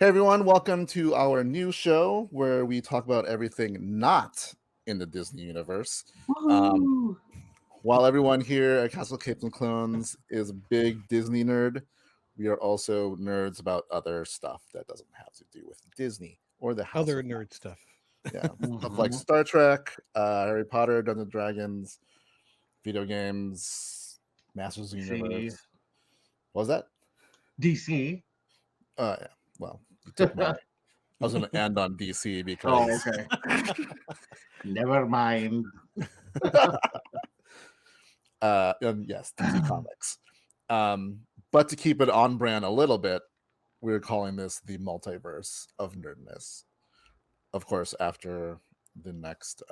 Hey everyone, welcome to our new show where we talk about everything not in the Disney universe. Um, Woohoo! while everyone here at Castle Capes and Clones is a big Disney nerd, we are also nerds about other stuff that doesn't have to do with Disney or the House Other of nerd Max. stuff. Yeah, stuff like Mhm. Star Trek, Harry Potter, Dungeons and Dragons, video games, Masters of the DC. Universe. What was that? DC. Yeah. Well, you took my. I was going to end on DC Oh, because okay. Never mind. and yes, DC Comics. But to keep it on brand a little bit, we're calling this the Multiverse of Nerdness. Of course, after the next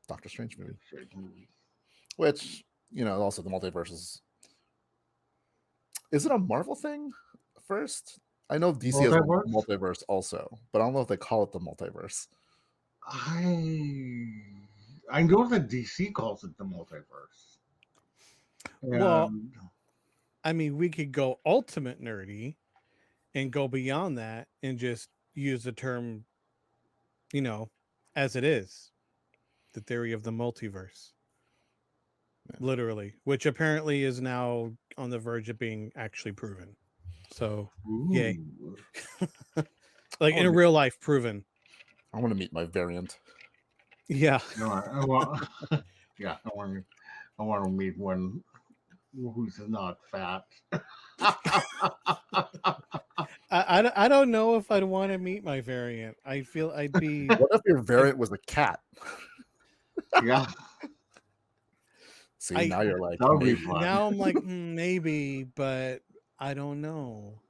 Doctor Strange movie, which also the multiverse is it a Marvel thing first? I know DC has a Multiverse? multiverse also, but I don't know if they call it the multiverse. I know that DC calls it the multiverse. Well, And I mean, we could go ultimate nerdy and go beyond that and just use the term, you know, as it is, the theory of the multiverse, Yeah. literally, which apparently is now on the verge of being actually proven. So, yay. ooh. Like in real life, proven. I want to meet my variant. Yeah. No, yeah, I want to meet one who's not fat. I don't know if I'd want to meet my variant. I feel I'd be. What if your variant was a cat? Yeah, See, I now you're like, that would be maybe. fun. now I'm like maybe, but I don't know.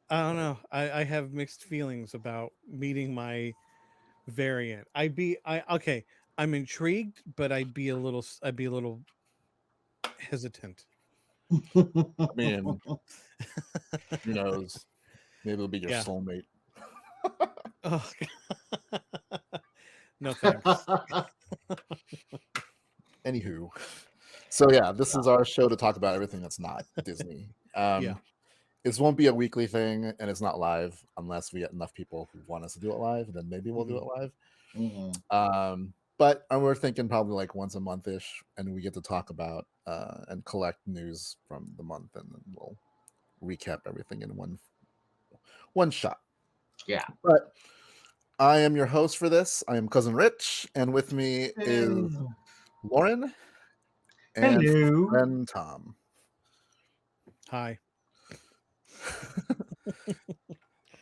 I don't know. I have mixed feelings about meeting my variant. Okay. I'm intrigued, but I'd be a little hesitant. I mean, who knows? Maybe it'll be your Yeah. soulmate. Oh, no thanks. Anywho, so yeah, this is our show to talk about everything that's not Disney. Yeah. This won't be a weekly thing, and it's not live unless we get enough people who want us to do it live. Then maybe we'll do it live. Mhm. But we're thinking probably like once a month ish, and we get to talk about and collect news from the month, and then we'll recap everything in one shot. Yeah. But I am your host for this. I am Cousin Rich, and with me is Loren and Hello. friend Thom. Hi.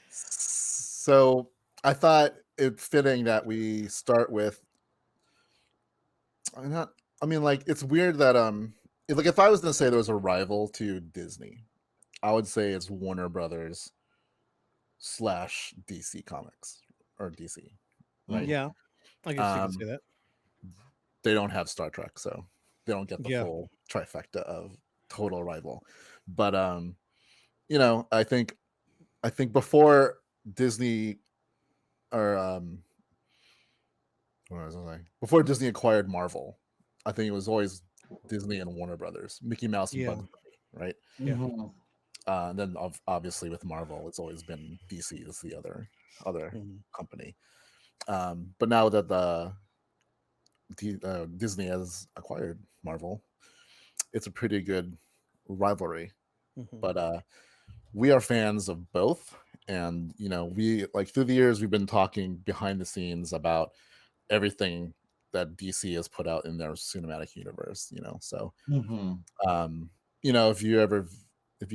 So I thought it fitting that we start with. Like it's weird that like if I was going to say there was a rival to Disney, I would say it's Warner Brothers / DC Comics or DC, right? Yeah. I guess you could say that. They don't have Star Trek, so they don't get the Yeah. full trifecta of total rival. But I think before Disney or what was I saying? Before Disney acquired Marvel, I think it was always Disney and Warner Brothers, Mickey Mouse and Yeah. Bugs Bunny, right? Yeah. Mhm. And then obviously with Marvel, it's always been DC is the other Mhm. company. But now that Disney has acquired Marvel, it's a pretty good rivalry. Mhm. But we are fans of both, and we like through the years we've been talking behind the scenes about everything that DC has put out in their cinematic universe. So Mhm. if you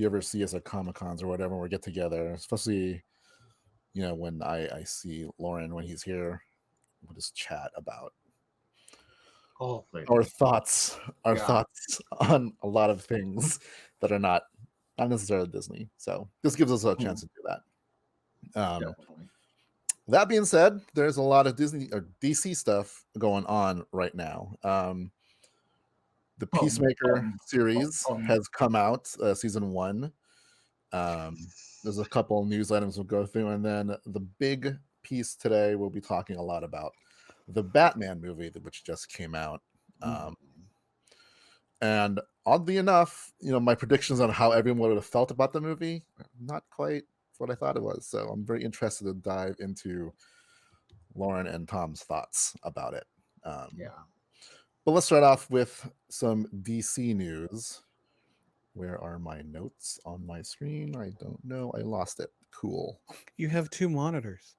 ever see us at Comic Cons or whatever, we get together, especially when I see Loren when he's here, we'll just chat about All things. our thoughts Yeah. on a lot of things that are not necessarily Disney. So this gives us a chance to do that. Definitely. That being said, there's a lot of Disney or DC stuff going on right now. The Peacemaker series has come out, season 1. There's a couple news items we'll go through, and then the big piece today we'll be talking a lot about the Batman movie which just came out. And oddly enough, my predictions on how everyone would have felt about the movie, not quite what I thought it was. So I'm very interested to dive into Loren and Tom's thoughts about it. Yeah. But let's start off with some DC news. Where are my notes on my screen? I don't know. I lost it. Cool. You have 2 monitors.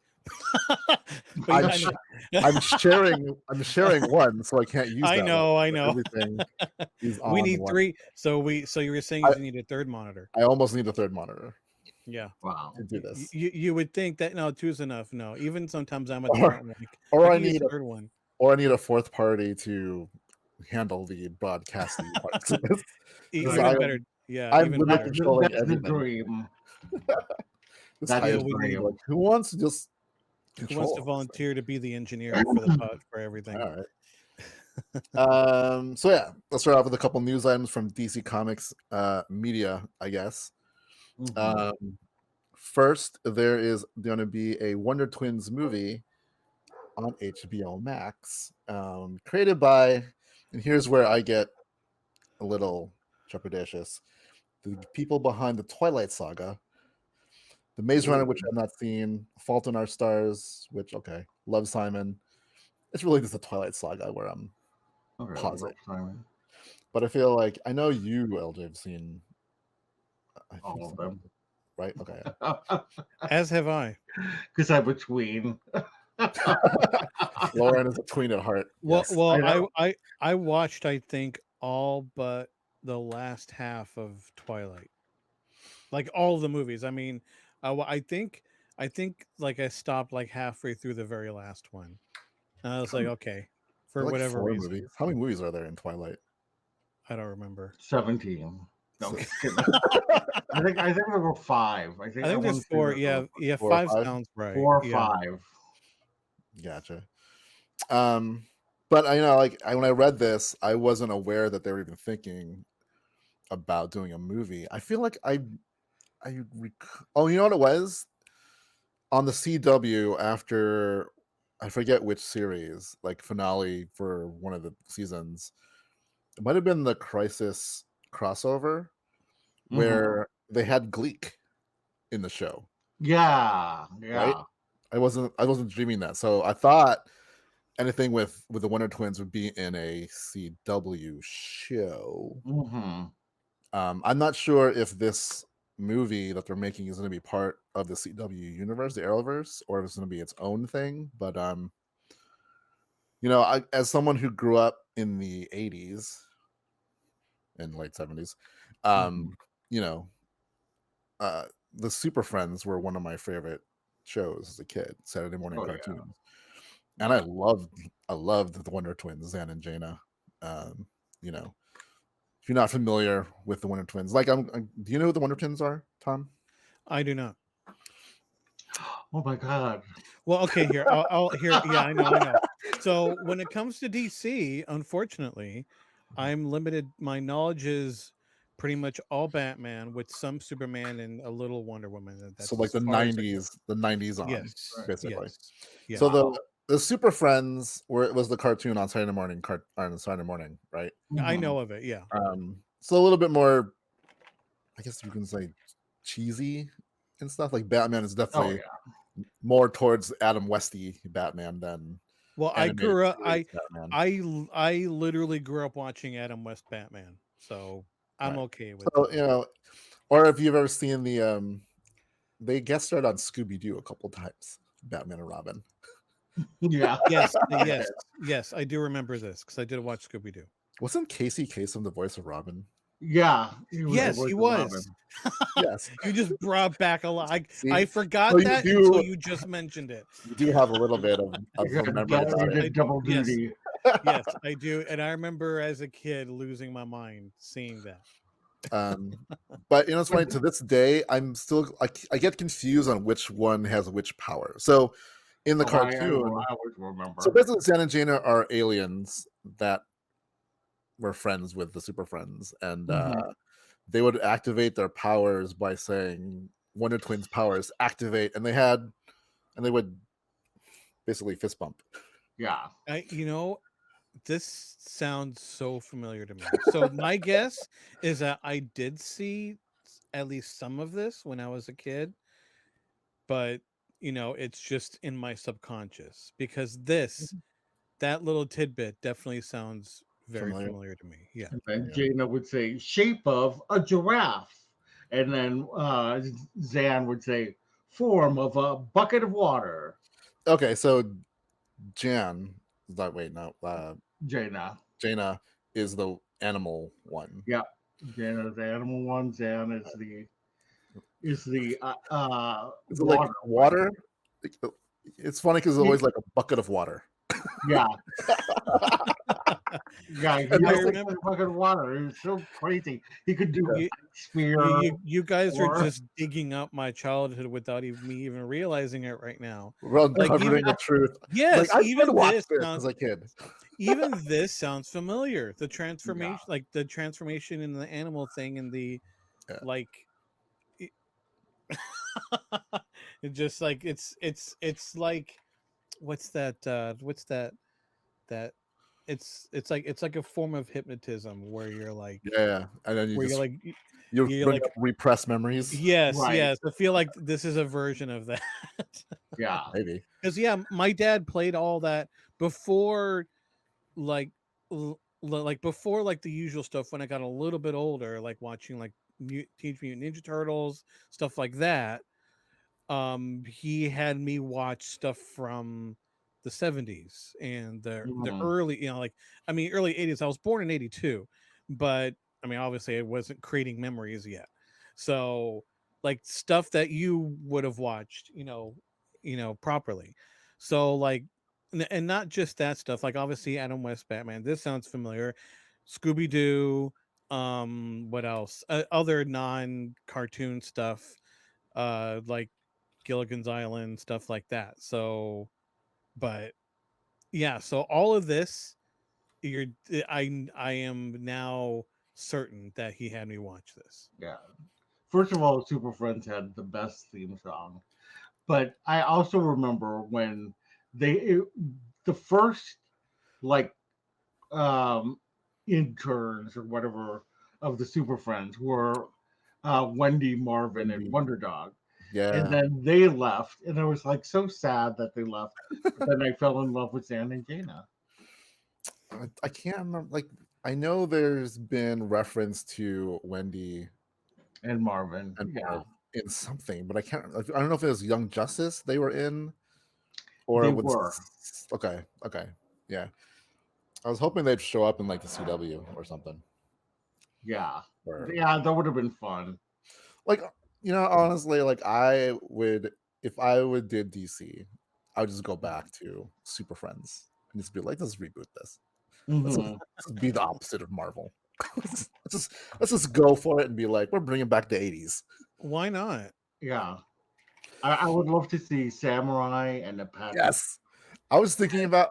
I'm, I sh- know. I'm sharing. I'm sharing one, so I can't use I that know. one. I know. Everything is on We need one. 3. So you were saying you need a third monitor. I almost need a third monitor Yeah. Wow. to do this. You would think that 2 is enough. No, even sometimes I'm at the Or- point like, Or I I can use need a a third one. or I need a fourth party to handle the broadcasting parts of this. Even So better. Yeah, I'm even literally better. controlling That's the everything. dream. This That guy is is the dream. like, who wants to just Who control wants to all this volunteer to be the engineer for the pod for everything? thing? All right. So yeah, let's start off with a couple news items from DC Comics media, I guess. Mhm. First, there is going to be a Wonder Twins movie on HBO Max, created by, and here's where I get a little trepidatious, the people behind the Twilight Saga, the Maze Runner, which I've not seen, Fault in Our Stars, which love Simon. It's really just the Twilight Saga where I'm pausing. Simon. But I feel like I know you, LJ, have seen All of them. right? Okay. As have I. Because I'm a tween. Lauren is a tween at heart. Well, Yes. well, I watched, I think, all but the last half of Twilight, like all of the movies. I mean, I think like I stopped like halfway through the very last one, and I was like, okay, for There are like whatever 4 reason, movies. How many movies are there in Twilight? I don't remember. 17. No, So- I think there were 5. I think there's 4. Yeah, 4 or 5 5? sounds right. 4 or Yeah. 5. Gotcha. But when I read this, I wasn't aware that they were even thinking about doing a movie. I feel like oh, you know what it was? On the CW after, I forget which series, like finale for one of the seasons. It might have been the Crisis crossover where they had Gleek in the show. Yeah. Right? I wasn't dreaming that. So I thought anything with the Wonder Twins would be in a CW show. I'm not sure if this movie that they're making is going to be part of the CW universe, the Arrowverse, or if it's going to be its own thing. But as someone who grew up in the 80s and late 70s, the Super Friends were one of my favorite shows as a kid, Saturday morning cartoons. Yeah. And I loved the Wonder Twins, Zan and Jaina. If you're not familiar with the Wonder Twins, do you know who the Wonder Twins are, Tom? I do not. Oh my God. Well, okay, here. I'll here. Yeah, I know. So when it comes to DC, unfortunately, I'm limited. My knowledge is pretty much all Batman with some Superman and a little Wonder Woman. That's so like the 90s on, yes, basically. Yes. So the Super Friends it was the cartoon on Saturday morning, right? I know of it. Yeah. So a little bit more, I guess you can say, cheesy and stuff. Like Batman is definitely more towards Adam Westy Batman than. Well, I grew up. I literally grew up watching Adam West Batman, so I'm okay with. So or if you've ever seen they guest starred on Scooby Doo a couple times, Batman and Robin. Yeah. Yes. I do remember this because I did watch Scooby Doo. Wasn't Casey Kasem the voice of Robin? Yeah. He was. Yes. You just brought back a lot. I forgot that until you just mentioned it. You do have a little bit of remember. Double duty. Yes, I do. And I remember as a kid losing my mind seeing that. But it's funny, to this day, I'm still I get confused on which one has which power. So in the cartoon, I always remember. So basically Zan and Jaina are aliens that were friends with the Super Friends, and they would activate their powers by saying Wonder Twins powers activate, and they would basically fist bump. Yeah. This sounds so familiar to me. So my guess is that I did see at least some of this when I was a kid, but it's just in my subconscious because that little tidbit definitely sounds very Familiar. familiar to me. Yeah. And then Yeah. Jaina would say, shape of a giraffe. And then Zan would say, form of a bucket of water. Okay, so Jan, wait, no, Jaina. Jaina is the animal one. Yeah. Jaina is the animal one. Zan is the Is it like water. water? It's funny because it's always like a bucket of water. Yeah. Yeah, he And has I like remember- a bucket of water. It was so crazy. He could do You- spear. You guys are or- just digging up my childhood without me even realizing it right now. We're uncovering even- the truth. Yes, Like I even did watch this this sounds as a kid. even this sounds familiar. The transformation, like the transformation in the animal thing, and the Yeah. like. It just like it's like what's that? That it's like a form of hypnotism where you're like Yeah, and then where you you're bring like up repressed memories. yes Right. yes. I feel like this is a version of that. Yeah. Maybe. Because my dad played all that before, like, before like the usual stuff. When I got a little bit older, like watching like Teenage Mutant Ninja Turtles, stuff like that. He had me watch stuff from the 70s and the Mhm. early, like early 80s. I was born in 82, but obviously I wasn't creating memories yet. So like stuff that you would have watched, properly. So like and not just that stuff, like obviously Adam West Batman. This sounds familiar. Scooby Doo, what else? Other non-cartoon stuff, like Gilligan's Island, stuff like that. So, but yeah, so all of this, I am now certain that he had me watch this. Yeah. First of all, Super Friends had the best theme song. But I also remember when the first like interns or whatever of the Super Friends were Wendy, Marvin, Wendy. and Wonder Dog. Yeah. And then they left, and I was like so sad that they left. But then I fell in love with Zan and Jaina. I can't remember. Like I know there's been reference to Wendy And Marvin. and Yeah. Marv in something, but I can't. I don't know if it was Young Justice they were in, or They it was were. okay. Yeah, I was hoping they'd show up in like the CW or something. Yeah. Or, Yeah, that would have been fun. like honestly, like I would if I would did DC, I would just go back to Super Friends and just be like, let's reboot this. Let's Mhm. just be the opposite of Marvel. let's just go for it and be like, we're bringing back the 80s. Why not? Yeah. I would love to see Samurai and Apache. Yes. I was thinking about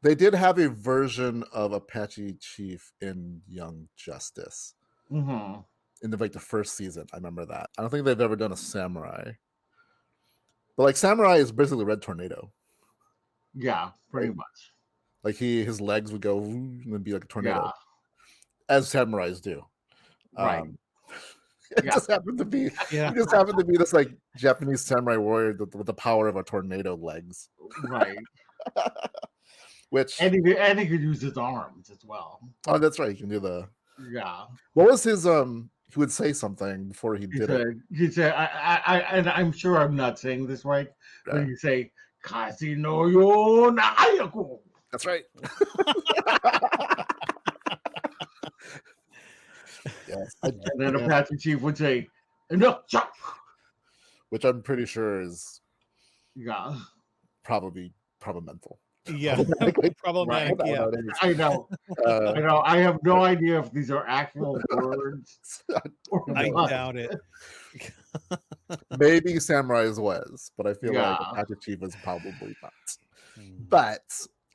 they did have a version of Apache Chief in Young Justice Mm-hmm. in the first season. I remember that. I don't think they've ever done a samurai. But like Samurai is basically Red Tornado. Yeah, pretty Right. much. Like his legs would go and then be like a tornado. Yeah. As samurais do. Right. It Yeah. just happened to be Yeah. he just happened to be this like Japanese samurai warrior with the power of a tornado legs. Right. Which And he could use his arms as well. oh that's right, he can do the Yeah. what was his he would say something before he did it. He said, and I'm sure I'm not saying this right, but Yeah. he'd say, Kasi no yo naayako. That's right. Yes. And then Apache Chief would say, no, chop. Which I'm pretty sure is Yeah. probably mental. Yeah, problematic. Right. Yeah, I know. I know. I have no idea if these are actual words. Or I what. doubt it. Maybe Samurai's was, but I feel like Yeah. Apache Chief is probably not. Hmm. But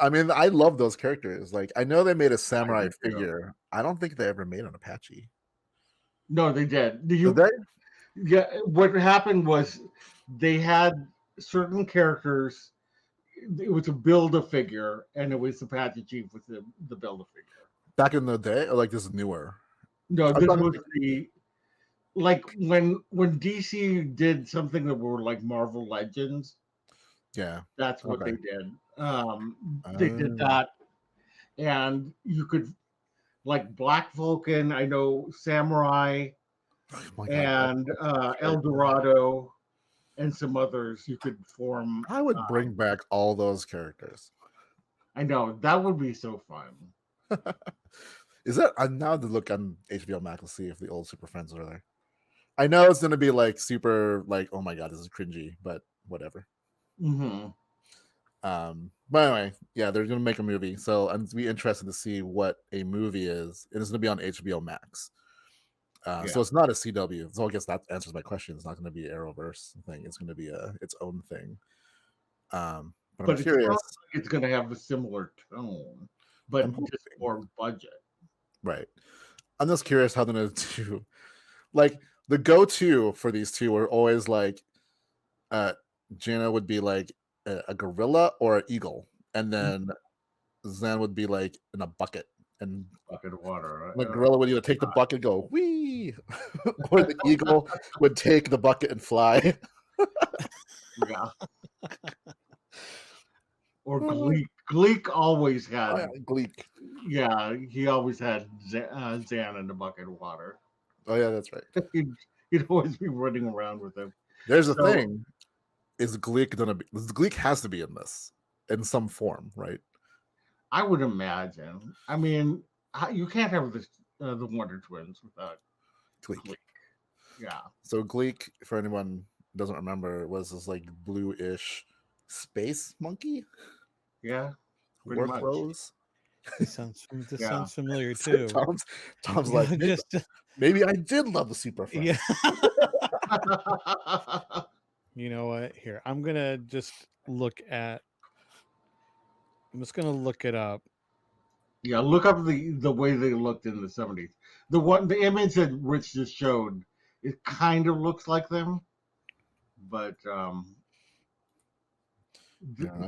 I mean, I love those characters. Like, I know they made a samurai do too. figure. I don't think they ever made an Apache. No, they did. Did they? Yeah, what happened was they had certain characters it was a Build-A-Figure, and it was the Pageant Chief with the Build-A-Figure. Back in the day, or like this is newer? No, I'm this talking was the like when DC did something that were like Marvel Legends. yeah. That's what Okay. they did. They did that, and you could like Black Vulcan. I know Samurai Oh my God, and El Dorado and some others. You could form. I would bring back all those characters. I know that would be so fun. Is that I'm now to look on HBO Max to see if the old Super Friends are there. I know it's gonna be like super like, oh my God, this is cringy, but whatever. Mm-hmm. But anyway, yeah, they're gonna make a movie, so I'm be interested to see what a movie is. And it's gonna be on HBO Max. So it's not a CW. So I guess that answers my question. It's not gonna be Arrowverse thing. It's gonna be its own thing. But I'm curious. It's going to have a similar tone, but I'm just more budget. Right. I'm just curious how they're gonna do. Like the go-to for these two are always like, Jana would be like a gorilla or an eagle, and then Zan would be like in a bucket, and Bucket of water. the gorilla would either take the bucket and go wee, or the eagle would take the bucket and fly. Yeah. Or Gleek. Gleek always had. Oh, yeah, Gleek. Yeah, he always had Zan in the bucket of water. Oh yeah, that's right. He'd always be running around with him. There's a thing. Is Gleek gonna be? Gleek has to be in this in some form, right? I would imagine. I mean, you can't have the Wonder Twins without Gleek. Yeah. So Gleek, for anyone who doesn't remember, was this like blue-ish space monkey. Yeah. Work rose. This sounds familiar too. Tom's like, maybe I did love the Super Friends. Yeah. You know what? Here, I'm just gonna look it up. Yeah, look up the way they looked in the 70s. The image that Rich just showed, it kind of looks like them, but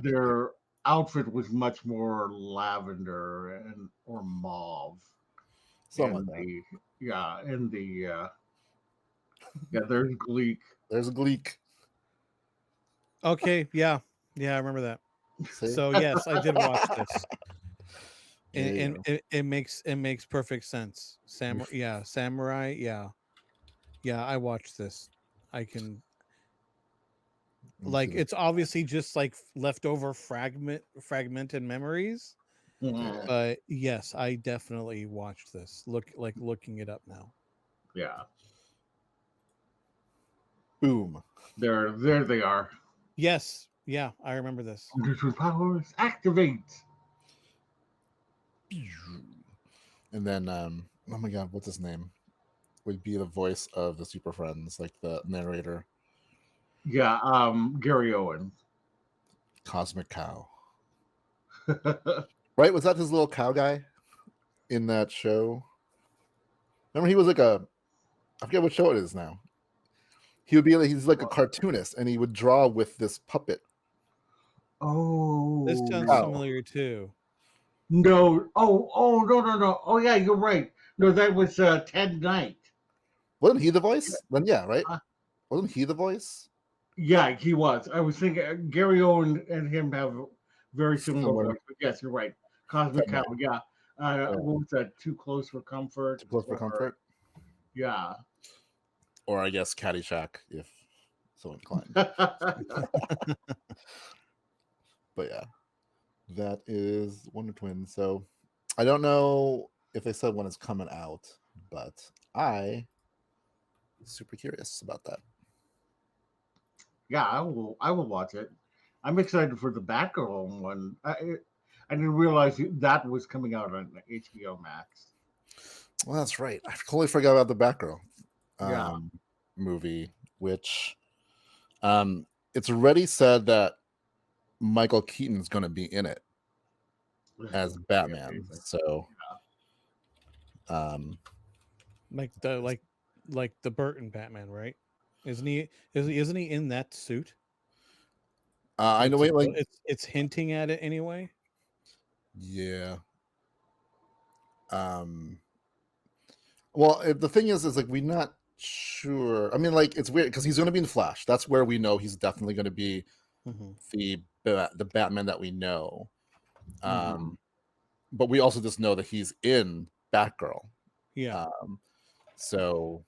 their outfit was much more lavender or mauve. Something like that. There's Gleek. There's Gleek. Okay, yeah, I remember that. See? So yes, I did watch this, and it makes perfect sense. Samurai, yeah. I watched this. I can. Like it's obviously just like leftover fragmented memories, but yes, I definitely watched this. Looking it up now. Yeah. Boom. There they are. Yes. Yeah, I remember this. Wonderful powers activate. And then, oh my God, what's his name? Would be the voice of the Super Friends, like the narrator. Yeah, Gary Owen. Cosmic Cow. Right? Was that his little cow guy in that show? Remember, he was like I forget what show it is now. He would be he's like a cartoonist, and he would draw with this puppet. Oh, this sounds familiar too. No. Oh, no. Oh, yeah, you're right. No, that was Ted Knight. Wasn't he the voice? Then yeah, right? Wasn't he the voice? Yeah, he was. I was thinking Gary Owen and him have very similar voice. But yes, you're right. Cosmic Cow. Yeah. What was that? Too Close for Comfort. Too Close for Comfort. Yeah. Or I guess Caddyshack, if so inclined. But yeah, that is Wonder Twins. So I don't know if they said when it's coming out, but I'm super curious about that. Yeah, I will watch it. I'm excited for the Batgirl one. I didn't realize that was coming out on HBO Max. Well, that's right. I totally forgot about the Batgirl movie, which it's already said that Michael Keaton's going to be in it as Batman. So, like the Burton Batman, right? Isn't he in that suit? I know. Wait, like it's hinting at it anyway. yeah. Well, the thing is like we're not sure. I mean, like it's weird because he's going to be in Flash. That's where we know he's definitely going to be the Batman that we know. But we also just know that he's in Batgirl. Yeah. So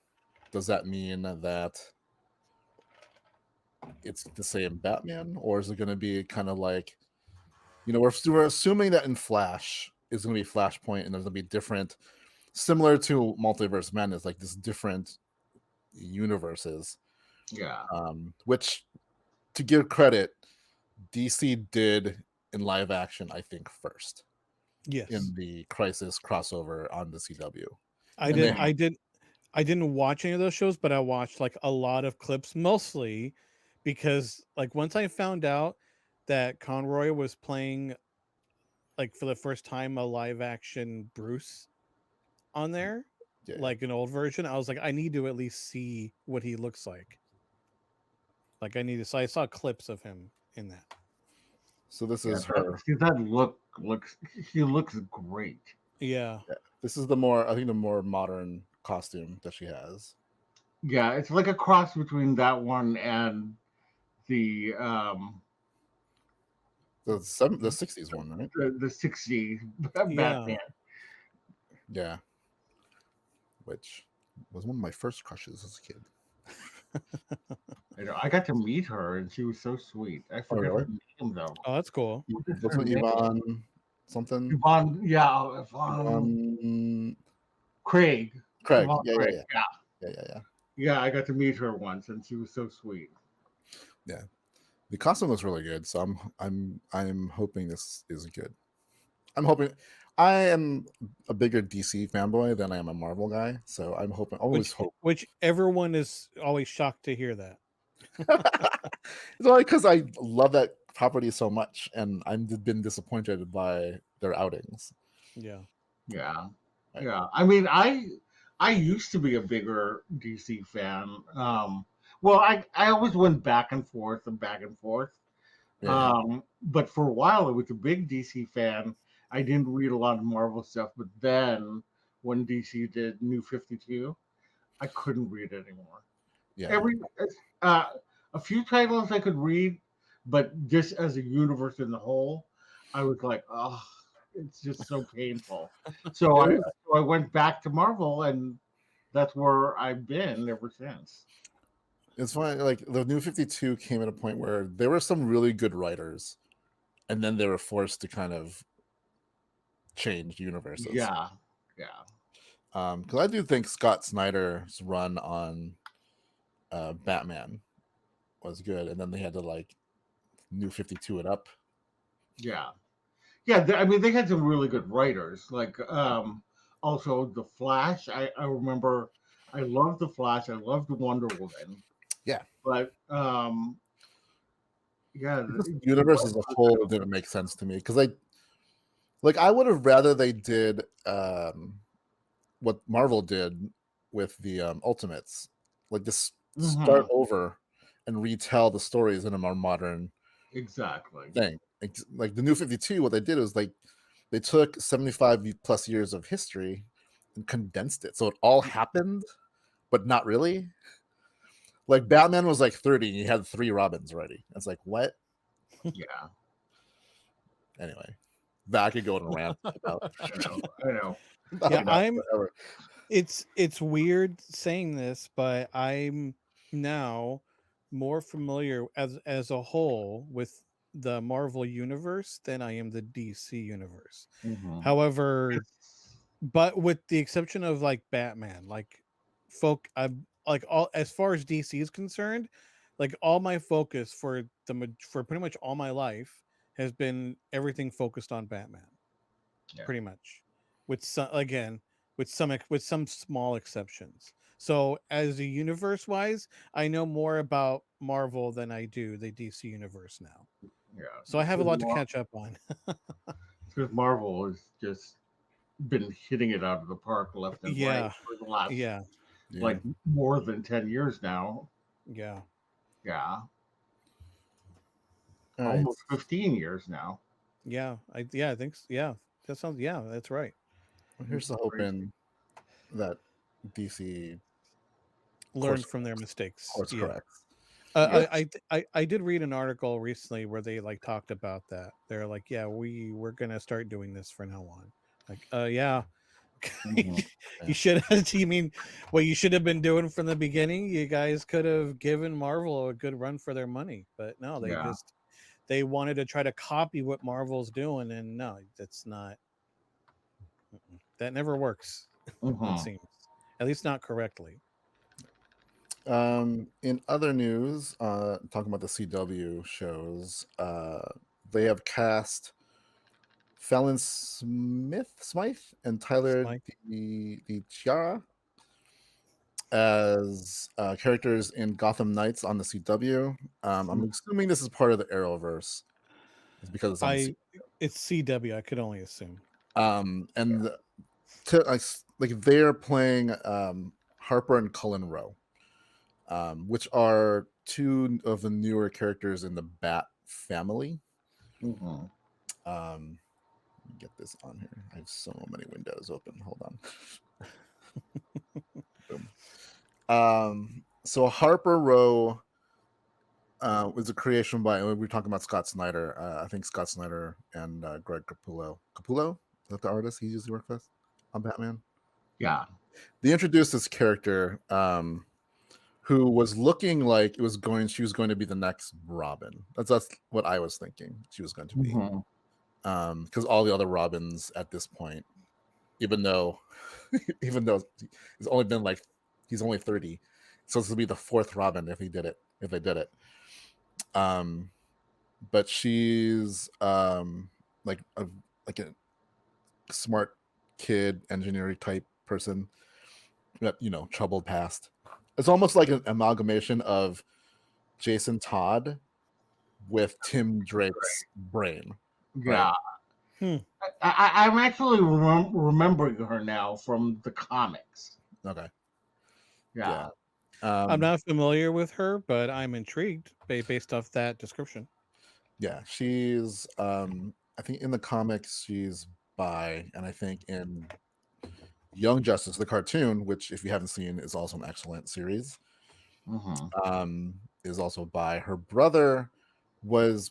does that mean that it's the same Batman, or is it going to be kind of like, we're assuming that in Flash is going to be Flashpoint, and there's going to be different, similar to Multiverse of Madness, like this different universes. Yeah. Which, to give credit, DC did in live action, I think, first. Yes. In the Crisis crossover on the CW. I didn't watch any of those shows, but I watched like a lot of clips, mostly because like once I found out that Conroy was playing like for the first time a live action Bruce on there, like an old version, I was like, I need to at least see what he looks like. Like I need to. So I saw clips of him in that. So this is her. See that looks. He looks great. Yeah. This is the more modern costume that she has. Yeah, it's like a cross between that one and the the 60s one, right? The 60s Batman. Yeah. Which was one of my first crushes as a kid. I got to meet her, and she was so sweet. I forget her name though. Oh, that's cool. That's what Yvonne something. Yvonne, yeah, Yvonne Craig. Craig. Yvonne Yeah, Craig. Yeah. Yeah, I got to meet her once, and she was so sweet. Yeah, the costume was really good. So I'm hoping this is good. I am a bigger DC fanboy than I am a Marvel guy, so I'm hoping. Which everyone is always shocked to hear that. It's only because I love that property so much, and I've been disappointed by their outings. Yeah. I mean, I used to be a bigger DC fan. Well, I always went back and forth. Yeah. But for a while, I was a big DC fan. I didn't read a lot of Marvel stuff, but then when DC did New 52, I couldn't read it anymore. Yeah. A few titles I could read, but just as a universe in the whole, I was like, oh, it's just so painful. So I went back to Marvel, and that's where I've been ever since. It's funny, like the New 52 came at a point where there were some really good writers, and then they were forced to kind of change universes. Yeah. Because I do think Scott Snyder's run on Batman was good, and then they had to like New 52 it up. Yeah. I mean, they had some really good writers. Like also the Flash. I remember I loved the Flash. I loved Wonder Woman. Yeah. But the universe as a whole didn't make sense to me because I would have rather they did what Marvel did with the Ultimates, like just start over and retell the stories in a more modern thing. Like the New 52, what they did was like they took 75 plus years of history and condensed it, so it all happened, but not really. Like Batman was like 30 and he had 3 Robins already. It's like, what? Yeah. Anyway, that I could go on a rant about. I know. Yeah, it's weird saying this, but I'm now more familiar as a whole with the Marvel universe than I am the DC universe. However, but with the exception of like Batman, like all as far as DC is concerned, like all my focus for pretty much all my life has been everything focused on Batman. Pretty much, with some small exceptions. So as a universe wise, I know more about Marvel than I do the DC universe now. Yeah. So I have a lot to catch up on. Because Marvel has just been hitting it out of the park left and right for the last like more than 10 years now. Yeah. All right. almost 15 years now. Yeah, I think that sounds that's right. Well, here's the hoping that DC Learn from their mistakes. course Yeah. corrects. I did read an article recently where they like talked about that. They're like, yeah, we're gonna start doing this from now on. Like, yeah. Mhm. You should have. You mean what you should have been doing from the beginning? You guys could have given Marvel a good run for their money, but no, they wanted to try to copy what Marvel's doing, and no, that's not. That never works. It seems, at least not correctly. In other news, talking about the CW shows, they have cast Fallon Smythe and Tyler Smythe. Chiara as characters in Gotham Knights on the CW. I'm assuming this is part of the Arrowverse. It's because it's on the it's CW. I could only assume. and like they're playing Harper and Cullen Rowe, which are two of the newer characters in the Bat family. Mhm. Let me get this on here. I have so many windows open. Hold on. Boom. So Harper Rowe was a creation by, we were talking about Scott Snyder. I think Scott Snyder and Greg Capullo. Capullo? Is that the artist he usually works with on Batman? Yeah. They introduced this character who was looking like she was going to be the next Robin. That's what I was thinking she was going to be. Because all the other Robins at this point, even though it's only been like, he's only 30, so this will be the fourth Robin if they did it. But she's like a smart kid, engineering type person that, troubled past. It's almost like an amalgamation of Jason Todd with Tim Drake's brain. Yeah. Right? I'm actually remembering her now from the comics. Okay. Yeah. I'm not familiar with her, but I'm intrigued based off that description. Yeah, she's I think in the comics she's bi, and I think in Young Justice, the cartoon, which if you haven't seen is also an excellent series, is also bi. Her brother was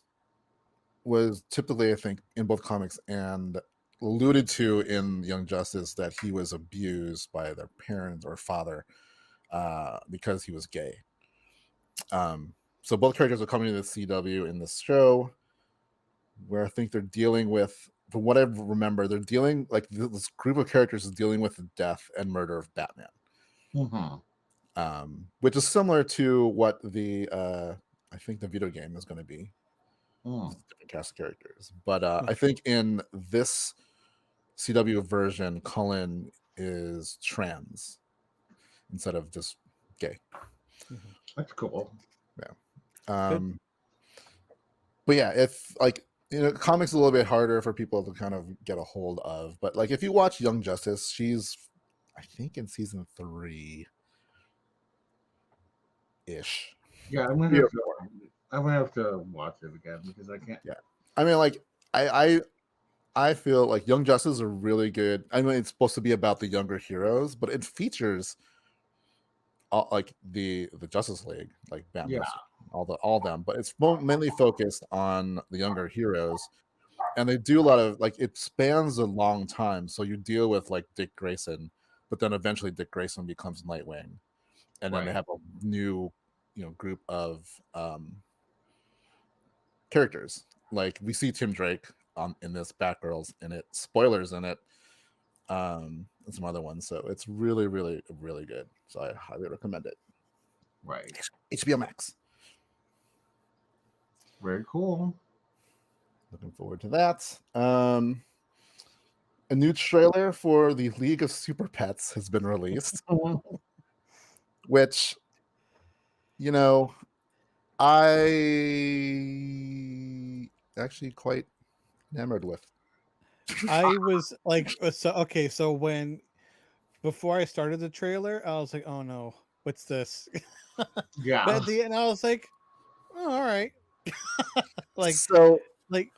typically, I think, in both comics and alluded to in Young Justice that he was abused by their parents or father because he was gay. So both characters are coming to the CW in this show, where I think they're dealing with, from what I remember, they're dealing, like, this group of characters is dealing with the death and murder of Batman, which is similar to what the I think the video game is going to be. Different cast of characters, but I think in this CW version, Cullen is trans instead of just gay. That's cool. Yeah. But yeah, if like, comics a little bit harder for people to kind of get a hold of, but like if you watch Young Justice, she's, I think, in season 3 ish. Yeah, I'm gonna have to watch it again because I can't. Yeah, I mean, like, I feel like Young Justice is a really good. I mean, it's supposed to be about the younger heroes, but it features like the Justice League, like Batman, all them. But it's mainly focused on the younger heroes, and they do a lot of, like, it spans a long time. So you deal with like Dick Grayson, but then eventually Dick Grayson becomes Nightwing, and then they have a new, group of characters. Like, we see Tim Drake in this, Batgirl's in it, spoilers in it, and some other ones. So it's really, really, really good. So I highly recommend it. Right. HBO Max. Very cool. Looking forward to that. A new trailer for the League of Super Pets has been released, which, I actually quite enamored with. I was like, so when before I started the trailer, I was like, oh no, what's this? Yeah. But at the end, I was like, oh, all right. like So like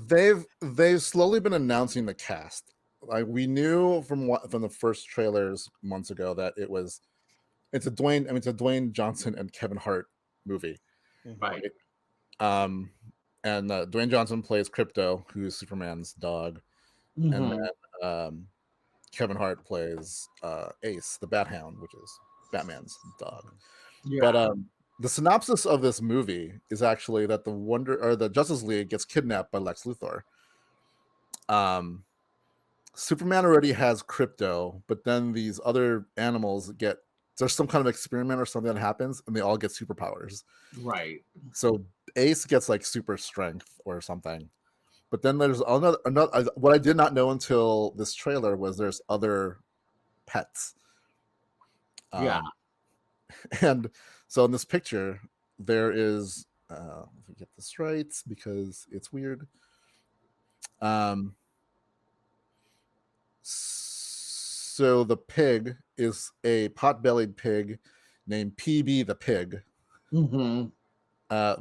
they've slowly been announcing the cast. Like we knew from the first trailers months ago that it's a Dwayne Johnson and Kevin Hart movie. Right. Um, and Dwayne Johnson plays Crypto, who's Superman's dog, and Mhm. then Kevin Hart plays Ace, the Bat Hound, which is Batman's dog. Yeah. But the synopsis of this movie is actually that the Justice League gets kidnapped by Lex Luthor. Superman already has Crypto, but then these other animals there's some kind of experiment or something that happens, and they all get superpowers. Right. So Ace gets like super strength or something. But then there's another. What I did not know until this trailer was there's other pets. Yeah. And so in this picture, there is. Let me get this right because it's weird. So the pig is a pot-bellied pig named PB the pig, Mm-hmm.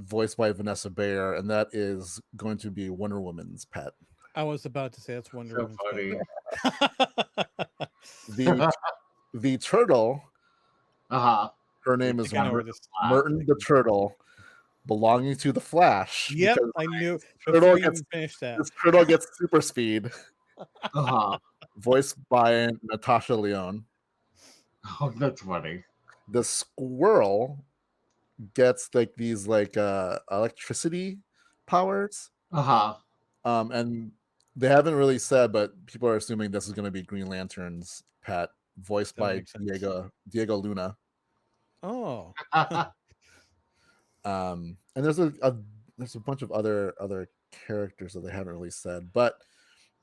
voiced by Vanessa Bayer, and that is going to be Wonder Woman's pet. I was about to say that's Wonder So Woman's funny. pet. The turtle, Uh-huh. her name is I know where this. Merton the turtle, belonging to the Flash. Yep, because I knew turtle before you gets- even finished that. this turtle gets super speed, Uh-huh. voiced by Natasha Lyonne. Oh, that's funny. The squirrel gets like these electricity powers, Uh-huh. and they haven't really said, but people are assuming this is going to be Green Lantern's pet, voiced That by makes sense. Diego Luna. Oh, And there's a bunch of other characters that they haven't really said, but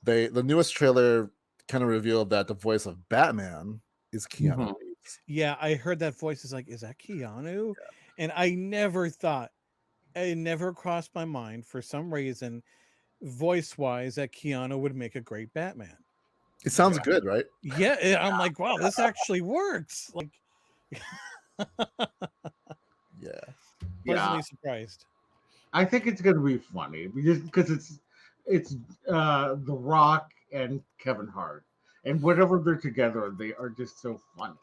the newest trailer kind of revealed that the voice of Batman is Keanu Mhm. Reeves. yeah, I heard that voice. Is like, is that Keanu? And I never thought, it never crossed my mind for some reason, voice wise, that Keanu would make a great Batman. It sounds good, right? Yeah, I'm like, wow, this actually works. Like, Yeah. pleasantly surprised. I think it's gonna be funny because it's The Rock and Kevin Hart, and whenever they're together, they are just so funny.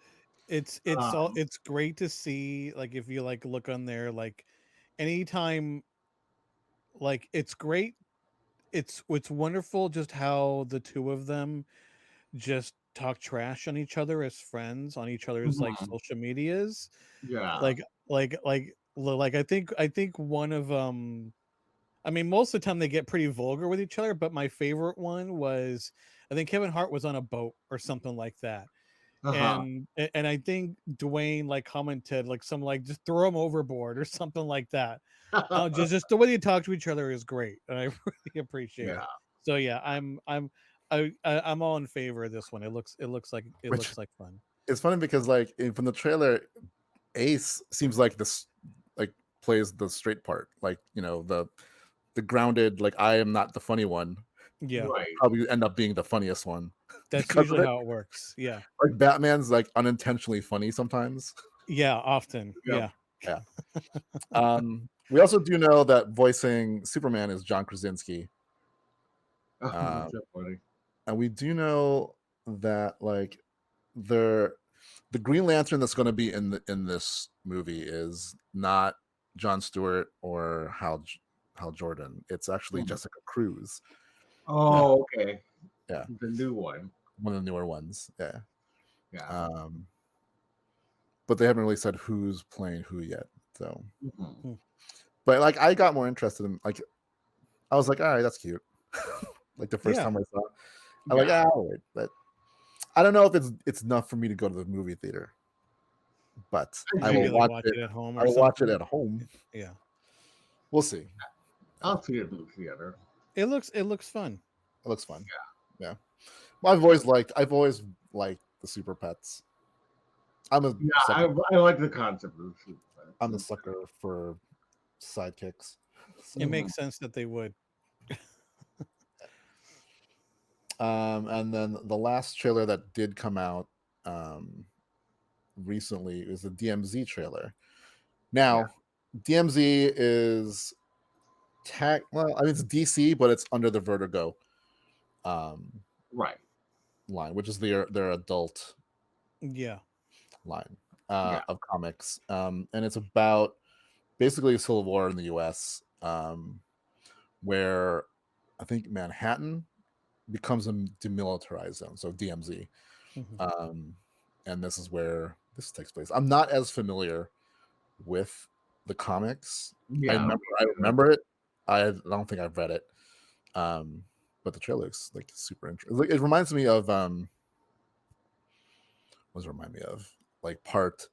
It's it's great to see. Like, if you like look on there, like anytime, like it's great. It's wonderful just how the two of them just talk trash on each other as friends on each other's like Mhm. social medias. Yeah. Like I think one of I mean, most of the time they get pretty vulgar with each other, but my favorite one was, I think Kevin Hart was on a boat or something like that. Uh-huh. And I think Dwayne like commented like some like just throw him overboard or something like that. Just the way they talk to each other is great, and I really appreciate it. Yeah. So yeah, I'm all in favor of this one. It looks like fun. It's funny because from the trailer, Ace seems like this like plays the straight part, like the grounded, like I am not the funny one. Yeah, Right. Probably end up being the funniest one. that's because of usually it. how it works. Yeah, Like Batman's like unintentionally funny sometimes. yeah, often. Yep. Yeah, Yeah. We also do know that voicing Superman is John Krasinski. Oh, that's so funny. And we do know that like the Green Lantern that's going to be in this movie is not Jon Stewart or Hal Jordan. It's actually Mhm. Jessica Cruz, Oh, okay. Yeah. The new one. one of the newer ones. Yeah. Yeah. But they haven't really said who's playing who yet. So, Mhm. but like I got more interested in like I was like, all right, that's cute. Like the first Yeah. time I saw it, I'm like, I'll wait. But I don't know if it's enough for me to go to the movie theater. But I maybe will like watch watch it. it at home I or will watch it something. at home. Yeah, We'll see. I'll see it in the theater. it looks fun. It looks fun. Yeah. Well, I've always liked the super pets. I'm a Yeah, sucker. I like the concept of the Super Pets. I'm a sucker for sidekicks. It makes sense that they would. And then the last trailer that did come out recently is the DMZ trailer. Now, DMZ is well, I mean it's DC, but it's under the Vertigo Right. line, which is their adult Yeah. line Yeah. of comics, and it's about basically a civil war in the U.S. Where I think Manhattan becomes a demilitarized zone, so DMZ, Mhm. and this is where this takes place. I'm not as familiar with the comics. Yeah. I remember it. I don't think I've read it, but the trailer looks like super interesting. It reminds me of what does it remind me of? Like part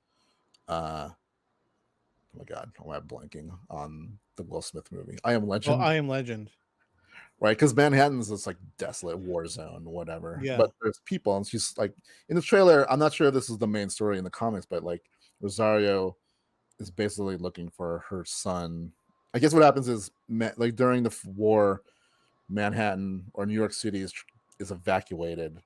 oh my god, why am I blanking on the Will Smith movie? I Am Well, Legend, I Am Legend. right? Because Manhattan's this like desolate war zone, whatever. Yeah. But there's people, and she's like in the trailer. I'm not sure if this is the main story in the comics, but like Rosario is basically looking for her son. I guess what happens is like during the war, Manhattan or New York City is evacuated,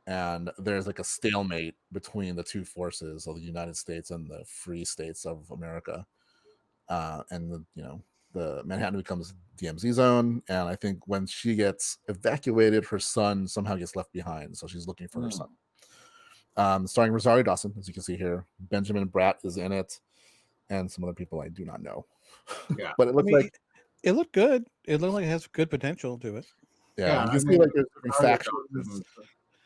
and there's like a stalemate between the two forces of the United States and the free states of America. And the Manhattan becomes DMZ zone, and I think when she gets evacuated, her son somehow gets left behind, so she's looking for her son. Starring Rosario Dawson, as you can see here. Benjamin Bratt is in it, and some other people I do not know. Yeah. But it looks like it looked good. It looked like it has good potential to it. yeah, you can see like there's different factions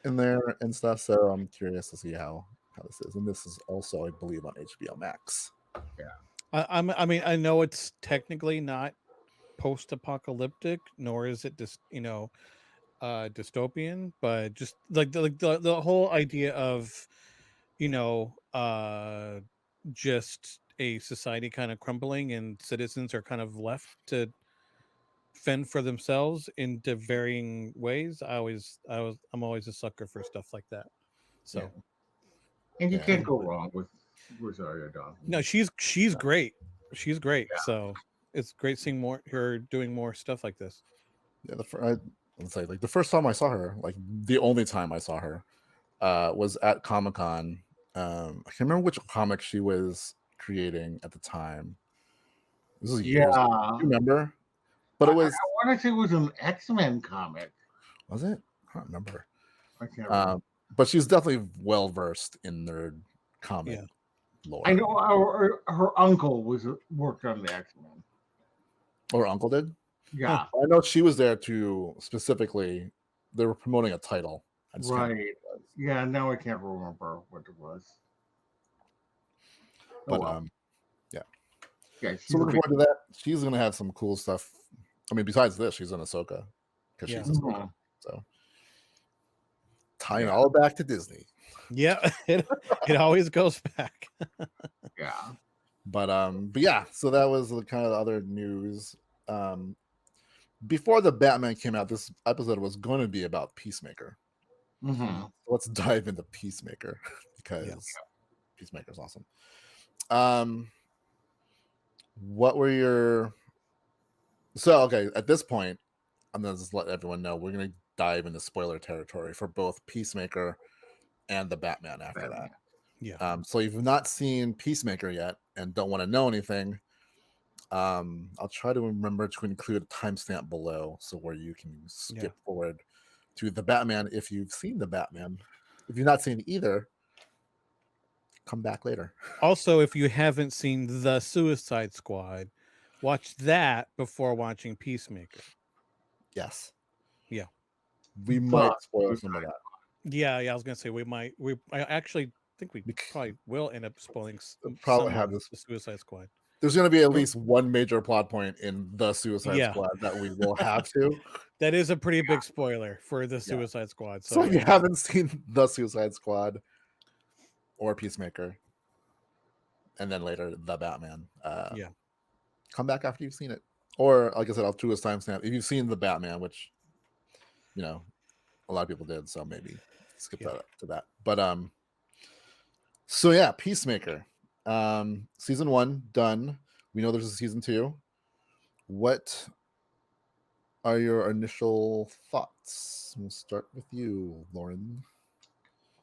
in there and stuff. So I'm curious to see how this is, and this is also, I believe, on HBO Max. Yeah. I mean, I know it's technically not post-apocalyptic, nor is it just dystopian, but just like the whole idea of just a society kind of crumbling and citizens are kind of left to fend for themselves into varying ways. I'm always a sucker for stuff like that. So and you can't go wrong with Rosario Dawson. no, she's great. She's great. Yeah. So it's great seeing her doing more stuff like this. Yeah, let's say like the first time I saw her, like the only time I saw her, was at Comic-Con. I can't remember which comic she was creating at the time. This is years ago. Do you remember? But it was. I want to say it was an X-Men comic. Was it? I don't remember. I can't remember. But she's definitely well versed in nerd comic lore. I know her uncle worked on the X-Men. Or uncle did? Yeah. I know she was there to specifically. They were promoting a title. Right. Yeah. Now I can't remember what it was. But yeah. So looking forward to that. She's gonna have some cool stuff. I mean, besides this, she's in Ahsoka because she's Ahsoka. So tying all back to Disney. Yeah, it always goes back. Yeah. But yeah. So that was the kind of the other news. Before the Batman came out, this episode was going to be about Peacemaker. Mm-hmm. Let's dive into Peacemaker because Peacemaker is awesome. What were your okay, at this point, I'm gonna just let everyone know we're gonna dive into spoiler territory for both Peacemaker and the Batman after that. Yeah. So if you've not seen Peacemaker yet and don't want to know anything, I'll try to remember to include a timestamp below so where you can skip forward to the Batman if you've seen the Batman. If you've not seen either, come back later. Also, if you haven't seen The Suicide Squad, watch that before watching Peacemaker. Yes. Yeah. We might spoil some of that. Yeah, I was gonna say I actually think we probably will end up spoiling probably have this the Suicide Squad. There's going to be at least one major plot point in the Suicide Squad that we will have to. That is a pretty big spoiler for the Suicide Squad. So if you haven't seen the Suicide Squad or Peacemaker, and then later the Batman, come back after you've seen it. Or like I said, I'll do a timestamp. If you've seen the Batman, which a lot of people did, so maybe skip that to that. But so yeah, Peacemaker. Season 1 done. We know there's a season 2. What are your initial thoughts? We'll start with you, Loren.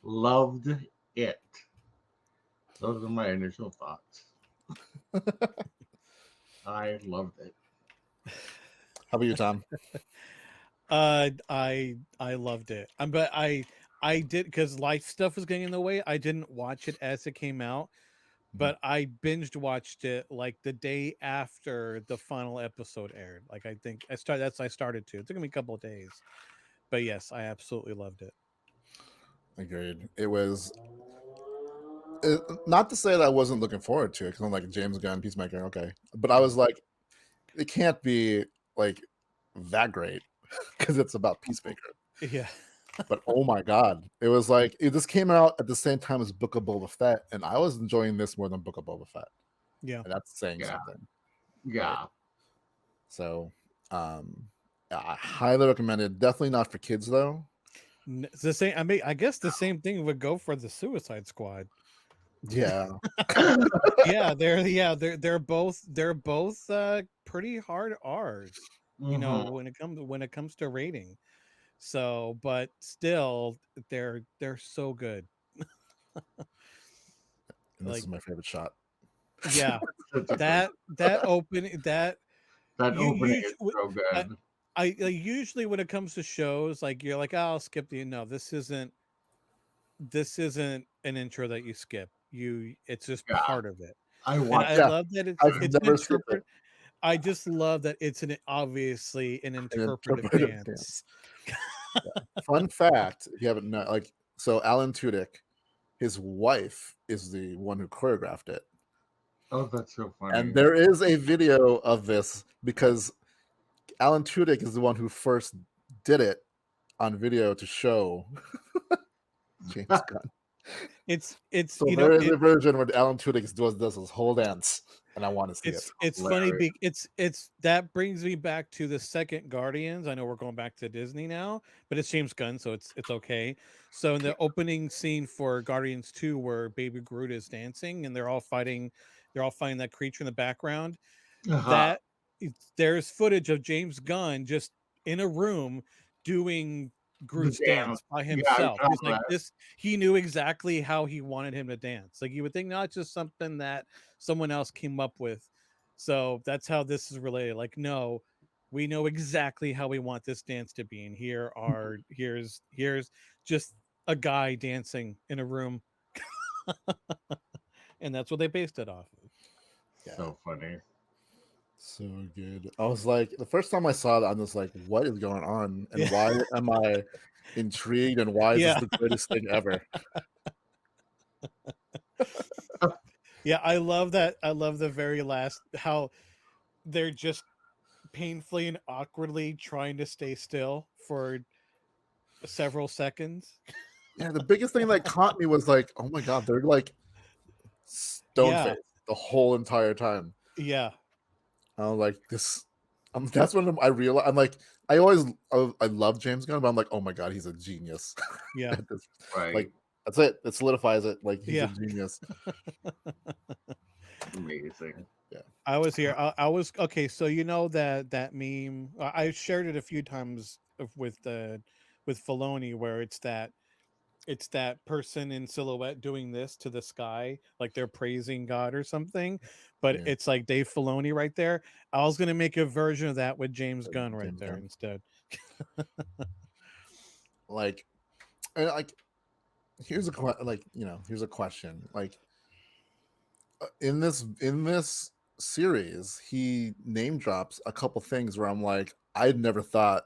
Loved it. Those are my initial thoughts. I loved it. How about you, Tom? I loved it. But I did, because life stuff was getting in the way. I didn't watch it as it came out, but I binged watched it like the day after the final episode aired. Like I think I started to. It took me a couple of days. But yes, I absolutely loved it. Agreed. It was not to say that I wasn't looking forward to it, because I'm like James Gunn, Peacemaker, okay, but I was like, it can't be like that great because it's about Peacemaker. Yeah. But oh my god, it was like this came out at the same time as Book of Boba Fett, and I was enjoying this more than Book of Boba Fett. Yeah. And that's saying something. Yeah. Right? So, I highly recommend it. Definitely not for kids though. It's the same. I mean, I guess the same thing would go for the Suicide Squad. Yeah. They're both pretty hard R's. You know, when it comes to rating. So, but still, they're so good. And this is my favorite shot. Yeah, that opening opening is so good. I usually when it comes to shows, like you're like, oh, I'll skip the no. This isn't an intro that you skip. It's just part of it. I love that it's interpreted. I just love that it's obviously an interpretive dance. Fun fact, if you haven't known, like, so Alan Tudyk, his wife is the one who choreographed it. Oh, that's so funny. And there is a video of this because Alan Tudyk is the one who first did it on video to show James Gunn. It's so there is a version where Alan Tudyk does this whole dance, and I want to see it. It's funny. It's that brings me back to the second Guardians. I know we're going back to Disney now, but it's James Gunn, so it's okay. So in the opening scene for Guardians 2, where Baby Groot is dancing and they're all fighting that creature in the background, that there's footage of James Gunn just in a room doing Groot's dance by himself. He's like this. He knew exactly how he wanted him to dance. Like you would think, not just something that someone else came up with. So that's how this is related. Like, no, we know exactly how we want this dance to be, and here's just a guy dancing in a room, and that's what they based it off of. Yeah. So funny. So good. I was like, the first time I saw that, I'm just like, what is going on? And why am I intrigued? And why is this the greatest thing ever? Yeah, I love that. I love the very last, how they're just painfully and awkwardly trying to stay still for several seconds. Yeah, the biggest thing that caught me was like, oh my god, they're like stone-faced the whole entire time. Yeah. I was like, this. That's when I realized. I'm like, I love James Gunn, but I'm like, oh my god, he's a genius. Yeah. Right. Like that's it. It solidifies it. Like he's a genius. Amazing. Yeah. I was here. I was okay. So you know that meme. I shared it a few times with Filoni, where it's that person in silhouette doing this to the sky, like they're praising God or something, but it's like Dave Filoni right there. I was gonna make a version of that with James Gunn right there instead. Like, here's a question. Like, in this series, he name drops a couple things where I'm like, I'd never thought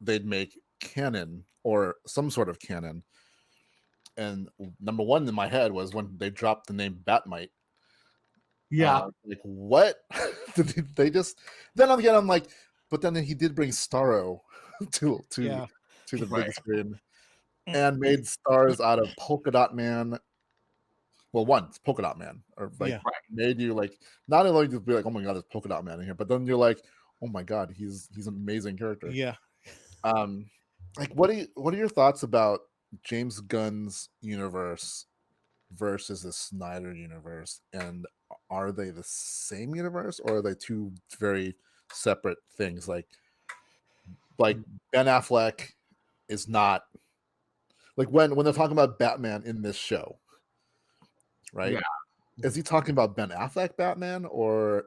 they'd make canon or some sort of canon. And number one in my head was when they dropped the name Batmite. Yeah. Like, what? Did they just... Then again, I'm like, but then he did bring Starro to the big screen and made stars out of Polka Dot Man. Well, one, it's Polka Dot Man, or like made you like not only just be like, oh my god, there's Polka Dot Man in here, but then you're like, oh my god, he's an amazing character. Yeah. Like, what are your thoughts about James Gunn's universe versus the Snyder universe, and are they the same universe or are they two very separate things? Like Ben Affleck is not, like, when they're talking about Batman in this show, right? Yeah. Is he talking about Ben Affleck Batman, or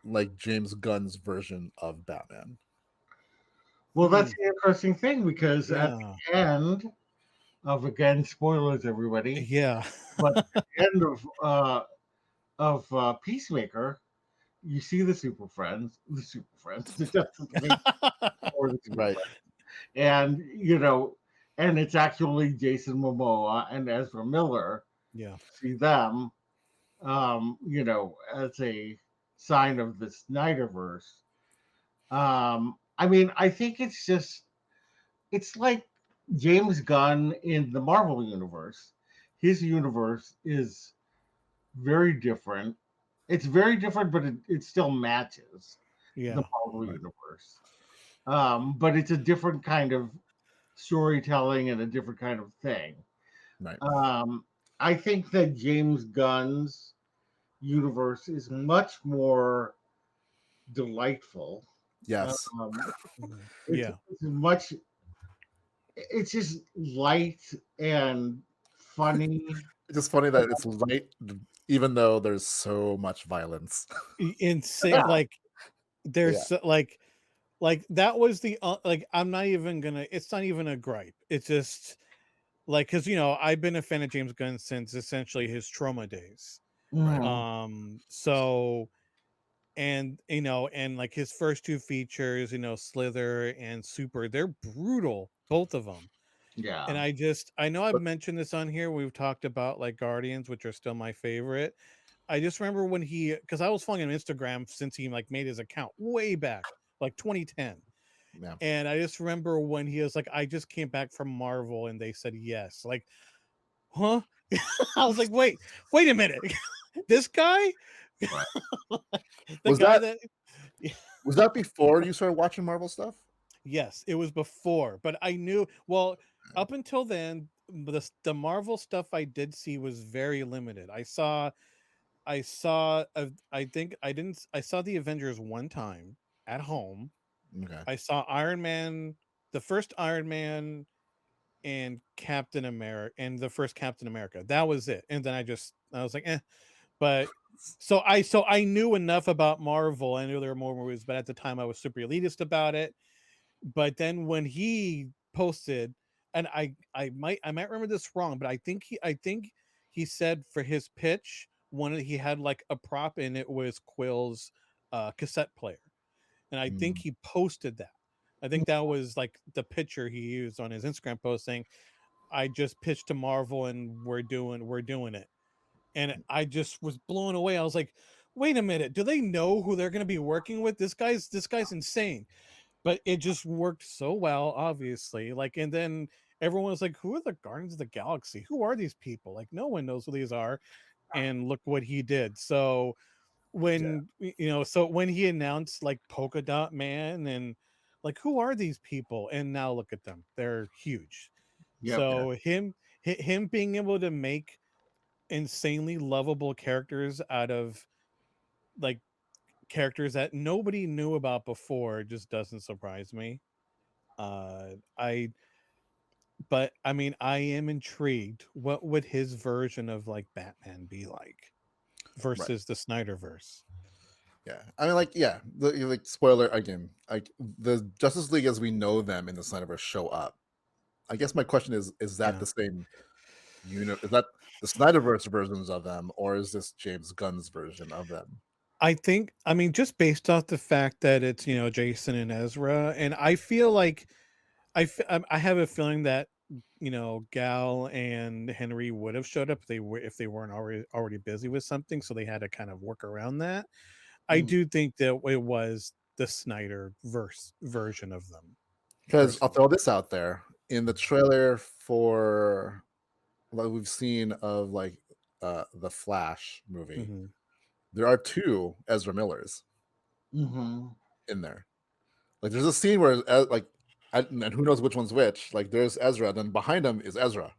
like James Gunn's version of Batman. Well, that's the interesting thing because at Yeah. the end of, again, spoilers, everybody, Yeah. but at the end of Peacemaker, you see the the Justice League, or the Super Right. Friends, and you know, and it's actually Jason Momoa and Ezra Miller. Yeah. See them, you know, as a sign of the Snyderverse. I mean, I think it's like James Gunn in the Marvel universe. His universe is very different. It's very different, but it still matches the Yeah. Marvel Right. universe. But it's a different kind of storytelling and a different kind of thing. Right. I think that James Gunn's universe is much more delightful. Yes. Yeah. It's much. It's just light and funny. It's just funny that it's light, even though there's so much violence. Insane. Yeah. Like there's Yeah. like that was the like I'm not even gonna. It's not even a gripe. It's just like because I've been a fan of James Gunn since essentially his Trauma days. Mhm. So and like his first two features, Slither and Super, they're brutal, both of them. And Yeah. I know I've But mentioned this on here. We've talked about like Guardians, which are still my favorite. I just remember when because I was following him on Instagram since he like made his account way back, like 2010. yeah. And I just remember when he was like, I just came back from Marvel and they said yes. Like, huh? I was like, wait a minute. This guy? Right. The Was guy that that was that before you started watching Marvel stuff? Yes, it was before, but I knew well up until then the Marvel stuff I did see was very limited. I think I didn't I saw the Avengers one time at home. Okay. I saw Iron Man, the first Iron Man and Captain America and the first Captain America. That was it. And then I was like, eh. But so I knew enough about Marvel. I knew there were more movies, but at the time I was super elitist about it. But then when he posted, and I might remember this wrong, but I think he said for his pitch he had like a prop and it was Quill's cassette player, and I think Mm, he posted that. I think that was like the picture he used on his Instagram post saying, "I just pitched to Marvel and we're doing it," and I just was blown away. I was like, "Wait a minute, do they know who they're going to be working with? This guy's insane." But it just worked so well, obviously. Like, and then everyone was like, "Who are the Guardians of the Galaxy? Who are these people? Like, no one knows who these are." And look what he did. So yeah. when he announced like Polka Dot Man and like, who are these people? And now look at them; they're huge. Yep. Yeah. So him being able to make insanely lovable characters out of like characters that nobody knew about before just doesn't surprise me. I but I mean, I am intrigued. What would his version of like Batman be like Right. versus the Snyderverse? Yeah. I mean, like, yeah. Like spoiler again. Like the Justice League as we know them in the Snyderverse show up. I guess my question is that Yeah. the same unit? Is that the Snyderverse versions of them, or is this James Gunn's version of them? I mean, just based off the fact that it's, Jason and Ezra, and I feel like I have a feeling that, Gal and Henry would have showed up if they weren't already busy with something, so they had to kind of work around that. I Mm. do think that it was the Snyder version of them. Because I'll Personally. throw this out there in the trailer for what we've seen of like the Flash movie. Mhm. There are two Ezra Millers Mm-hmm. in there. Like there's a scene where and who knows which one's which. Like there's Ezra, then behind him is Ezra.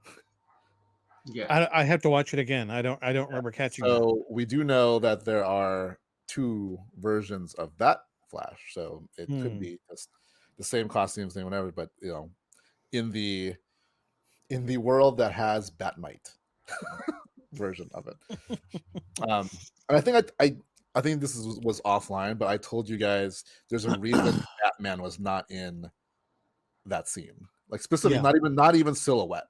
Yeah. I have to watch it again. I don't remember catching that. So we do know that there are two versions of that Flash. So it could Hmm. be just the same costume, same whatever, but in the world that has Batmite version of it. And I think I think this was offline, but I told you guys there's a reason Batman was not in that scene. Like specifically, Yeah. not even silhouette.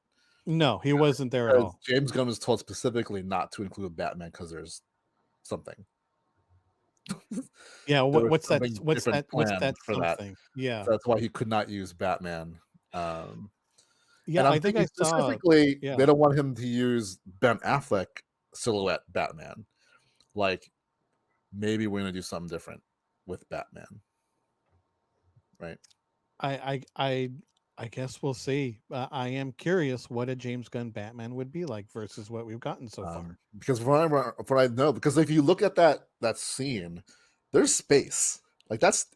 No, he wasn't there at Because all. James Gunn was told specifically not to include Batman because there's something. Yeah, There was what's that? something What's different that? What's planned that for that. something? Yeah, So that's why he could not use Batman. yeah. And I'm I think thinking I saw. specifically, Yeah, they don't want him to use Ben Affleck silhouette Batman. Like maybe we're gonna do something different with Batman, right? I, I, I, I guess we'll see. I am curious what a James Gunn Batman would be like versus what we've gotten so far. Because from what I know, because if you look at that scene, there's space. Like that's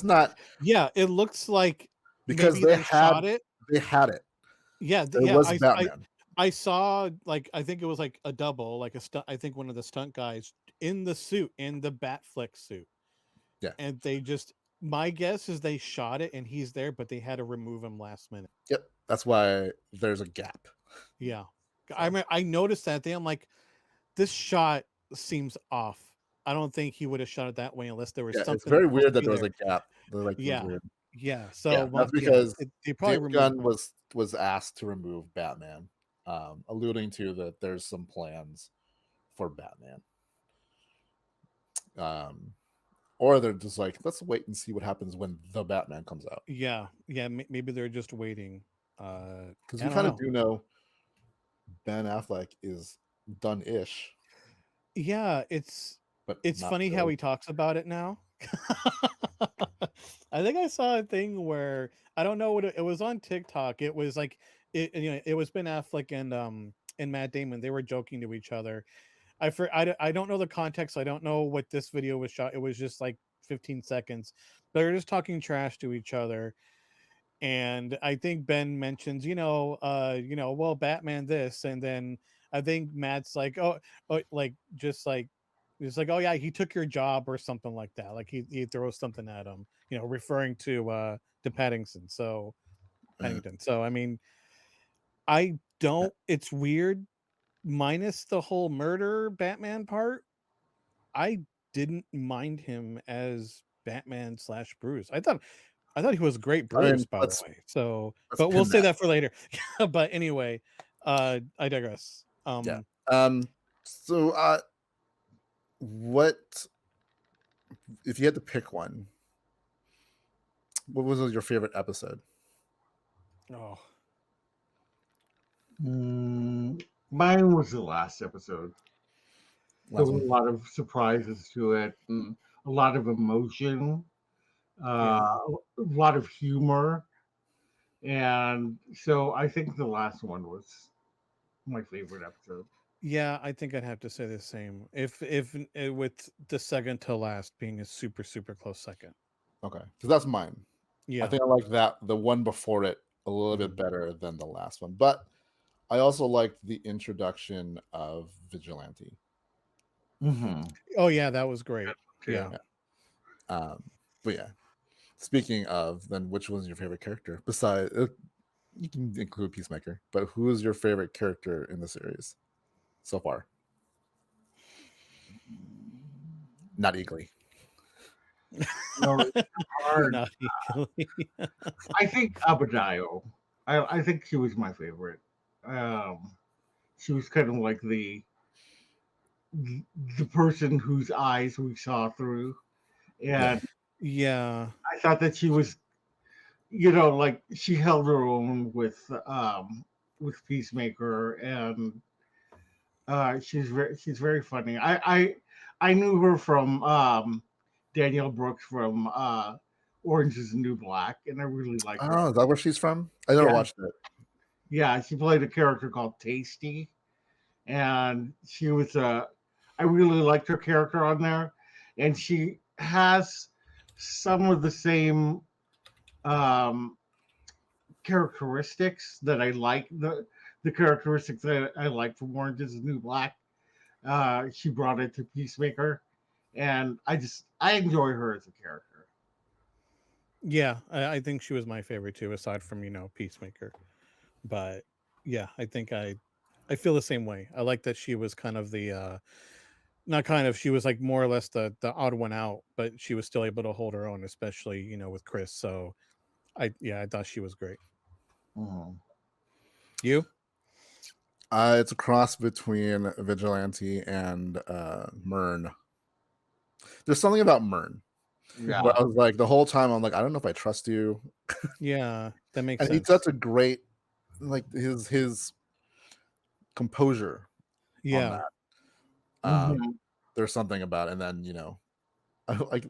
not Yeah, it looks like because maybe they shot it. they had it. Yeah, It yeah. was Batman. I saw like I think it was like a double, like a stunt. I think one of the stunt guys in the suit, in the Batfleck suit, Yeah. and they just. My guess is they shot it and he's there, but they had to remove him last minute. Yep. That's why there's a gap. Yeah, So. I noticed that thing. I'm like, this shot seems off. I don't think he would have shot it that way unless there was Yeah, it's something very supposed weird to that be there was there. a gap. Like was Yeah, weird. yeah. Yeah, So that's yeah, because they probably James removed. Gunn was asked to remove Batman, alluding to that there's some plans for Batman. Or they're just like, let's wait and see what happens when the Batman comes out. Yeah, yeah. Maybe they're just waiting. Because I we don't kind of know. do know Ben Affleck is done-ish, Yeah, but it's not funny how really. he talks about it now. I think I saw a thing where I don't know what it was on TikTok. It was like it was Ben Affleck and Matt Damon. They were joking to each other. I don't know the context. I don't know what this video was shot. It was just like 15 seconds. They're just talking trash to each other. And I think Ben mentions, well, Batman this, and then I think Matt's like, like just like it's like, oh yeah, he took your job or something like that. Like he throws something at him, referring to Paddington. So Paddington. So I mean, I don't. It's weird, minus the whole murder Batman part. I didn't mind him as Batman / Bruce. I thought he was great I Bruce, mean, by the way. So, let's but we'll pin say that. that for later. But anyway, I digress. Yeah. So, what if you had to pick one? What was your favorite episode? Oh, Mine was the last episode. There were a lot of surprises to it, and a lot of emotion, yeah, a lot of humor, and so I think the last one was my favorite episode. yeah. I think I'd have to say the same. If with the second to last being a super super close second. Okay, because that's mine. I Yeah, think I like the one before it a little bit better than the last one, but I also liked the introduction of Vigilante. Mm-hmm. oh yeah, that was great. Yeah. But yeah, speaking of, then which one's your favorite character? Besides, you can include Peacemaker, but who is your favorite character in the series so far? Not Eagly. No, it's hard. Not equally. I think Abadayo. I think she was my favorite. She was kind of like the person whose eyes we saw through, and Yeah, I thought that she was, like she held her own with Peacemaker, and she's very funny. I knew her from Danielle Brooks from Orange Is the New Black, and I really liked her. Oh, is that where she's from? I never Yeah, watched it. yeah, she played a character called Tasty, and she was I really liked her character on there, and she has some of the same um, characteristics that I like the characteristics that I like from Orange Is the New Black. She brought it to Peacemaker, and I enjoy her as a character. yeah. I think she was my favorite too, aside from Peacemaker. But yeah, I think I feel the same way. I like that she was kind of the not kind of. She was like more or less the odd one out, but she was still able to hold her own, especially with Chris. So I thought she was great. Mhm. You? It's a cross between Vigilante and Myrn. There's something about Myrn. Yeah. But I was like, the whole time, I'm like, I don't know if I trust you. Yeah, that makes And sense. he's such a great, like his composure on Yeah, that. Mhm. There's something about it. And then like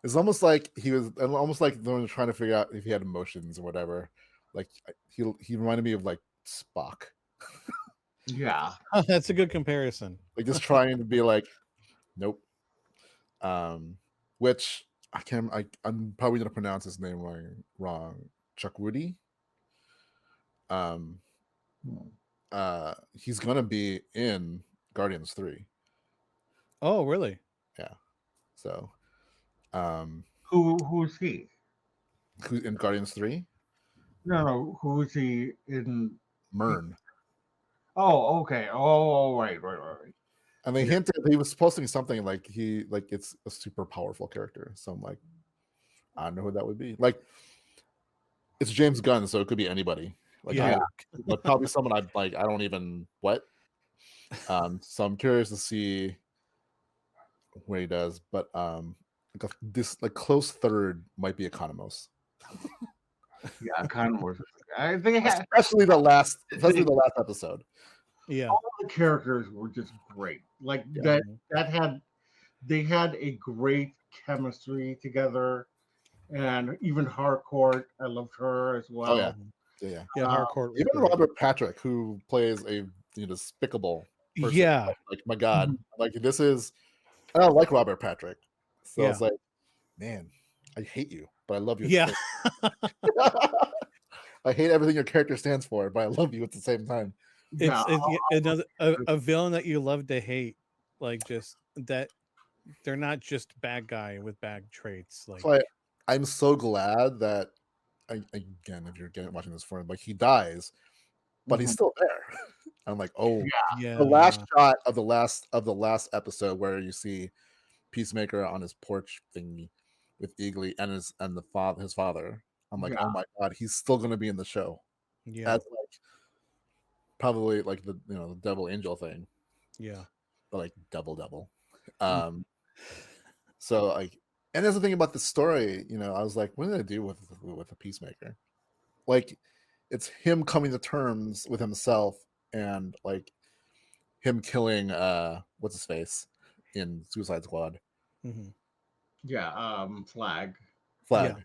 it's almost like he was almost like they were trying to figure out if he had emotions or whatever. Like he reminded me of like Spock, Yeah. that's a good comparison. like just trying to be like, nope. Which I'm probably gonna pronounce his name wrong. Chukwudi. Um, he's gonna be in Guardians 3. Oh, really? Yeah. So, um, Who's he? who in Guardians 3? No, who is he in? Myrn. Oh, okay. Oh, right. And they Yeah. hinted he was posting something like it's a super powerful character. So I'm like, I don't know who that would be. Like, it's James Gunn, so it could be anybody. Like Yeah. like probably someone I don't even what. So I'm curious to see what he does, but this like close third might be Economos, Yeah, kind of. I think especially the last episode. Yeah. all the characters were just great. Like Yeah. they had a great chemistry together, and even Harcourt, I loved her as well. Oh yeah, yeah. Yeah, Harcourt was Even great. Robert Patrick, who plays a despicable person. Yeah. Like my God, like this is. I don't like Robert Patrick, so Yeah. it's like, man, I hate you, but I love you. At Yeah. the same I hate everything your character stands for, but I love you at the same time. Yeah, It's another a villain that you love to hate, like just that they're not just bad guy with bad traits. Like So I'm so glad that again, if you're watching this for him, like he dies, but he's still there. I'm like, oh, yeah, the last shot of the last episode where you see Peacemaker on his porch thingy with Eagly and his father. I'm like, oh my God, he's still gonna be in the show. yeah, That's like probably like the the devil angel thing, yeah. but like devil. So like, and there's the thing about the story, I was like, what did I do with the Peacemaker? Like, it's him coming to terms with himself and like him killing what's his face in Suicide Squad. Mhm. Flag. Flag, Yeah.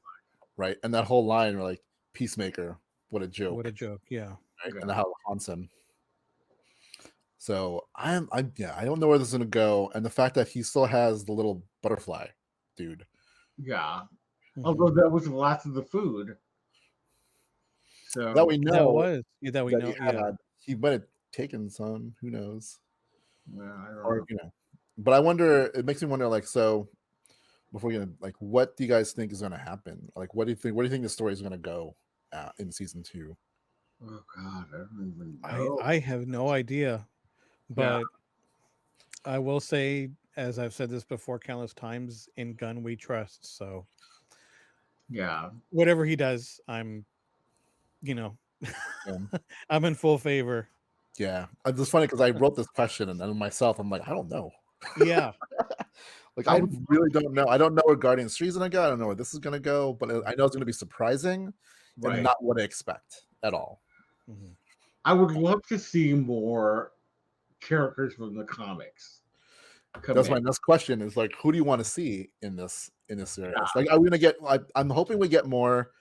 right? And that whole line, like Peacemaker, what a joke, What a joke. Yeah. right? Yeah. And how it haunts him. So I don't know where this is gonna go, and the fact that he still has the little butterfly dude. Yeah. Mhm. Although that was the last of the food. So That we That know was that we that know. he Yeah. had. He might have taken some. Who knows? I don't Or know. but I wonder. It makes me wonder. Like, so before we get like, what do you guys think is going to happen? Like, what do you think? Where do you think the story is going to go in season 2? Oh God, I don't even know. I have no idea, but I will say, as I've said this before countless times, in Gunn we trust. So Yeah. whatever he does, I'm, Yeah. I'm in full favor. Yeah, it's just funny because I wrote this question and then myself, I'm like, I don't know. Yeah. Like, I I would really don't know. I don't know where Guardians 3 is going to go. I don't know where this is going to go, but I know it's going to be surprising and Right. not what I expect at all. Mhm. I would love to see more characters from the comics. That's my next question is like, who do you want to see in this series? Like, are we gonna get? I'm hoping we get more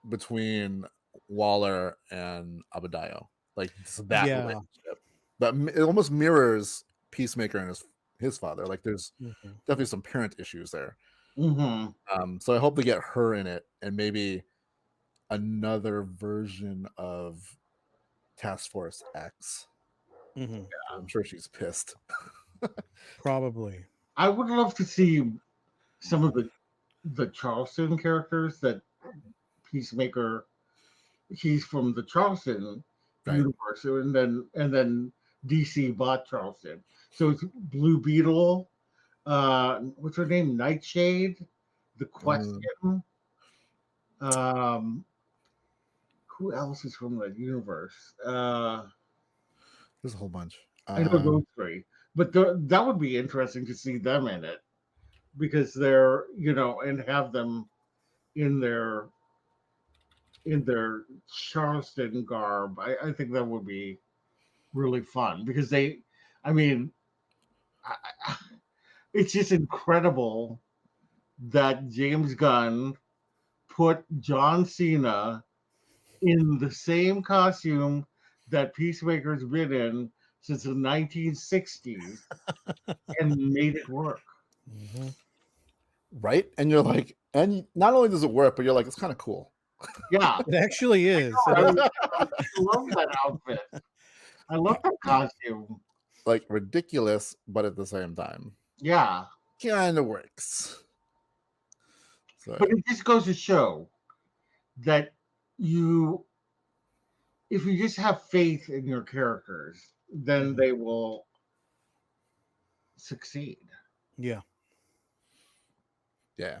between Waller and Abadayo, like that Yeah. relationship. But it almost mirrors Peacemaker and his father. Like, there's Mhm. definitely some parent issues there. Mm-hmm. So I hope to get her in it and maybe another version of Task Force X. Mhm. I'm sure she's pissed. Probably. I would love to see some of the Charleston characters that Peacemaker. He's from the Charleston Right. universe, and then DC bought Charleston. So it's Blue Beetle, what's her name? Nightshade, The Question. Um, who else is from that universe? There's a whole bunch. I know those three, but that would be interesting to see them in it because they're and have them in their Charleston garb. I think that would be really fun because I mean, it's just incredible that James Gunn put John Cena in the same costume that Peacemaker's been in since the 1960s and made it work. Mhm. Right? And you're like, and not only does it work, but you're like, it's kind of cool. Yeah, It actually is. I love that outfit. I love that costume. Like ridiculous, but at the same time, Yeah, kind of works. So but it just goes to show that if you just have faith in your characters, then they will succeed. Yeah. yeah,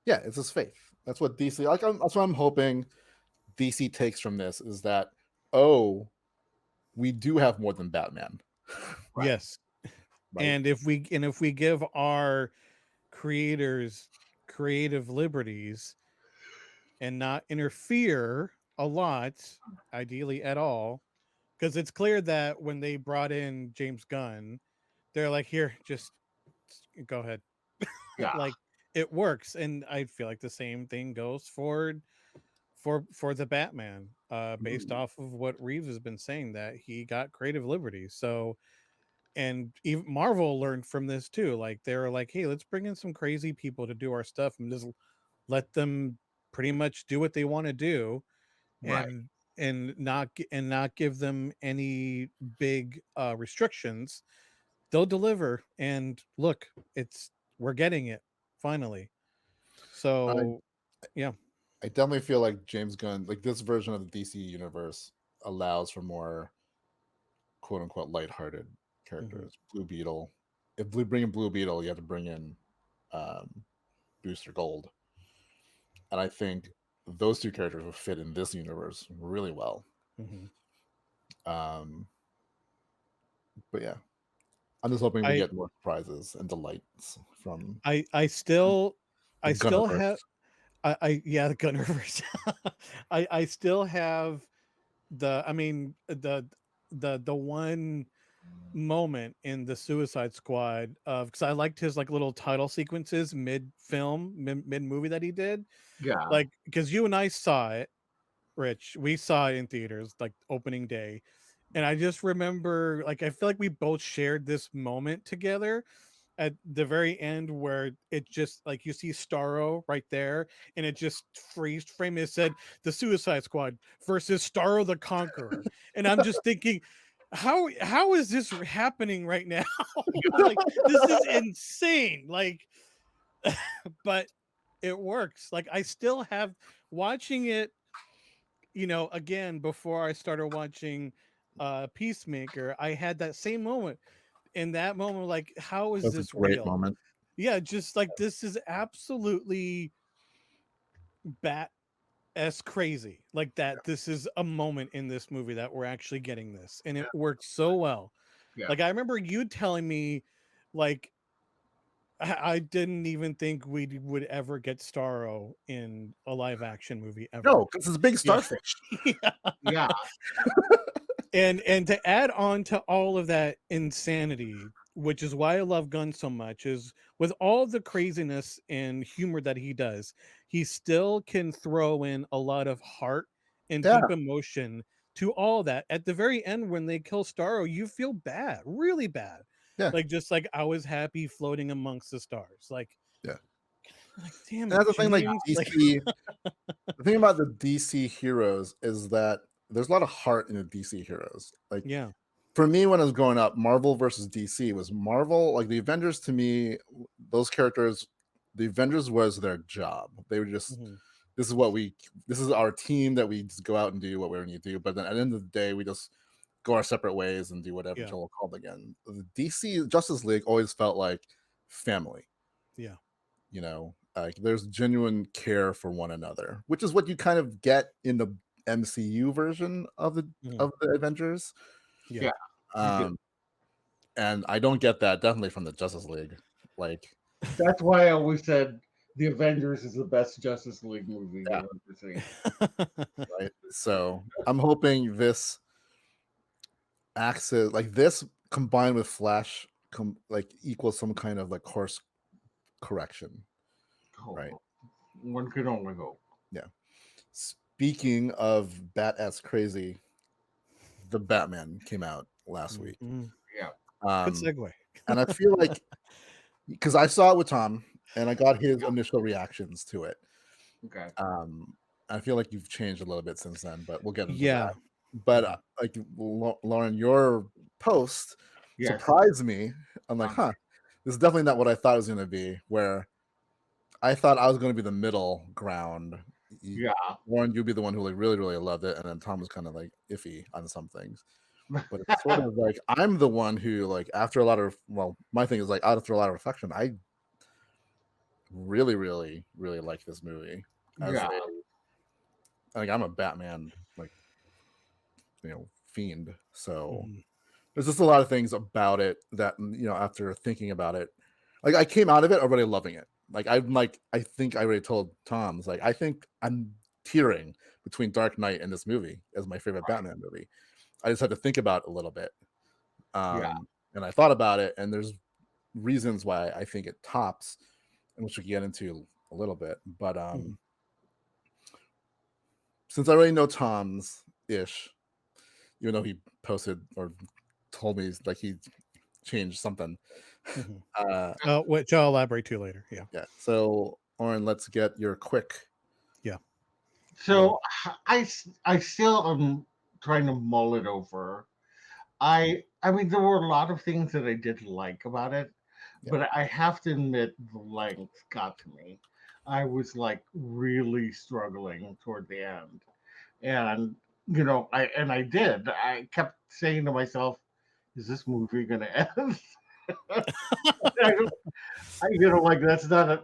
it's his faith. That's what DC. That's what I'm hoping DC takes from this is that we do have more than Batman. Right. Yes. Right? And if we give our creators creative liberties and not interfere a lot, ideally at all, because it's clear that when they brought in James Gunn, they're like, here, just go ahead. Yeah. Like it works. And I feel like the same thing goes for the Batman, based off of what Reeves has been saying, that he got creative liberties. So, and even Marvel learned from this too. Like they were like, hey, let's bring in some crazy people to do our stuff and just let them pretty much do what they want to do, Right. and not give them any big restrictions. They'll deliver, and look, we're getting it finally. So yeah. I definitely feel like James Gunn, like this version of the DC universe, allows for more quote unquote lighthearted characters. Blue Beetle. If we bring in Blue Beetle, you have to bring in Booster Gold. And I think those two characters will fit in this universe really well. But yeah, I'm just hoping we get more surprises and delights from. I still have Gunniverse. the Gunniverse. I still have the one moment in the Suicide Squad of, because I liked his like little title sequences mid movie that he did. Yeah. Like, because you and I saw it, Rich. We saw it in theaters like opening day. And I just remember, like, I feel like we both shared this moment together at the very end where it just like you see Starro right there and it just freeze frame. It said the Suicide Squad versus Starro the Conqueror. And I'm just thinking, how is this happening right now? Like, this is insane. Like, but it works. Like, I still have watching it, again, before I started watching Peacemaker, I had that same moment. In that moment, like, how is That's a this great real? moment. Yeah, just like this is absolutely bat-esque crazy. Like that, this is a moment in this movie that we're actually getting this, and it works so well. Yeah. Like I remember you telling me, like, I didn't even think we would ever get Starro in a live action movie ever. No, because it's a big Yeah. starfish. Yeah. And to add on to all of that insanity, which is why I love Gunn so much, is with all the craziness and humor that he does, he still can throw in a lot of heart and Yeah. deep emotion to all that. At the very end, when they kill Starro, you feel bad, really bad. Yeah. Like, just like I was happy floating amongst the stars. Like, Yeah. like damn And it, that's the thing, like James. DC. The thing about the DC heroes is that there's a lot of heart in the DC heroes. Like, yeah. for me, when I was growing up, Marvel versus DC was Marvel. Like the Avengers, to me, those characters, the Avengers was their job. They were just, this is our team that we just go out and do what we need to do. But then at the end of the day, we just go our separate ways and do whatever Yeah. until we're called again. The DC Justice League always felt like family. Yeah. You know, like there's genuine care for one another, which is what you kind of get in the MCU version of the Avengers. Yeah. Um, and I don't get that definitely from the Justice League. Like, That's why I always said the Avengers is the best Justice League movie Yeah. you've ever seen. right? So I'm hoping this acts as like this combined with Flash like equals some kind of like course correction. Right. One could only hope. Yeah. Speaking of Bat-ass crazy, the Batman came out last week. Yeah. Good segue. And I feel like because I saw it with Tom and I got his initial reactions to it. Okay. I feel like you've changed a little bit since then, but we'll get into Yeah. that. But like Loren, your post Yes. surprised me. I'm like, huh, this is definitely not what I thought it was going to be. Where I thought I was going to be the middle ground. Yeah. Warren, you'd be the one who like really, really loved it, and then Tom was kind of like iffy on some things. But it's sort of like I'm the one who like after a lot of my thing is like after a lot of reflection, I really, really, really like this movie. Like I'm a Batman like fiend, so there's just a lot of things about it that after thinking about it, like I came out of it already loving it. Like I think I already told Tom, like I think I'm tearing between Dark Knight and this movie as my favorite Batman movie. I just had to think about it a little bit, and I thought about it, and there's reasons why I think it tops, and which we can get into a little bit. But since I already know Tom's ish, even though he posted or told me like he changed something. Which I'll elaborate to later. Yeah. So, Oren, let's get your quick. Yeah. So I still am trying to mull it over. I mean, there were a lot of things that I did like about it, but I have to admit the length got to me. I was like really struggling toward the end, and I did. I kept saying to myself, "Is this movie going to end?" Like that's not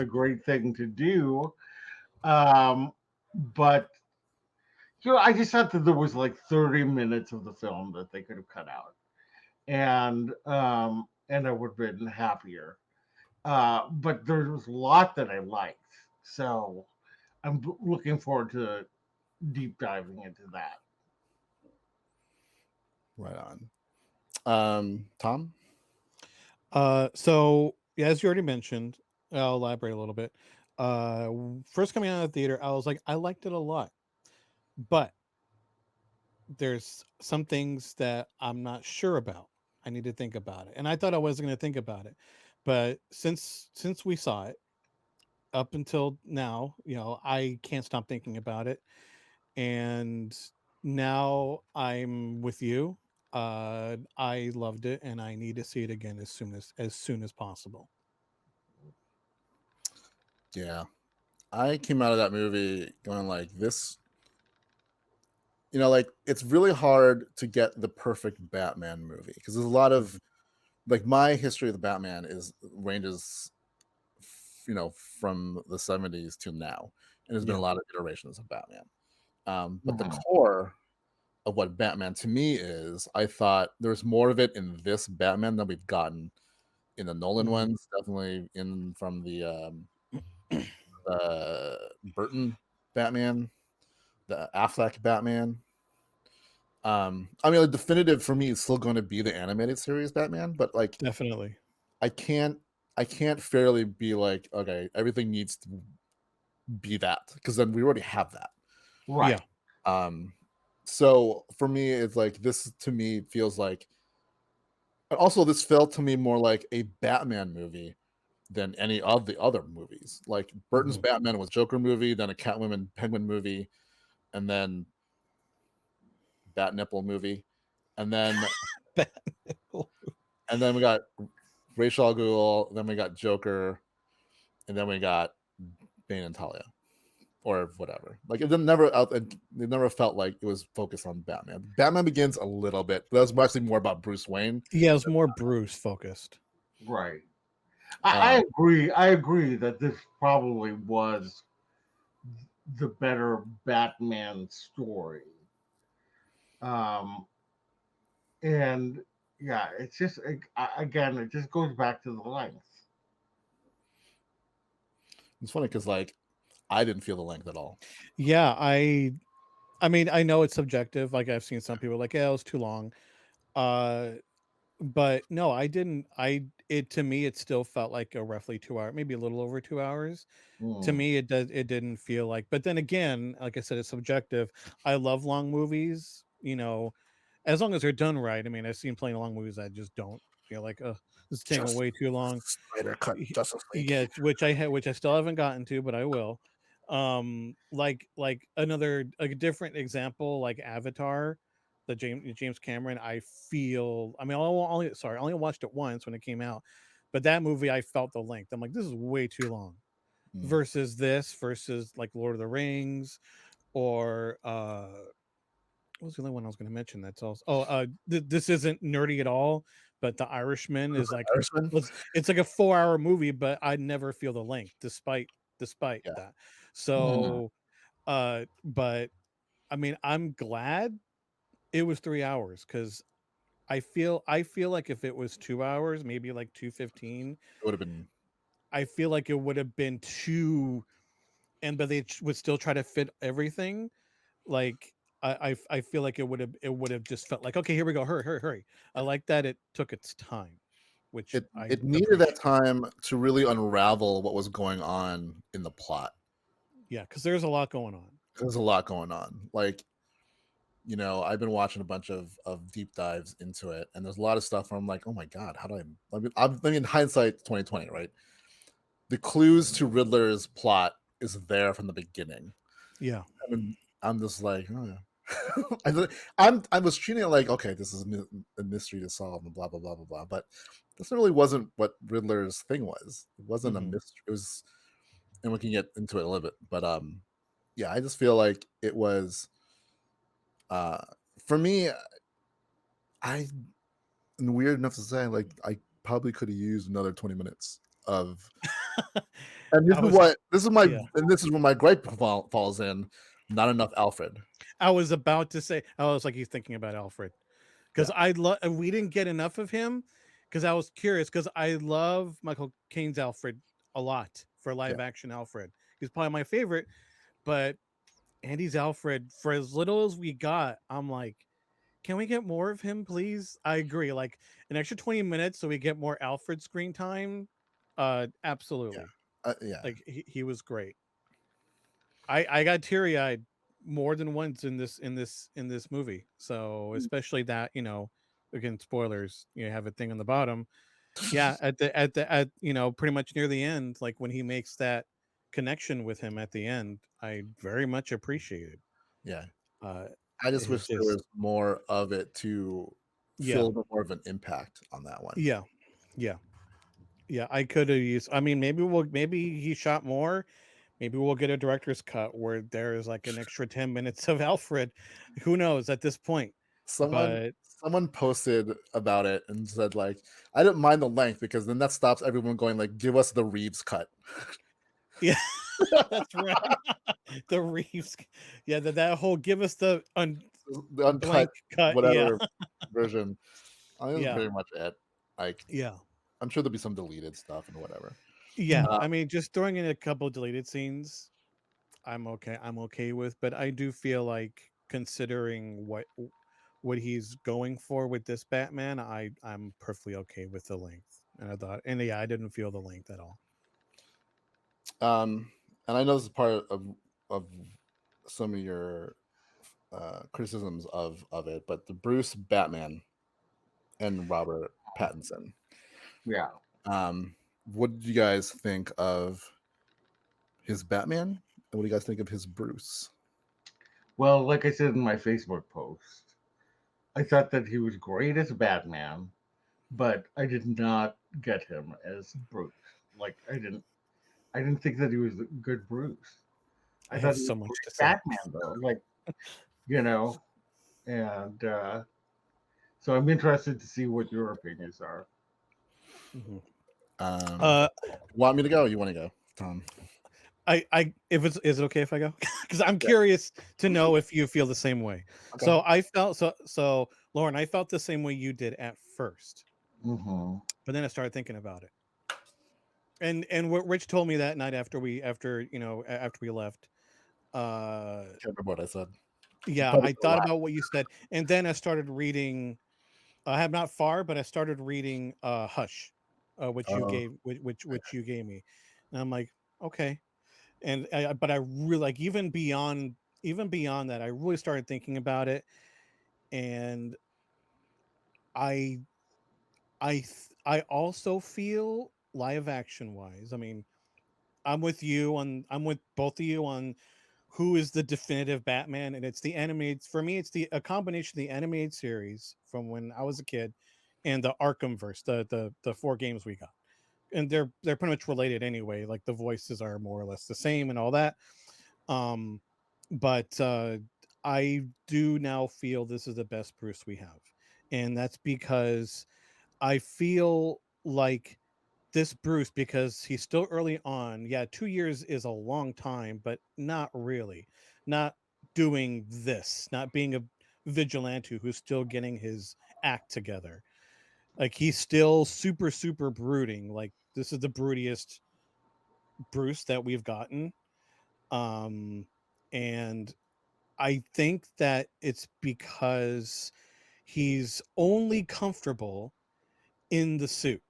a great thing to do. But I just thought that there was like 30 minutes of the film that they could have cut out, and I would have been happier. But there was a lot that I liked, so I'm looking forward to deep diving into that. Right on. Tom? So as you already mentioned, I'll elaborate a little bit. First coming out of the theater, I was like, I liked it a lot, but there's some things that I'm not sure about. I need to think about it, and I thought I wasn't going to think about it, but since we saw it up until now, I can't stop thinking about it, and now I'm with you. I loved it, and I need to see it again as soon as possible. Yeah. I came out of that movie going like this. Like it's really hard to get the perfect Batman movie because there's a lot of like my history of the Batman ranges from the 70s to now, and there's been a lot of iterations of Batman. But the core of what Batman to me is, I thought there's more of it in this Batman than we've gotten in the Nolan ones, definitely from the Burton Batman, the Affleck Batman. I mean, the definitive for me is still going to be the animated series Batman, but like Definitely, I can't fairly be like, okay, everything needs to be that because then we already have that. Right. Yeah. So for me, it's like this to me feels like, and also this felt to me more like a Batman movie than any of the other movies. Like Burton's Batman was Joker movie, then a Catwoman Penguin movie, and then Bat Nipple movie, and then we got Ra's al Ghul, then we got Joker, and then we got Bane and Talia. or whatever. Like it never felt like it was focused on Batman. Batman Begins a little bit, but that was actually more about Bruce Wayne. Yeah, it was more Bruce focused. Right. I agree. I agree that this probably was the better Batman story. Um, and yeah, it's just again, it just goes back to the length. It's funny because like I didn't feel the length at all. Yeah, I mean, I know it's subjective. Like I've seen some people like, yeah, it was too long. But no, I didn't. It to me, it still felt like a roughly 2 hour, maybe a little over 2 hours. To me, it didn't feel like. But then again, like I said, it's subjective. I love long movies. As long as they're done right. I mean, I've seen plenty of long movies that just don't feel like, this is taking way too long. Snyder cut Justice League. Yeah, which I still haven't gotten to, but I will. Like another a different example, like Avatar, the James Cameron. I feel. I mean, I only watched it once when it came out, but that movie I felt the length. I'm like, this is way too long. Versus like Lord of the Rings, or what was the other one I was going to mention? That's also this isn't nerdy at all, but The Irishman is like Irishman? it's like a 4 hour movie, but I never feel the length despite Yeah. that. So but I mean, I'm glad it was 3 hours because I feel like if it was 2 hours, maybe like 2:15, It would have been. I feel like it would have been too, but they would still try to fit everything. Like I feel like it would have just felt like, okay, here we go, hurry. I like that it took its time, which I It needed that appreciate. time to really unravel what was going on in the plot. Yeah, because there's a lot going on. There's a lot going on. Like, I've been watching a bunch of deep dives into it, and there's a lot of stuff where I'm like, oh my god, how do I mean, hindsight 2020, right? The clues to Riddler's plot is there from the beginning. Yeah. I mean, I'm just like, oh, yeah. I was treating it like, okay, this is a mystery to solve and blah blah blah blah blah. But this really wasn't what Riddler's thing was. It wasn't a mystery. It was, and we can get into it a little bit. But yeah, I just feel like it was. For me, I'm weird enough to say, like, I probably could have used another 20 minutes of. And this is where my gripe falls in. Not enough Alfred. I was about to say, I was like, he's thinking about Alfred because we didn't get enough of him because I was curious because I love Michael Caine's Alfred a lot for live action Alfred. He's probably my favorite, but Andy's Alfred, for as little as we got, I'm like, can we get more of him, please? I agree. Like an extra 20 minutes so we get more Alfred screen time. Absolutely. Yeah. Like he was great. I got teary eyed more than once in this movie. So especially that, again, spoilers, you have a thing on the bottom. Yeah, at pretty much near the end, like when he makes that connection with him at the end, I very much appreciated. Yeah. Uh I just wish it's there was more of it to feel more of an impact on that one. Yeah. I could have used. I mean, maybe he shot more. Maybe we'll get a director's cut where there's like an extra 10 minutes of Alfred. Who knows at this point? Someone posted about it and said, like, I didn't mind the length because then that stops everyone going like, give us the Reeves cut. Yeah, that's right. The Reeves. Yeah, that whole give us the uncut cut, whatever version. I think that's Yeah. very much it. Like, Yeah. I'm sure there'll be some deleted stuff and whatever. Yeah. I mean, just throwing in a couple of deleted scenes, I'm okay with, but I do feel like considering what he's going for with this Batman, I'm perfectly okay with the length. And I didn't feel the length at all. And I know this is part of some of your criticisms of it, but the Bruce Batman and Robert Pattinson. Yeah. What did you guys think of his Batman? And what do you guys think of his Bruce? Well, like I said in my Facebook post, I thought that he was great as Batman, but I did not get him as Bruce. Like I didn't think that he was a good Bruce. I thought have he was so a much great to say. Batman though, like, you know, and so I'm interested to see what your opinions are. Mhm. Um, want me to go? Or you want to go, Tom? If it's is it okay if I go? Because I'm curious to know if you feel the same way. Okay. So I felt so Lauren, I felt the same way you did at first, Mm-hmm. but then I started thinking about it. And what Rich told me that night after after we left, Can't remember what I said. yeah, But I it's a thought lot. about what you said, and then I started reading. I have not far, but I started reading Hush, which you Oh, gave, which you gave me, and I'm like, okay, but I really like even beyond that, I really started thinking about it, and I I also feel live action wise. I mean, I'm with both of you on who is the definitive Batman, and it's the animated. For me, it's a combination of the animated series from when I was a kid and the Arkhamverse, the four games we got, and they're pretty much related anyway. Like the voices are more or less the same and all that. Um, but I do now feel this is the best Bruce we have, and that's because I feel like this Bruce, because he's still early on. Yeah, 2 years is a long time, but not really. Not doing this, not being a vigilante who's still getting his act together. Like he's still super, super brooding. Like this is the broodiest Bruce that we've gotten. Um, and I think that it's because he's only comfortable in the suit.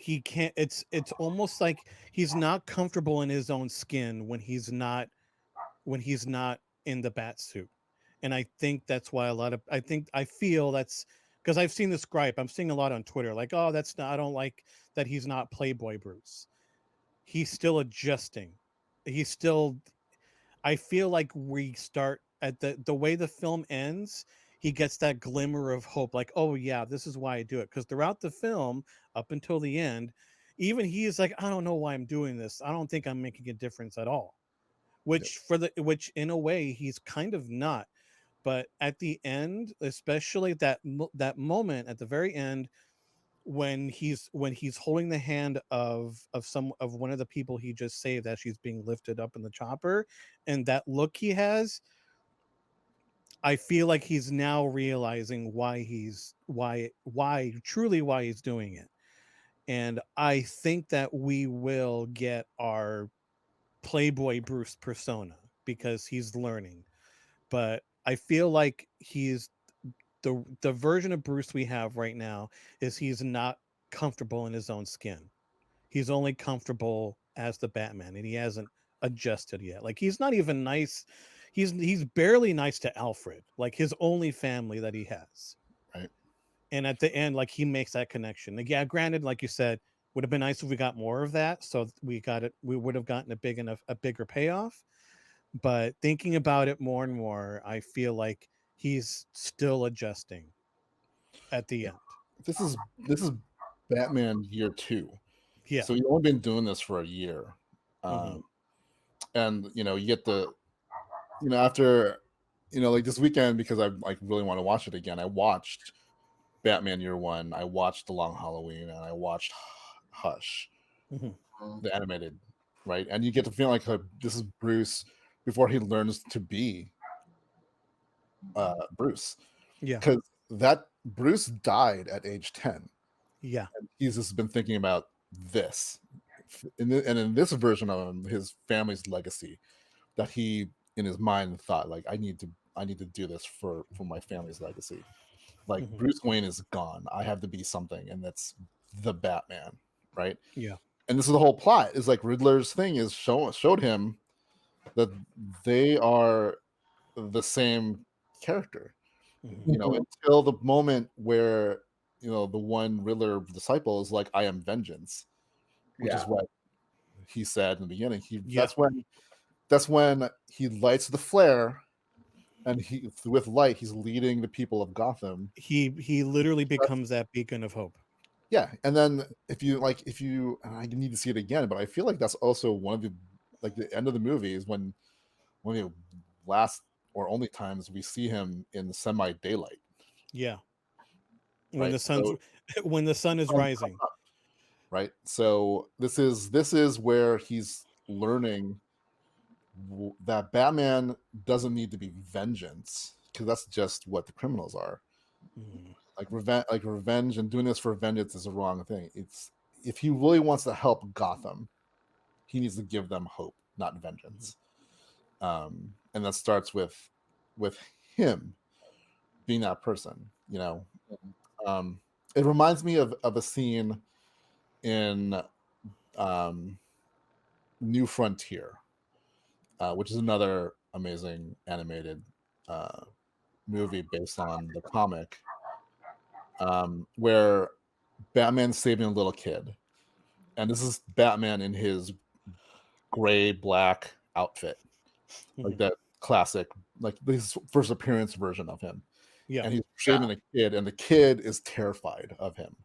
He can't it's almost like he's not comfortable in his own skin when he's not in the bat suit. And I think that's why I feel that's because I've seen this gripe. I'm seeing a lot on Twitter like, oh, that's not I don't like that he's not Playboy Bruce. He's still adjusting. He's still I feel like we start at the way the film ends, he gets that glimmer of hope, like, oh yeah, this is why I do it. Because throughout the film, up until the end, even he is like, I don't know why I'm doing this. I don't think I'm making a difference at all. yep. Which in a way he's kind of not. But at the end, especially that moment at the very end when he's holding the hand of one of the people he just saved as she's being lifted up in the chopper, and that look he has, I feel like he's now realizing why he's doing it. And I think that we will get our Playboy Bruce persona because he's learning. But I feel like he's the version of Bruce we have right now is he's not comfortable in his own skin. He's only comfortable as the Batman, and he hasn't adjusted yet. Like he's not even nice. He's barely nice to Alfred, like his only family that he has. Right. And at the end, like he makes that connection. Like, yeah, granted, like you said, would have been nice if we got more of that. So we got it. We would have gotten a bigger payoff. But thinking about it more and more, I feel like he's still adjusting at the end. This is Batman year 2. Yeah. So he's only been doing this for a year. Mhm. And you get after like this weekend, because I like really want to watch it again. I watched Batman Year One. I watched The Long Halloween, and I watched Hush, Mhm. the animated, right? And you get to feel like this is Bruce before he learns to be Bruce, Yeah. because that Bruce died at age 10. Yeah. He's just been thinking about this, and in this version of him, his family's legacy, that he in his mind thought like, I need to do this for my family's legacy. Like Mhm. Bruce Wayne is gone. I have to be something, and that's the Batman, right? Yeah. And this is the whole plot. Is like Riddler's thing is showed him that they are the same character. Mhm. Until the moment where the one Riddler disciple is like, I am vengeance, which is Yeah. what he said in the beginning. Yeah. That's when he lights the flare, and he with light he's leading the people of Gotham. He literally becomes that beacon of hope. Yeah, and then if you and I need to see it again, but I feel like that's also one of the, like, the end of the movie is when one of the last or only times we see him in semi daylight. Yeah. When Right. the sun's So, when the sun is rising. right. So this is where he's learning that Batman doesn't need to be vengeance, because that's just what the criminals are. Mhm. Like revenge and doing this for vengeance is a wrong thing. It's, if he really wants to help Gotham, he needs to give them hope, not vengeance. And that starts with him being that person. It reminds me of a scene in New Frontier, which is another amazing animated movie based on the comic, where Batman's saving a little kid, and this is Batman in his gray black outfit, like Mhm. that classic, like his first appearance version of him, Yeah. and he's saving a kid, and the kid is terrified of him.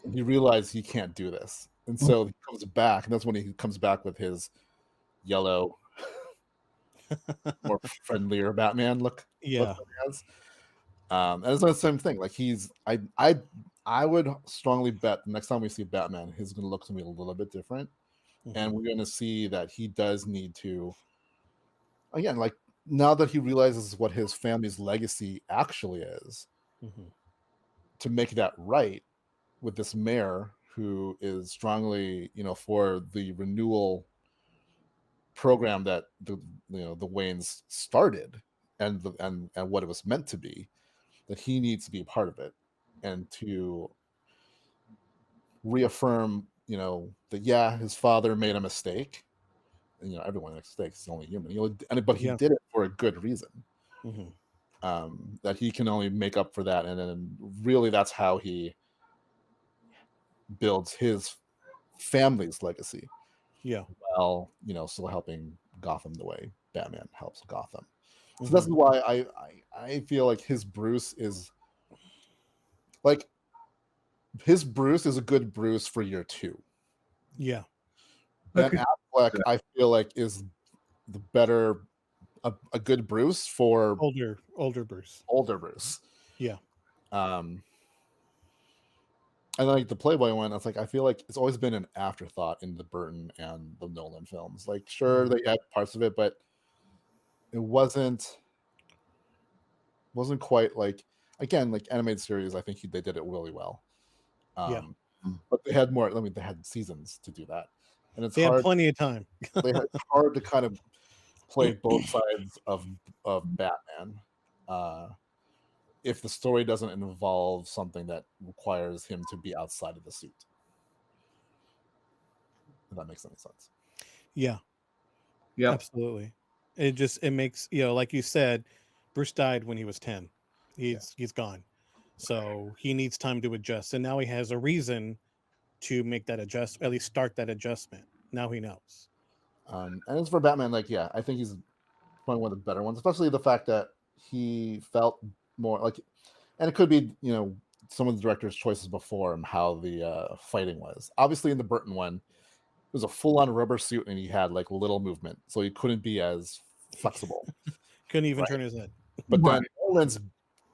And he realizes he can't do this, and so he comes back, and that's when he comes back with his yellow, more friendlier Batman look Yeah. that he has. And it's the same thing. Like I would strongly bet the next time we see Batman, he's going to look to me a little bit different, and Mhm. we're going to see that he does need to, again, like, now that he realizes what his family's legacy actually is, Mhm. to make that right with this mayor who is strongly, for the renewal program that the Waynes started, and and what it was meant to be, that he needs to be a part of it, and to reaffirm, that, yeah, his father made a mistake, and everyone makes mistakes, he's only human, but he Yeah. did it for a good reason. Mhm. That he can only make up for that, and then really that's how he builds his family's legacy, Yeah. while still helping Gotham the way Batman helps Gotham. So that's Mhm. why I feel like his Bruce is like, a good Bruce for year 2. Yeah. Ben Okay. Affleck, I feel like, is the better, a good Bruce for Older Bruce. older Bruce. Yeah. Um, and like the Playboy one, it's like, I feel like it's always been an afterthought in the Burton and the Nolan films. Like, sure, Mhm. they had parts of it, but it wasn't quite like, again, like animated series. I think they did it really well. Yeah. Um, but they had more. I mean, they had seasons to do that, and it's They had hard. plenty of time. It's hard to kind of play both sides of Batman, uh, if the story doesn't involve something that requires him to be outside of the suit. If that makes any sense. Yeah. Yep. Absolutely. It makes, like you said, Bruce died when he was 10. He's gone. So he needs time to adjust. And now he has a reason to make that adjust, at least start that adjustment. Now he knows. And as for Batman, like, yeah, I think he's probably one of the better ones, especially the fact that he felt more like, and it could be, some of the director's choices before him, how the fighting was. Obviously, in the Burton one, it was a full-on rubber suit, and he had like little movement, so he couldn't be as flexible. Couldn't even Right. turn his head. But then Right. Nolan's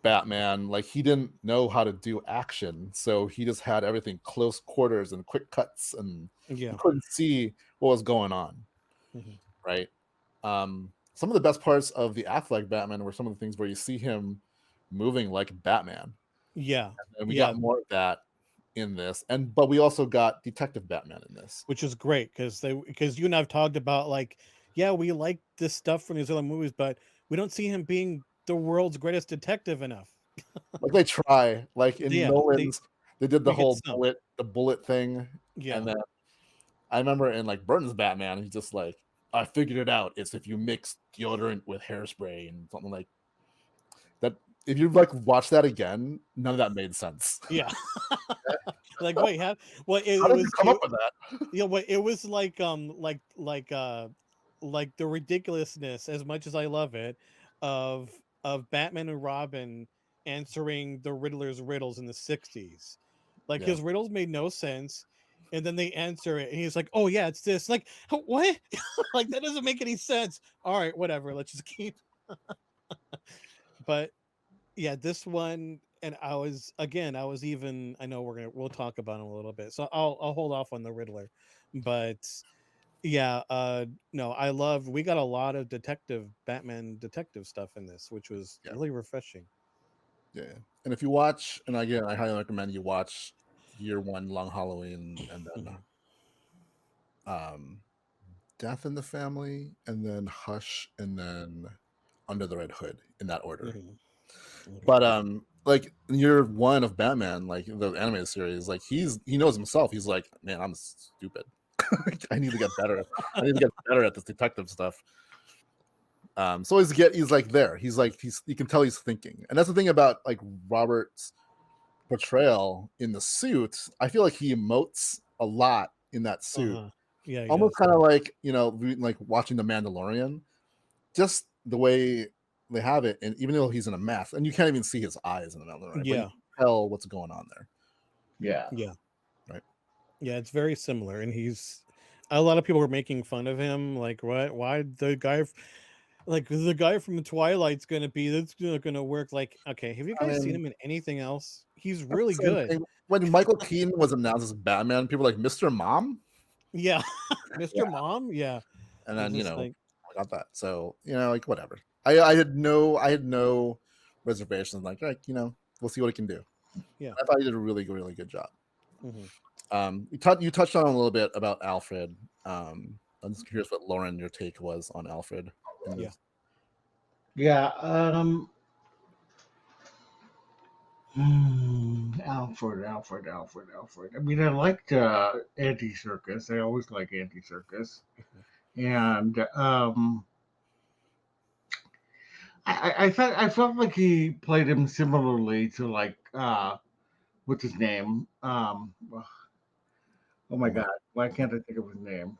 Batman, like, he didn't know how to do action, so he just had everything close quarters and quick cuts, and you Yeah. couldn't see what was going on. Mhm. Right. Some of the best parts of the Affleck Batman were some of the things where you see him moving like Batman, Yeah. and we Yeah. got more of that in this, but we also got Detective Batman in this. Which is great because you and I've talked about, like, yeah, we like this stuff from these other movies, but we don't see him being the world's greatest detective enough. Like, they try, like in Yeah. Nolan's, they did the They get whole some. bullet thing, Yeah. and then I remember in like Burton's Batman, he's just like, I figured it out. It's if you mix deodorant with hairspray and something like that. If you like watch that again, none of that made sense. Yeah. Like, wait, well, How did you come up with that? what it was like, like the ridiculousness, as much as I love it, of Batman and Robin answering the Riddler's riddles in the 60s. Like, Yeah. his riddles made no sense, and then they answer it, and he's like, "Oh yeah, it's this." Like, what? Like that doesn't make any sense. All right, whatever. Let's just keep. But yeah, this one, and I was even. I know we'll talk about him a little bit, so I'll hold off on the Riddler, but yeah, no, we got a lot of Batman detective stuff in this, which was Yeah. really refreshing. Yeah. And if you watch, and again, I highly recommend you watch Year One, Long Halloween, and then Death in the Family, and then Hush, and then Under the Red Hood in that order. Okay. But like Year One of Batman, like the animated series, like he knows himself. He's like, man, I'm stupid. I need to get better. I need to get better at this detective stuff. So he's like there. You can tell he's thinking, and that's the thing about like Robert's portrayal in the suit. I feel like he emotes a lot in that suit, Yeah, he almost does. kind of like like watching The Mandalorian. Just the way they have it, and even though he's in a mask, and you can't even see his eyes in the Mandalorian, but you Yeah, can tell what's going on there. Yeah. yeah, Right. yeah. It's very similar, and he's. A lot of people were making fun of him, like, what? Why the guy? Like the guy from the Twilight's gonna be that's not gonna work. Like, okay, have you I guys seen mean, him in anything else? He's that's really the same good. thing. When Michael Keaton was announced as Batman, people were like Mr. Mom, Yeah, Yeah. Mr. Mom. Yeah, and it's then just like, I got that. So like whatever. I had no reservations. Like we'll see what he can do. yeah. I thought he did a really really good job. Mhm. You touched on a little bit about Alfred. I'm just curious what Lauren your take was on Alfred. In Yeah. this. Yeah. Alfred. I mean, I liked Anti Circus. I always like Anti Circus, and I felt like he played him similarly to like what's his name? Oh my God, why can't I think of his name?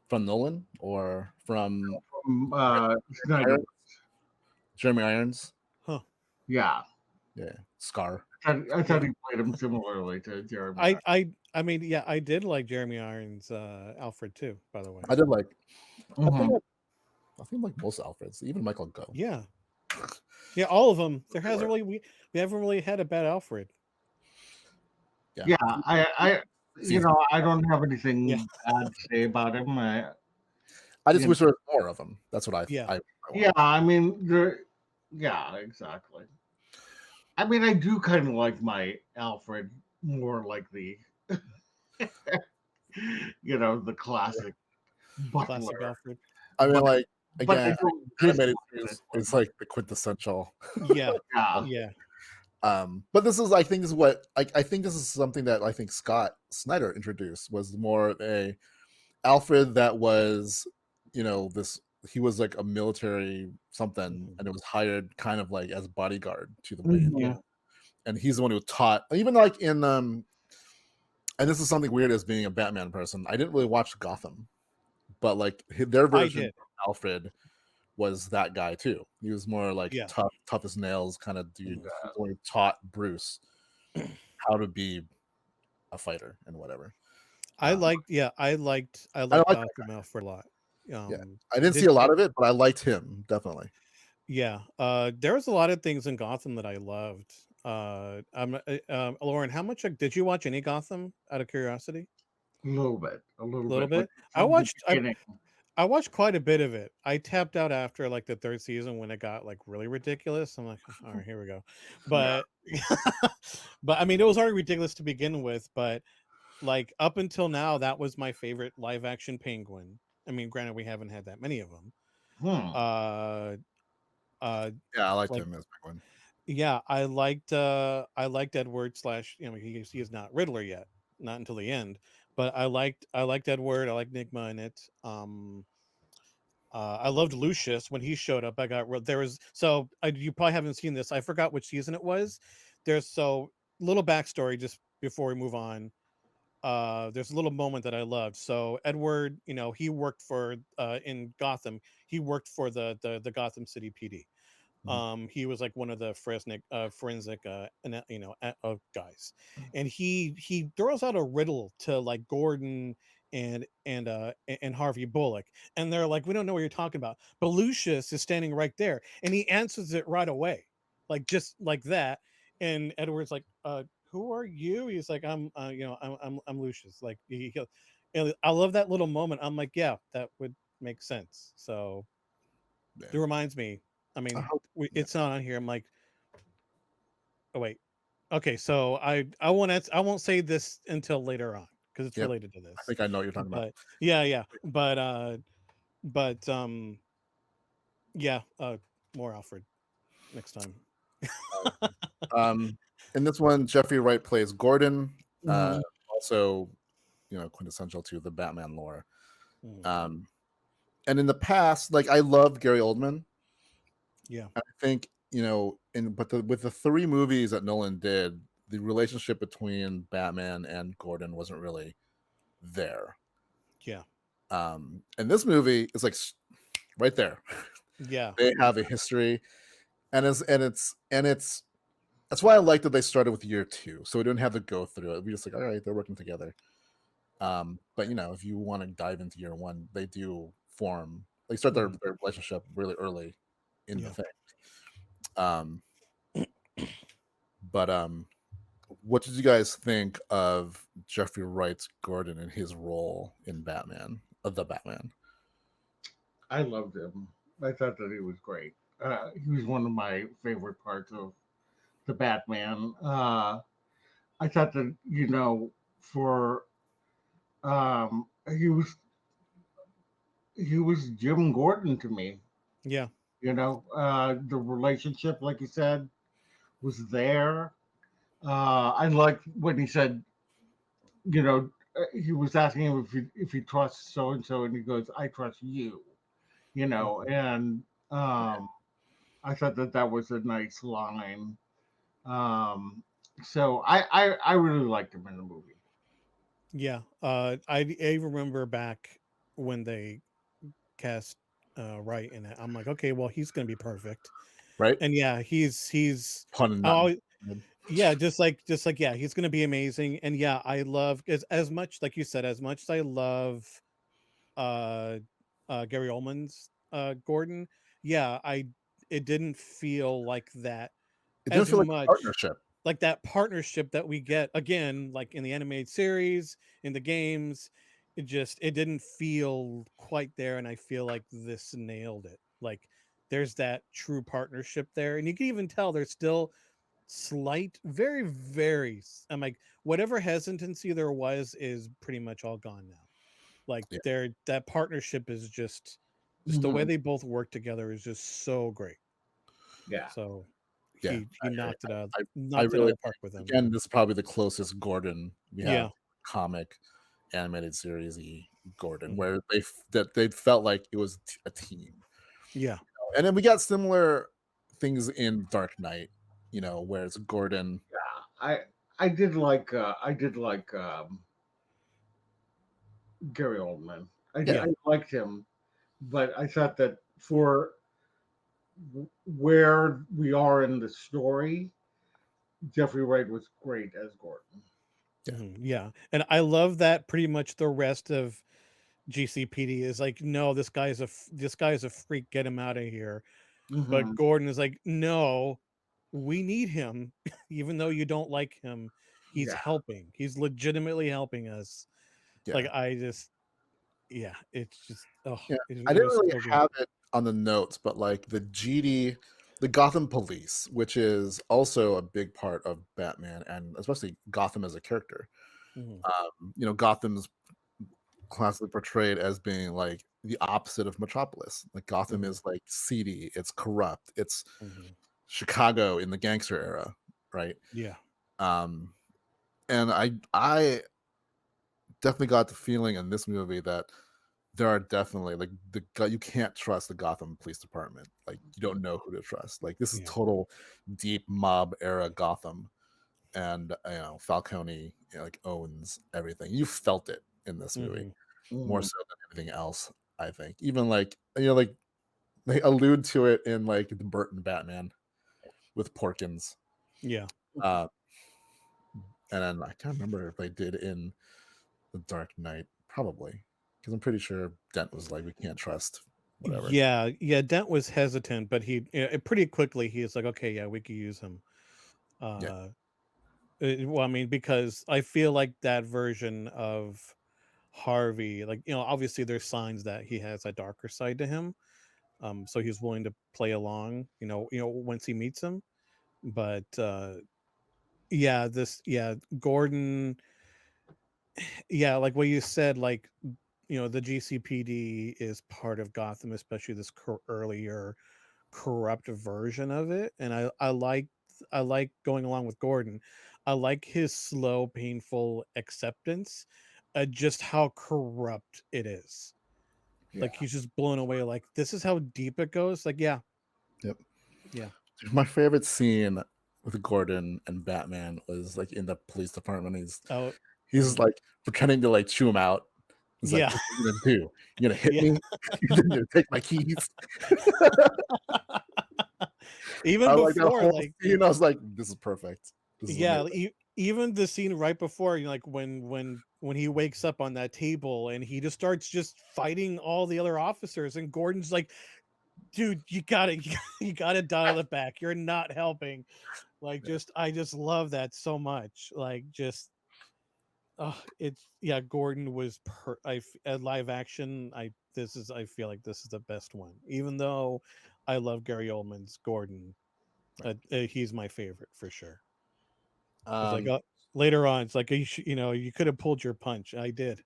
From Nolan or from Snyder. Irons? Jeremy Irons? Huh. Yeah, Yeah, Scar. I Yeah. thought he played him similarly to Jeremy. I mean, yeah, I did like Jeremy Irons, Alfred too. By the way. I did like. I Mhm. think like most Alfreds, even Michael Go. Yeah. Yeah, all of them. There They hasn't were. really we haven't really had a bad Alfred. Yeah, Season. I don't have anything Yeah. bad to say about him. I just You wish there was more of them. That's what Yeah. I want. Yeah, I mean, yeah, exactly. I mean, I do kind of like my Alfred more like the, the classic Classic butler. Alfred. I mean, But like but I again, don't animated dislike series this one. is like the quintessential. Yeah. Yeah, Yeah. But I think this is what I think this is something that I think Scott Snyder introduced was more of a Alfred that was, this he was like a military something, and it was hired kind of like as bodyguard to the Wayne, Mhm. Yeah. and he's the one who taught even like in and this is something weird as being a Batman person. I didn't really watch Gotham, but like their I version did. of Alfred was that guy too. He was more like Yeah. tough as nails kind of dude. Mhm. He's the one who taught Bruce how to be a fighter and whatever. I Um, liked I like that Gotham Alfred a lot. guy. Yeah, I didn't see Did a lot of it, but I liked him definitely. Yeah, there was a lot of things in Gotham that I loved. Lauren, how much did you watch any Gotham out of curiosity? A little bit, a little A little bit. Like bit. from the beginning. I watched quite a bit of it. I tapped out after like the third season when it got like really ridiculous. I'm like, all right, here we go. Yeah. But but I mean, it was already ridiculous to begin with. But like up until now, that was my favorite live action Penguin. I mean, granted, we haven't had that many of them. Hmm. Uh, Yeah, I liked like him as Penguin. yeah, I liked Edward slash he is not Riddler yet, not until the end. But I liked Edward. I liked Nigma in it. I loved Lucius when he showed up. There was you probably haven't seen this. I forgot which season it was. There's little backstory just before we move on. There's a little moment that I loved. So Edward, he worked for in Gotham. He worked for the Gotham City PD. He was like one of the forensic guys, and he throws out a riddle to like Gordon and Harvey Bullock, and they're like, we don't know what you're talking about, but Lucius is standing right there, and he answers it right away, like just like that. And Edward's like, who are you? He's like, I'm Lucius. Like and I love that little moment. I'm like, yeah, that would make sense. So Yeah. it reminds me. I mean, it's not on here. I'm like, oh wait, okay. So I won't say this until later on because it's related to this. I think I know what you're talking about. But yeah, but yeah, more Alfred next time. In this one, Jeffrey Wright plays Gordon, Mhm. also, quintessential to the Batman lore. Mhm. And in the past, like I loved Gary Oldman. Yeah, I think with the 3 movies that Nolan did, the relationship between Batman and Gordon wasn't really there. yeah, And this movie is like right there. yeah, They have a history, and it's that's why I like that they started with year 2, so we didn't have to go through it. We just like, all right, they're working together. But if you want to dive into year 1, they do form. They start their relationship really early in the yeah. thing. But what did you guys think of Jeffrey Wright's Gordon and his role in the Batman? I loved him. I thought that he was great. He was one of my favorite parts of the Batman. I thought that for um, he was he was Jim Gordon to me. Yeah, The relationship, like you said, was there. I liked when he said, he was asking him if he trusts so and so, and he goes, "I trust you." And um, I thought that was a nice line. So I really liked him in the movie. yeah. I remember back when they cast Wright in it. I'm like, okay, well, he's gonna be perfect. Right? And yeah, he's Pun not oh intended. yeah, just like yeah, he's gonna be amazing. And yeah, I love as much like you said, as much as I love uh Gary Oldman's Gordon, yeah, I it didn't feel like that It didn't as feel like a much, partnership. like that partnership that we get again, like in the animated series, in the games. It didn't feel quite there, and I feel like this nailed it. Like there's that true partnership there, and you can even tell there's still slight, very, very. I'm like, whatever hesitancy there was is pretty much all gone now. Like Yeah. that partnership is just the way Mhm. they both work together is just so great. Yeah. So Yeah. he knocked it out, I knocked it out really of the park with him. again, this is probably the closest Gordon we have Yeah. comic animated series Gordon, Mhm. where they felt like it was a team. Yeah. And then we got similar things in Dark Knight, where it's Gordon. I did like Gary Oldman. I Yeah. liked him, but I thought that for where we are in the story, Jeffrey Wright was great as Gordon. Yeah. Yeah. And I love that pretty much the rest of GCPD is like, no, this guy is a freak. Get him out of here. But Hmm. Gordon is like, no, we need him, even though you don't like him. He's Yeah. helping. He's legitimately helping us. Like Yeah. yeah, it's just oh, Yeah. I it didn't was really so good. have it on the notes, but like the Gotham Police, which is also a big part of Batman and especially Gotham as a character. Mhm, Gotham's classically portrayed as being like the opposite of Metropolis. Like Gotham mhm, is like seedy, it's corrupt, it's mhm. Chicago in the gangster era, right? Yeah, Um, and I definitely got the feeling in this movie that there are definitely like you can't trust the Gotham Police Department. Like you don't know who to trust. Like this is yeah. total deep mob era Gotham, and Falcone like owns everything. You felt it in this movie Mhm, more Hmm. so than anything else. I think even like They allude to it in like the Burton Batman with Porkins. Yeah. And then I can't remember if they did in the Dark Knight, probably, because I'm pretty sure Dent was like, we can't trust whatever. Yeah, Dent was hesitant, but he pretty quickly he was like, okay, yeah, we could use him. Well, I mean, because I feel like that version of Harvey, like, obviously there's signs that he has a darker side to him. So he's willing to play along, once he meets him. But Gordon, like what you said, like, the GCPD is part of Gotham, especially this earlier corrupt version of it, and I like going along with Gordon. I like his slow, painful acceptance, just how corrupt it is. Like he's just blown away. Like, this is how deep it goes. Like, yeah, Yep. yeah. My favorite scene with Gordon and Batman was like in the police department. He's like pretending to like chew him out. He's like, Yeah. what are you gonna do? You're gonna hit Yeah. me? You're gonna take my keys? Even I before, like that whole like, scene. I was like, this is perfect. This is yeah, amazing. even the scene right before, like when he wakes up on that table and he just starts just fighting all the other officers, and Gordon's like, dude, you gotta dial it back. You're not helping. Like, I just love that so much. Like, just Gordon was at live action. I feel like this is the best one, even though I love Gary Oldman's Gordon. He's my favorite for sure. It's like, later on, it's like, you could have pulled your punch. I did.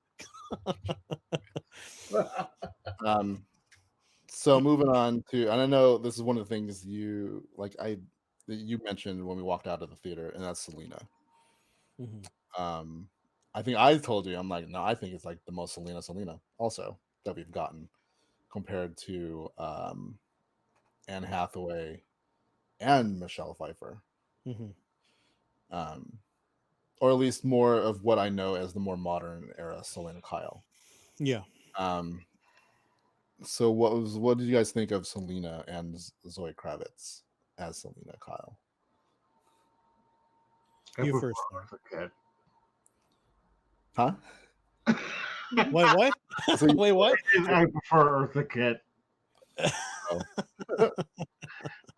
So moving on to, and I know this is one of the things that you mentioned when we walked out of the theater, and that's Selena. I think I told you, I'm like, no, I think it's like the most Selena also that we've gotten compared to Anne Hathaway and Michelle Pfeiffer. Or at least more of what I know as the more modern era Selena Kyle. Yeah. So what did you guys think of Selena and Zoe Kravitz as Selena Kyle? You first. Huh? What? So Wait, what? I prefer Eartha Kitt. Oh.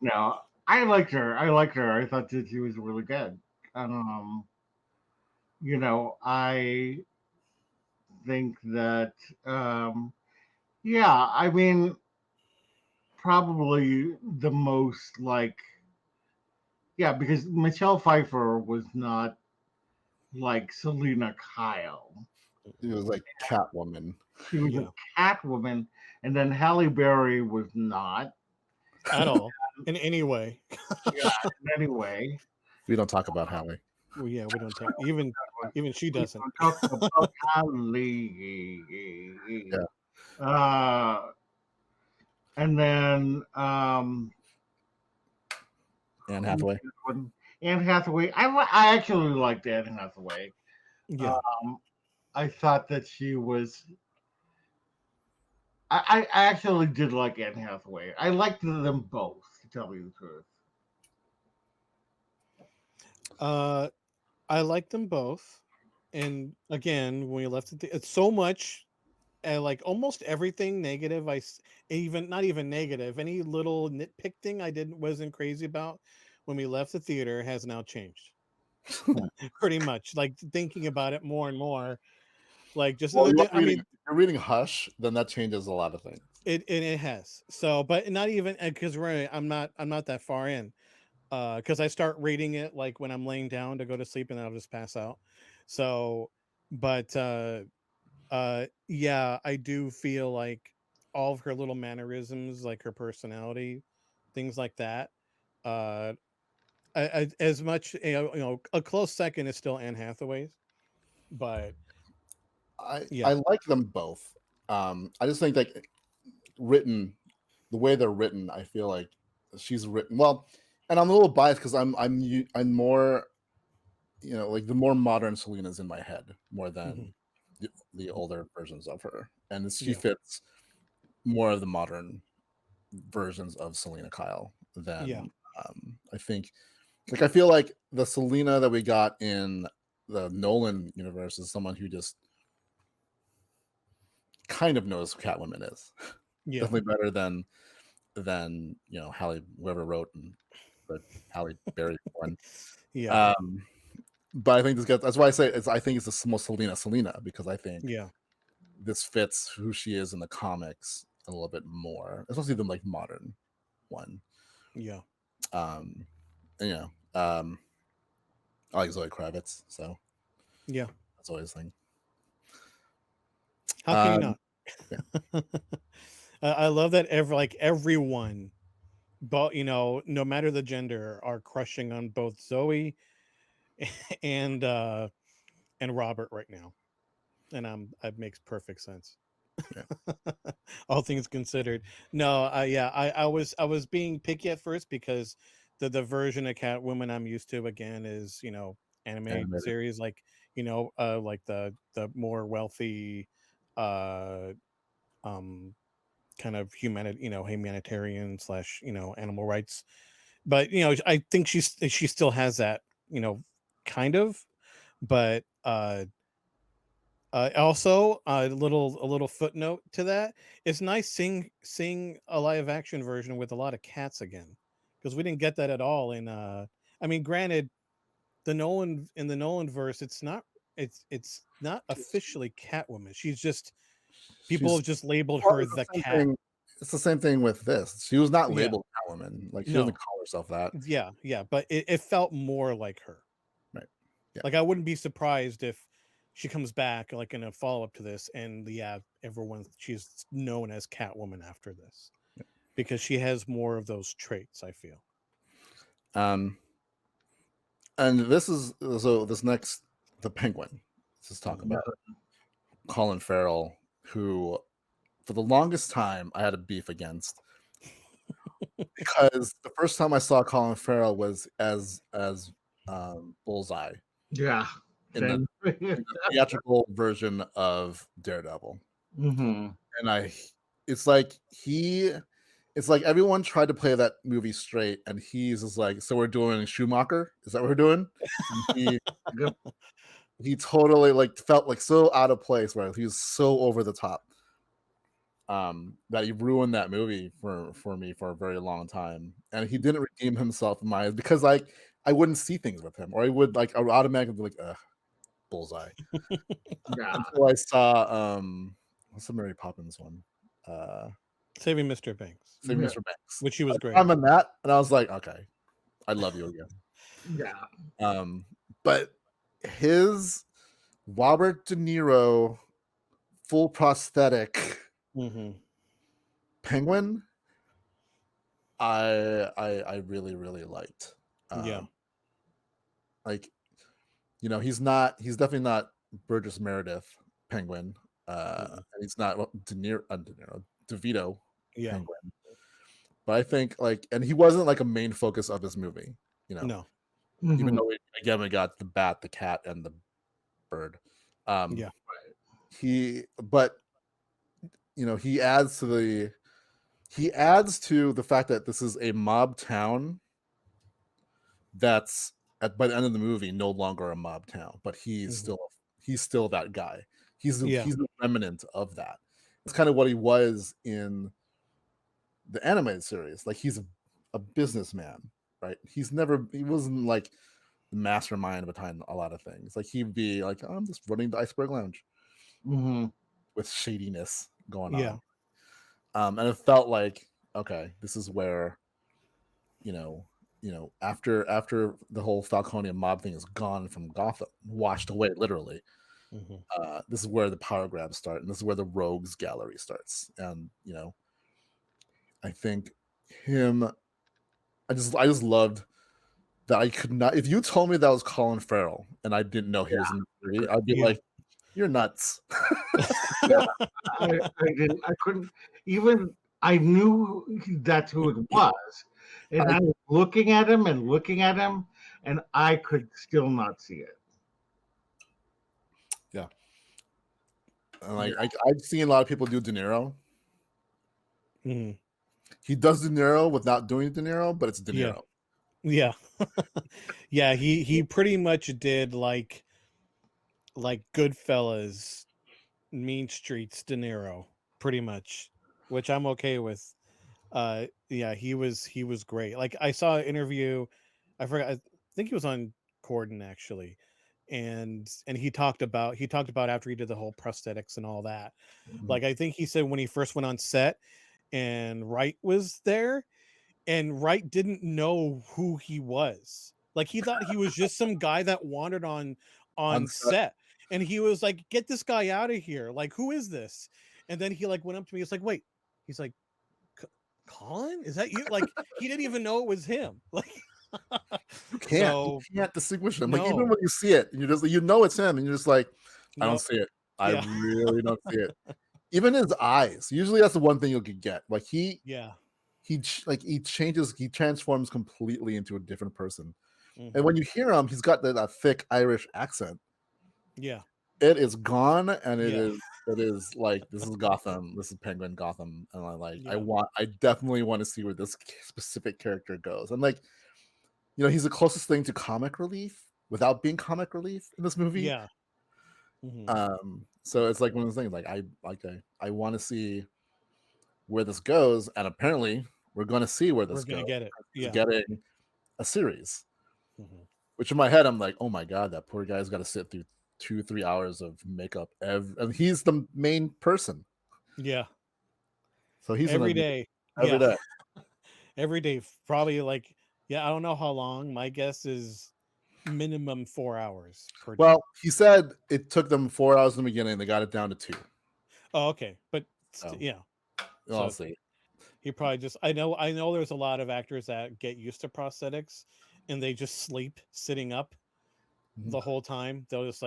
No, I liked her. I thought that she was really good. I think that, I mean, probably the most because Michelle Pfeiffer was not like Selena Kyle. She was like Catwoman. She was a Catwoman, and then Halle Berry was not at all in any way. Anyway, we don't talk about Halle. Well, yeah, we don't talk. Even she doesn't. Talk about Halle. Yeah. And then Anne Hathaway. Anne Hathaway. I actually liked Anne Hathaway. Yeah. I thought that she was. I actually did like Anne Hathaway. I liked them both, to tell you the truth. I like them both, and again, when we left it's so much, like almost everything negative. Not even negative. Any little nitpick thing I wasn't crazy about when we left the theater has now changed. Pretty much, like thinking about it more and more. Like, just you're reading Hush, then that changes a lot of things. It has. So, but not even because I'm not that far in. Because I start reading it like when I'm laying down to go to sleep, and then I'll just pass out. So, but I do feel like all of her little mannerisms, like her personality, things like that. As much, a close second is still Anne Hathaway's, but I like them both. I just think like the way they're written, I feel like she's written well, and I'm a little biased because I'm more, like the more modern Selena's in my head more than the older versions of her, and she fits more of the modern versions of Selena Kyle than Yeah. I think. Like I feel like the Selena that we got in the Nolan universe is someone who just kind of knows who Catwoman is. Yeah. Definitely better than Halle, whoever wrote the Halle Berry one. Yeah. But I think that's why I say I think it's the most Selena because I think Yeah. this fits who she is in the comics a little bit more, especially the like modern one. Yeah. And, I like Zoe Kravitz, so Yeah. that's always a thing. How can you Um, not? yeah. I love that everyone, but no matter the gender, are crushing on both Zoe and Robert right now, and it makes perfect sense. Yeah. All things considered. No, I was being picky at first because the version of Catwoman I'm used to again is anime Animated. series like like the more wealthy uh kind of humanitarian slash animal rights, but I think she still has that kind of, but also, a little footnote to that. It's nice seeing a live action version with a lot of cats again, because we didn't get that at all in. I mean, granted, in the Nolan verse, it's not officially Catwoman. She's just people She's have just labeled well, her it's the the same cat. thing. It's the same thing with this. She was not Yeah, labeled Catwoman. Like she doesn't no, call herself that. yeah, but it felt more like her. Right. Yeah. Like I wouldn't be surprised if she comes back like in a follow up to this, and she's known as Catwoman after this because she has more of those traits. I feel. Um, and this next the Penguin. Let's just talk about Colin Farrell, who for the longest time I had a beef against because the first time I saw Colin Farrell was as Bullseye Yeah. in the, Same. in the theatrical version of Daredevil, Mm-hmm. and it's like it's like everyone tried to play that movie straight, and he's just like, so we're doing Schumacher? Is that what we're doing? And Yep. he totally like felt like so out of place, where he was so over the top. That he ruined that movie for me for a very long time, and he didn't redeem himself in my eyes because like I wouldn't see things with him, or I would automatically be like, ugh, Bullseye. Yeah. Until I saw what's the Mary Poppins one? Saving Mr. Banks, Saving Yeah. Mr. Banks. which she was great. I'm in that, and I was like, okay, I love you again. Yeah. But his Robert De Niro full prosthetic Mm-hmm. penguin, I really really liked. Yeah. Like he's definitely not Burgess Meredith penguin. And he's not De Niro DeVito Yeah. penguin. But I think and he wasn't like a main focus of this movie. No. Even Mm-hmm. though we got the bat, the cat, and the bird. Yeah. But he adds to the fact that this is a mob town that's by the end of the movie no longer a mob town, but he's still that guy. He's the remnant of that. It's kind of what he was in the animated series. Like he's a businessman, right? He wasn't like the mastermind behind a lot of things. Like he'd be like, oh, I'm just running the Iceberg Lounge Mm-hmm. with shadiness going Yeah. on. And it felt like, okay, this is where, after the whole Falconian mob thing is gone from Gotham, washed away literally. This is where the power grabs start, and this is where the rogues gallery starts. And I think him, I just loved that I could not. If you told me that was Colin Farrell and I didn't know he was in the movie, I'd be like, "You're nuts." Yeah. I didn't. I couldn't even. I knew that's who it was, and I was looking at him and looking at him, and I could still not see it. Yeah, and I've seen a lot of people do De Niro, Mhm. He does De Niro without doing De Niro, but it's De Yeah. Niro. Yeah. Yeah, he pretty much did like Goodfellas, Mean Streets, De Niro, pretty much, which I'm okay with. Yeah, he was great. Like I saw an interview, I forgot, I think he was on Corden actually, and he talked about after he did the whole prosthetics and all that. Like I think he said when he first went on set and Wright was there, and Wright didn't know who he was. Like he thought he was just some guy that wandered on On set. set, and he was like, "Get this guy out of here! Like, who is this?" And then he like went up to me. He's like, "Wait," he's like, "Colin, is that you?" Like he didn't even know it was him. Like, You can't. so You can't distinguish him. Like even no, when you see it, and you just it's him, and you're just like, I don't no, see it. I yeah, really don't see it. Even his eyes. Usually, that's the one thing you could get. Like yeah, he changes. He transforms completely into a different person. And mhm, when you hear him, he's got that thick Irish accent. yeah, It is gone, and yeah, it is like this is Gotham. This is Penguin Gotham, and yeah, I definitely want to see where this specific character goes. And like he's the closest thing to comic relief without being comic relief in this movie. yeah, mhm. So it's like one of those things. Like I want to see where this goes, and apparently we're going to see where We're this gonna goes. get it. He's Yeah, getting a series, mhm. which in my head I'm like, oh my god, that poor guy's got to sit through 2-3 hours of makeup, and he's the main person, Yeah, so he's gonna every do day. it every Yeah, day. every day. Probably like, yeah, I don't know how long. My guess is minimum 4 hours per day. Well, he said it took them 4 hours in the beginning. They got it down to 2. Oh, okay, but So yeah. I'll So see. he probably just. I know. There's a lot of actors that get used to prosthetics, and they just sleep sitting up Mhm. the whole time. They'll just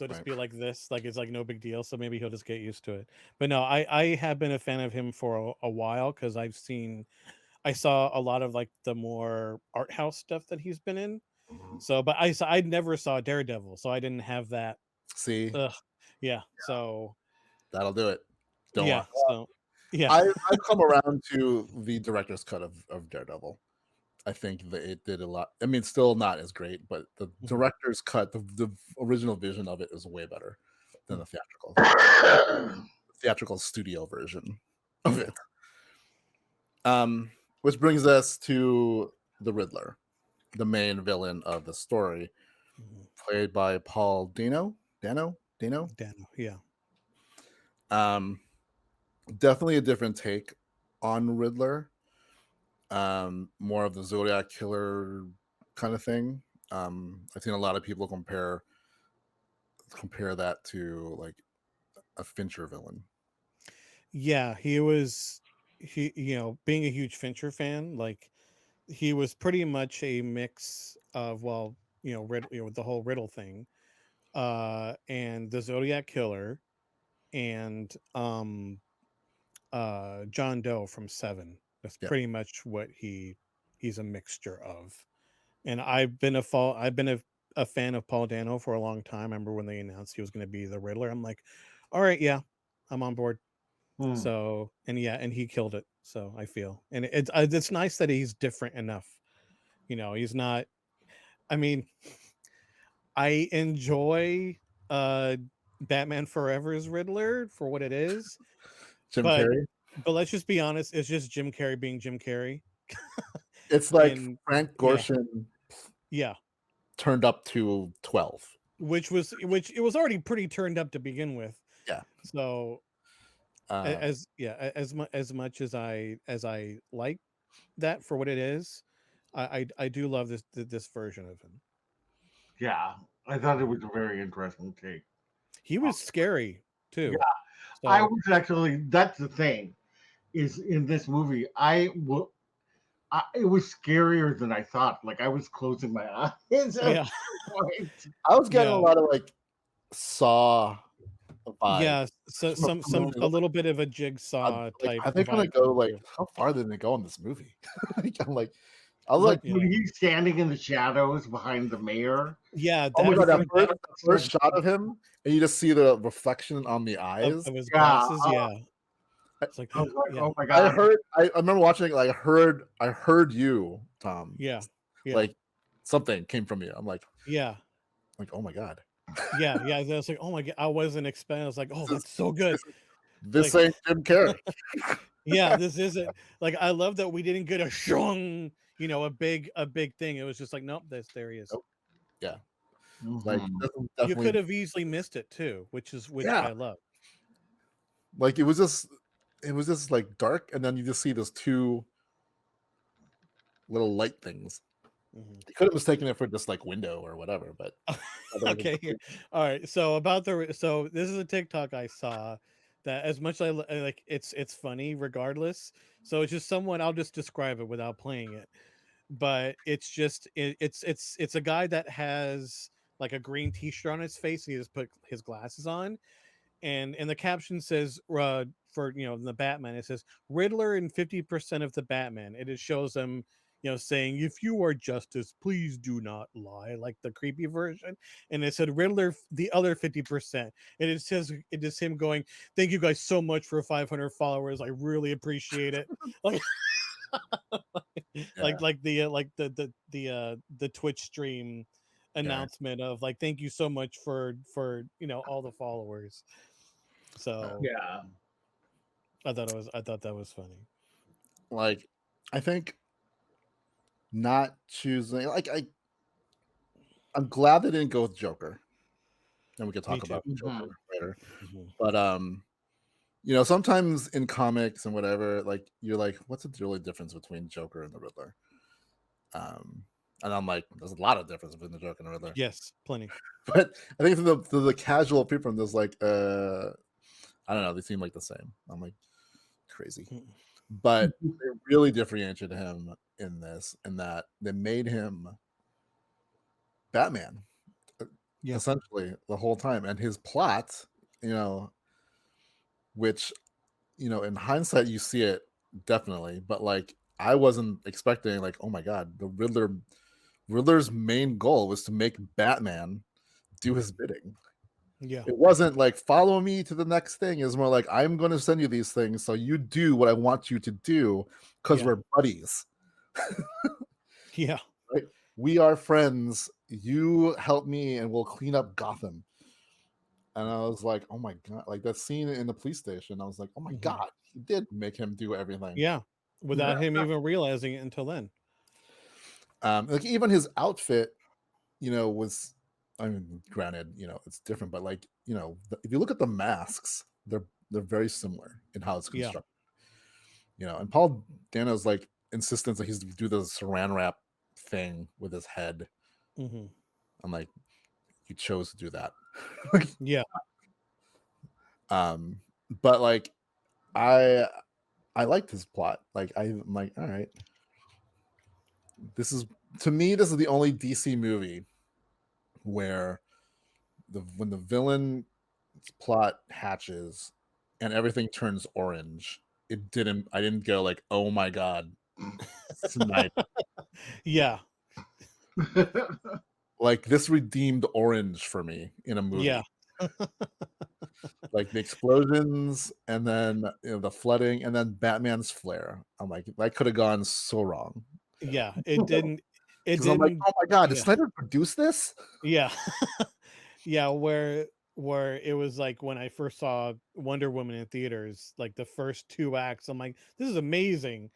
Right. be like this, like it's like no big deal. So maybe he'll just get used to it. But no, I have been a fan of him for a while because I saw a lot of like the more art house stuff that he's been in. So, but I never saw Daredevil, so I didn't have that. See, Ugh, yeah. So that'll do it. Don't yeah. want. So yeah. I've come around to the director's cut of Daredevil. I think that it did a lot. I mean, still not as great, but the Mhm. director's cut, the original vision of it is way better than Mm. the theatrical studio version of Yeah. it. Which brings us to the Riddler, the main villain of the story, Mhm. played by Paul Dano. Dano, yeah. Um, Definitely a different take on Riddler. More of the Zodiac killer kind of thing. I've seen a lot of people compare that to like a Fincher villain. Yeah, being a huge Fincher fan, like he was pretty much a mix of, well, the whole Riddle thing, and the Zodiac killer, and John Doe from Seven. That's Yeah. pretty much what he's a mixture of. And I've been a fan of Paul Dano for a long time. I remember when they announced he was going to be the Riddler. I'm like, all right, yeah, I'm on board. Hmm. So, and yeah, and he killed it. So I feel, and it's nice that he's different enough. He's not. I mean, I enjoy uh Batman Forever's Riddler for what it is, Jim but Carrey. let's just be honest, it's just Jim Carrey being Jim Carrey. It's like And Frank yeah, Gorshin yeah, turned up to 12. which it was already pretty turned up to begin with. Yeah. So Uh, as much as I like that for what it is, I do love this version of him. Yeah, I thought it was a very interesting take. He was scary Yeah, too. I So was actually. That's the thing. Is in this movie, it was scarier than I thought. Like I was closing my eyes at yeah, one point. I was getting a yeah, lot of like Saw vibe. yeah. So From the a movie. little bit of a jigsaw Like, type are they gonna vibe go to it like too. how far did they go in this movie? Like, I was Like like, when Yeah, he's standing in the shadows behind the mayor. yeah. oh my god, That that first shot of him, and you just see the reflection on the eyes. of his Yeah, glasses. Yeah, It's like, I was like, yeah, oh my god. I remember watching it. Like I heard you, Tom. yeah, Like something came from you. I'm like, yeah, oh my god. yeah. I was like, oh my god, I wasn't expecting. I was like, oh, This, that's so good. this Like, ain't Jim Carrey. yeah, this isn't like I love that we didn't get a shong, a big thing. It was just like, nope, there he is. Nope. Yeah. Mhm. Like You definitely. could have easily missed it too, which I love. Like it was just like dark, and then you just see those two little light things. Mhm. You could have mistaken it for just like window or whatever, but Okay, here. All right. So this is a TikTok I saw that as much as I like it's funny regardless. So it's just someone, I'll just describe it without playing it. But it's just it's a guy that has like a green t-shirt on his face. He just put his glasses on, and the caption says for the Batman, it says Riddler and 50% of the Batman. It just shows them saying, if you are justice, please do not lie, like the creepy version. And it said Riddler the other 50%, and it says it is him going, thank you guys so much for 500 followers, I really appreciate it. Like like the Twitch stream announcement of like, thank you so much for all the followers. So Yeah. I thought that was funny. like I think not choosing I'm glad they didn't go with Joker. And we could talk about Joker later. But sometimes in comics and whatever, like you're like, what's the really difference between Joker and the Riddler? And I'm like, there's a lot of difference between the Joker and the Riddler. Yes, plenty. But I think to the casual people, there's like, I don't know, they seem like the same. I'm like, crazy. But they really differentiated him in this, in that they made him Batman, essentially the whole time, and his plot, which in hindsight you see it definitely, but like I wasn't expecting, like, oh my god, the Riddler's main goal was to make Batman do his bidding. Yeah, it wasn't like follow me to the next thing. It's more like, I'm going to send you these things so you do what I want you to do, because we're buddies. Yeah. Right? We are friends. You help me and we'll clean up Gotham. And I was like, oh my god, like that scene in the police station, I was like, oh my god, he did make him do everything. Yeah, without him even realizing it until then. Like even his outfit, was, I mean, granted, it's different, but like, if you look at the masks, they're very similar in how it's constructed. And Paul Dano's like insistence that he's do the saran wrap thing with his head. I'm like, you chose to do that. Yeah. But like, I liked his plot. Like I'm like, all right, this is, to me, this is the only DC movie where when the villain plot hatches and everything turns orange, I didn't go like, oh my god, Snyder. Yeah. Like this redeemed orange for me in a movie. Yeah. Like the explosions, and then the flooding, and then Batman's flare. I'm like, that could have gone so wrong. Yeah, it didn't. I'm like, oh my god, did Snyder produce this? Yeah. Yeah, where it was like when I first saw Wonder Woman in theaters, like the first 2 acts, I'm like, this is amazing.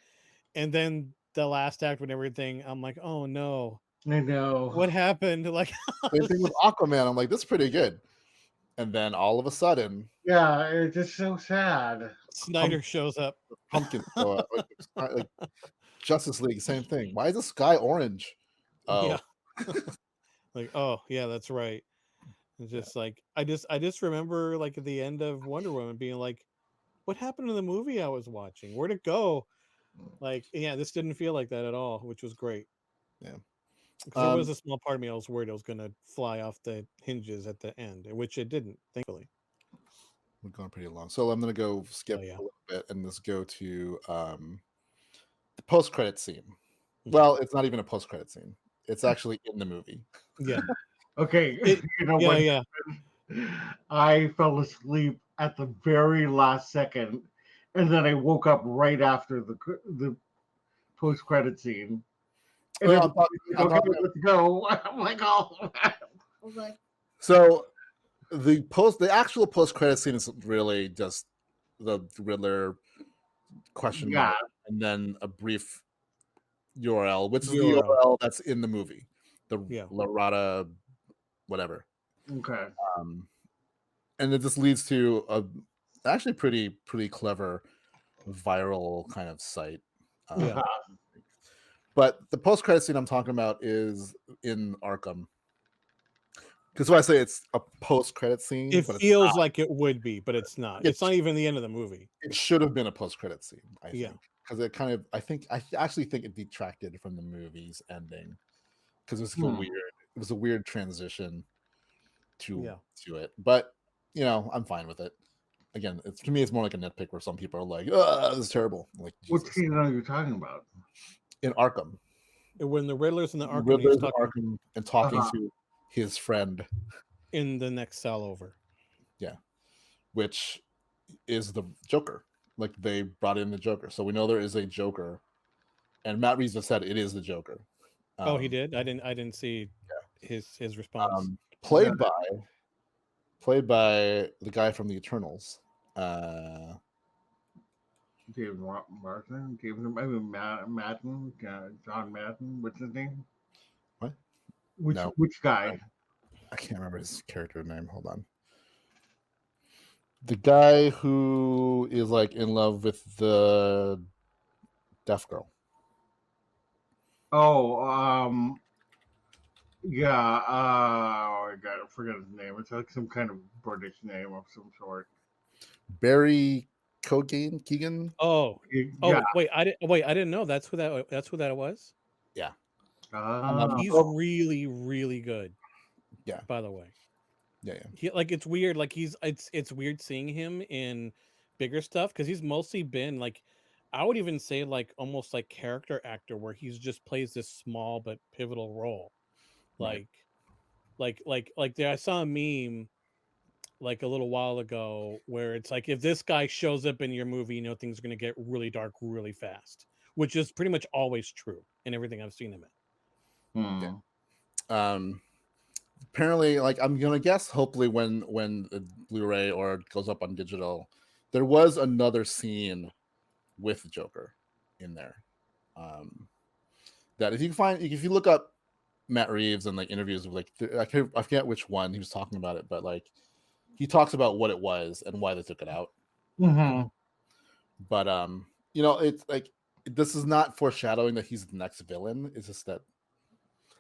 And then the last act and everything, I'm like, oh no. I know. What happened? Like, same thing with Aquaman. I'm like, this is pretty good. And then all of a sudden, yeah, it's just so sad. Snyder shows up. Pumpkin show up. Like Justice League, same thing. Why is the sky orange? Oh, Yeah. Like, oh yeah, that's right. It's just like I just remember like at the end of Wonder Woman being like, what happened to the movie I was watching? Where'd it go? Like, yeah, this didn't feel like that at all, which was great. Yeah. Because there was a small part of me I was worried it was gonna fly off the hinges at the end, which it didn't, thankfully. We're going pretty long. So I'm gonna go skip yeah. a little bit and just go to the post-credit scene. Well, it's not even a post-credit scene. It's actually in the movie. Yeah. Okay. Yeah. I fell asleep at the very last second, and then I woke up right after the post credit scene. And Yeah, everybody's like, okay, let's go. I'm like, oh. I'm like, so the actual post credit scene is really just the Riddler question yeah, mark and then a brief URL, which is the URL. URL that's in the movie, the Yeah. Lorata whatever. okay. And it just leads to a actually pretty clever viral kind of site. Yeah. But the post credit scene I'm talking about is in Arkham. Because when I say it's a post credit scene, It but feels like it would be, but it's not. It- It's not even the end of the movie. it should have been a post credit scene, I Yeah. think. Because it kind of I actually think it detracted from the movie's ending. Because it was a weird transition to it. But I'm fine with it. Again, to me, it's more like a nitpick where some people are like, "Oh, this is terrible." I'm like, What Jesus. scene are you talking about? In Arkham, When the Riddler's in the Arkham, Riddler's he's in talking Arkham and talking to his friend, in the next cell over. yeah, which is the Joker. Like they brought in the Joker, so we know there is a Joker, and Matt Reeves has said it is the Joker. Oh, he did. I didn't see his response. Played by the guy from the Eternals. David Martin, Madden, John Madden. What's his name? What? Which guy? I can't remember his character name. Hold on. The guy who is like in love with the deaf girl. Oh, yeah. I forget his name. It's like some kind of British name of some sort. Barry Keegan. Oh, Yeah. wait, I didn't know that's who that was. Yeah. He's really, really good. Yeah. By the way. Yeah. It's weird. Like it's weird seeing him in bigger stuff because he's mostly been like, I would even say like almost like character actor where he's just plays this small but pivotal role. Right. Like I saw a meme like a little while ago where it's like if this guy shows up in your movie, things are going to get really dark really fast, which is pretty much always true in everything I've seen him in. Yeah. Apparently, like I'm gonna guess, hopefully when the Blu-ray or it goes up on digital, there was another scene with Joker in there. That if you look up Matt Reeves and like interviews with like I forget which one he was talking about it, but like he talks about what it was and why they took it out. Mm-hmm. But it's like this is not foreshadowing that he's the next villain. It's just that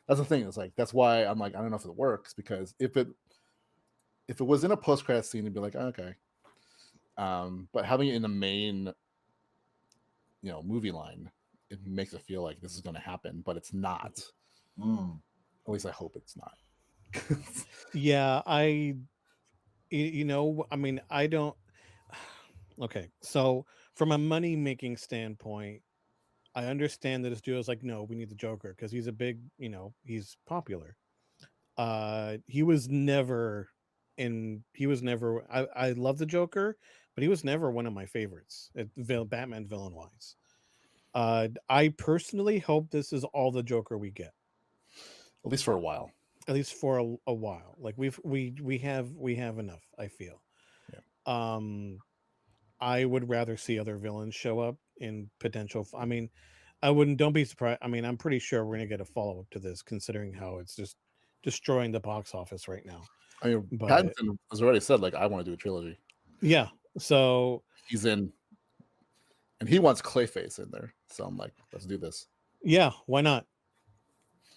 that's the thing. It's like that's why I'm like I don't know if it works because if it was in a post credit scene, it'd be like okay. But having it in the main, movie line, it makes it feel like this is going to happen, but it's not. At least I hope it's not. Yeah, I mean, I don't. Okay, so from a money making standpoint, I understand that this duo is like, no, we need the Joker because he's a big, he's popular. He was never. I love the Joker, but he was never one of my favorites. Batman villain wise. I personally hope this is all the Joker we get. At least for a while. At least for a while. Like we have enough, I feel. Yeah. I would rather see other villains show up in potential. I mean, don't be surprised. I mean, I'm pretty sure we're gonna get a follow-up to this considering how it's just destroying the box office right now. I mean, But Pattinson has already said like I want to do a trilogy. Yeah. So he's in and he wants Clayface in there. So I'm like, let's do this. Yeah, why not?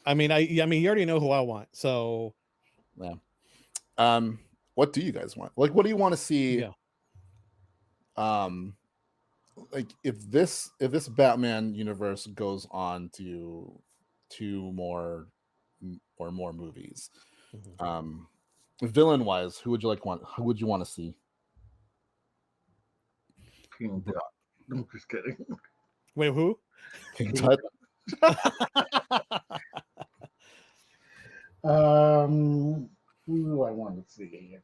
I mean, you already know who I want. So yeah. What do you guys want? Like, what do you want to see? Yeah. Like if this Batman universe goes on to 2 more or more movies, villain wise, who would you want to see? King Tut. I'm just kidding. Wait, who? King Tut. Who do I want to see?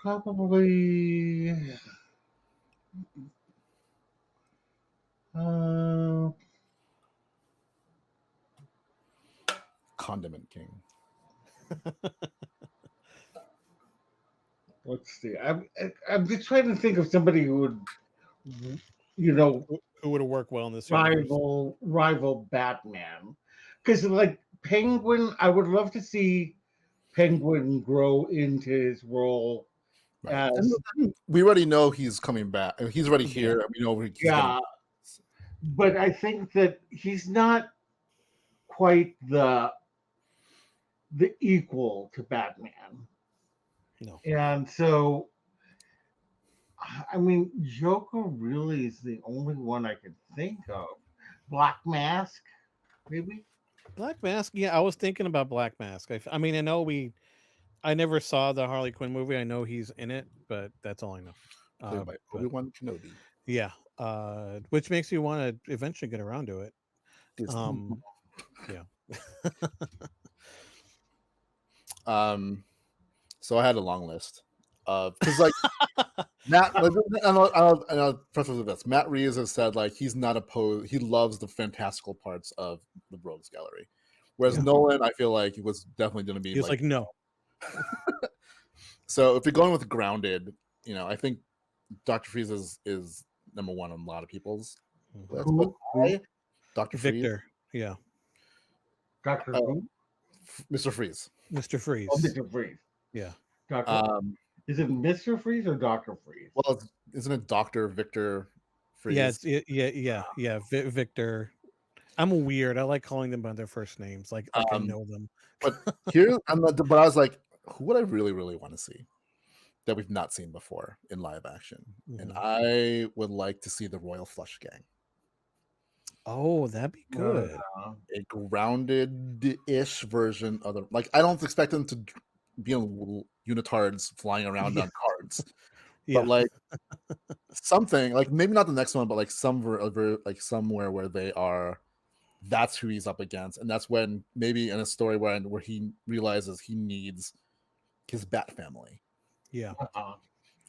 Probably. Condiment King. Let's see. I'm just trying to think of somebody who would, you know, Who would have worked well in this universe? rival Batman. Because like Penguin, I would love to see Penguin grow into his role Right. as And we already know he's coming back. He's already Yeah. here. We know he's yeah. But I think that he's not quite the equal to Batman. No. And so I mean Joker really is the only one I can think of. Black Mask, maybe? Black Mask. Yeah, I was thinking about Black Mask. I mean, I never saw the Harley Quinn movie. I know he's in it, but that's all I know. played by But Obi-Wan Kenobi. yeah, which makes me want to eventually get around to it. Disney. Yeah. So I had a long list of because like Matt. I'll preface with this. Matt Reeves has said like he's not opposed. He loves the fantastical parts of the Rogues Gallery, whereas Yeah. Nolan, I feel like, was definitely going to be He was like, no. So if you're going with grounded, I think Dr. Freeze is number one on a lot of people's list. But Dr. Victor. Freeze, Yeah. Dr. Who? Mr. Freeze. Mr. Freeze. Oh, Mr. Freeze. Yeah. Is it Mr. Freeze or Dr. Freeze? Well, isn't it Dr. Victor Freeze? Yeah. Victor. I'm weird. I like calling them by their first names, like I know them. But here, but I was like, who would I really, really want to see that we've not seen before in live action? And I would like to see the Royal Flush Gang. Oh, that'd be good. A grounded-ish version of them. Like, I don't expect them to be on unitards flying around on cards. Yeah. But like something, like maybe not the next one, but like somewhere where they are. That's who he's up against, and that's when maybe in a story where he realizes he needs his Bat family. Yeah.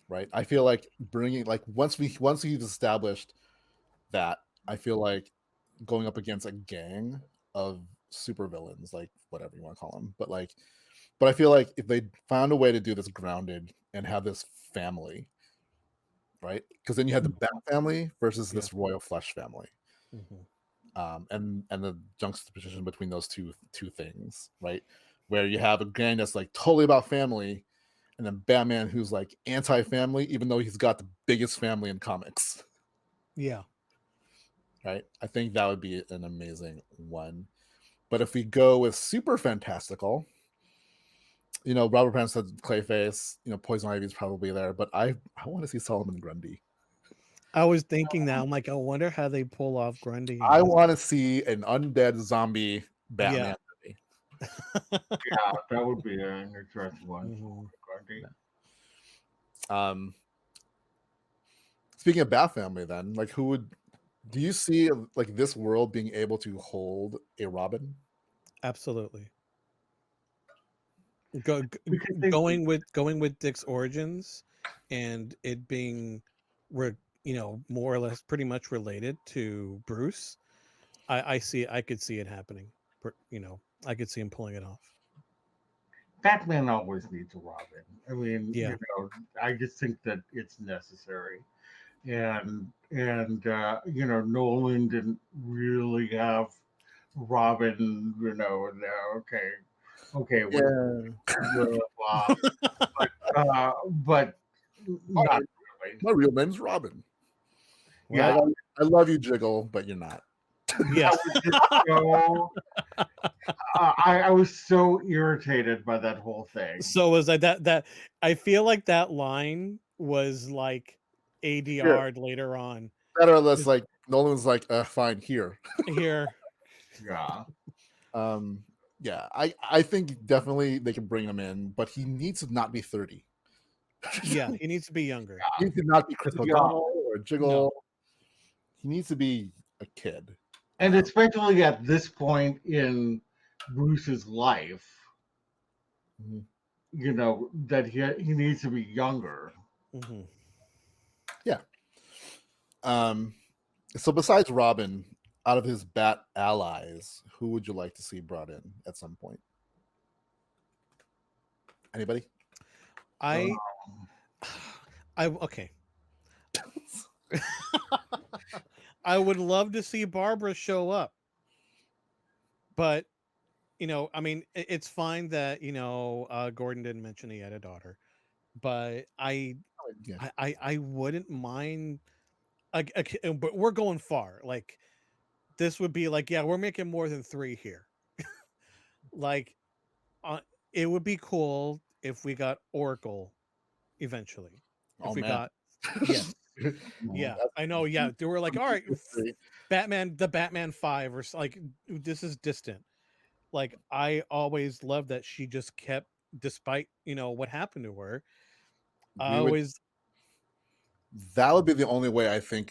Right. I feel like bringing like once we've established that, I feel like going up against a gang of supervillains, like whatever you want to call them, but I feel like if they found a way to do this grounded and have this family, right? Because then you have the Bat family versus this Royal Flush family. And the juxtaposition between those two things, right? Where you have a gang that's like totally about family, and then Batman who's like anti-family, even though he's got the biggest family in comics. Yeah. Right? I think that would be an amazing one. But if we go with super fantastical, Robert Pattinson said Clayface, Poison Ivy is probably there, but I want to see Solomon Grundy. I was thinking that. I'm like, I wonder how they pull off Grundy. I want to see an undead zombie Batman movie. Yeah, that would be an interesting one. Speaking of Bat family, then, like, do you see like this world being able to hold a Robin? Absolutely. Going with Dick's origins and it being more or less pretty much related to Bruce, I could see it happening. I could see him pulling it off. Batman always needs a Robin. I mean, Yeah. I just think that it's necessary. And Nolan didn't really have Robin, okay, but not really. My real name's Robin. Yeah, I love you, Jiggle, but you're not. Yeah. I was so irritated by that whole thing. So was that I feel like that line was like ADR'd later on. Better or less, like Nolan's like, fine, here. Yeah. Yeah, I think definitely they can bring him in, but he needs to not be 30. Yeah, he needs to be younger. He needs to not be Chris O'Donnell or Jiggle. No. He needs to be a kid. And especially at this point in Bruce's life, that he needs to be younger. Yeah. So besides Robin, out of his Bat allies, who would you like to see brought in at some point? Anybody? I okay. I would love to see Barbara show up, but I mean, it's fine that Gordon didn't mention he had a daughter, but Yeah. I wouldn't mind. But we're going far. Like this would be like, yeah, we're making more than 3 here. Like, it would be cool if we got Oracle eventually. Oh If we man. got yes. Yeah, I know. Yeah, they were like, all right, Batman, the Batman 5, or like, this is distant. Like, I always loved that she just kept, despite what happened to her. I always. That would be the only way I think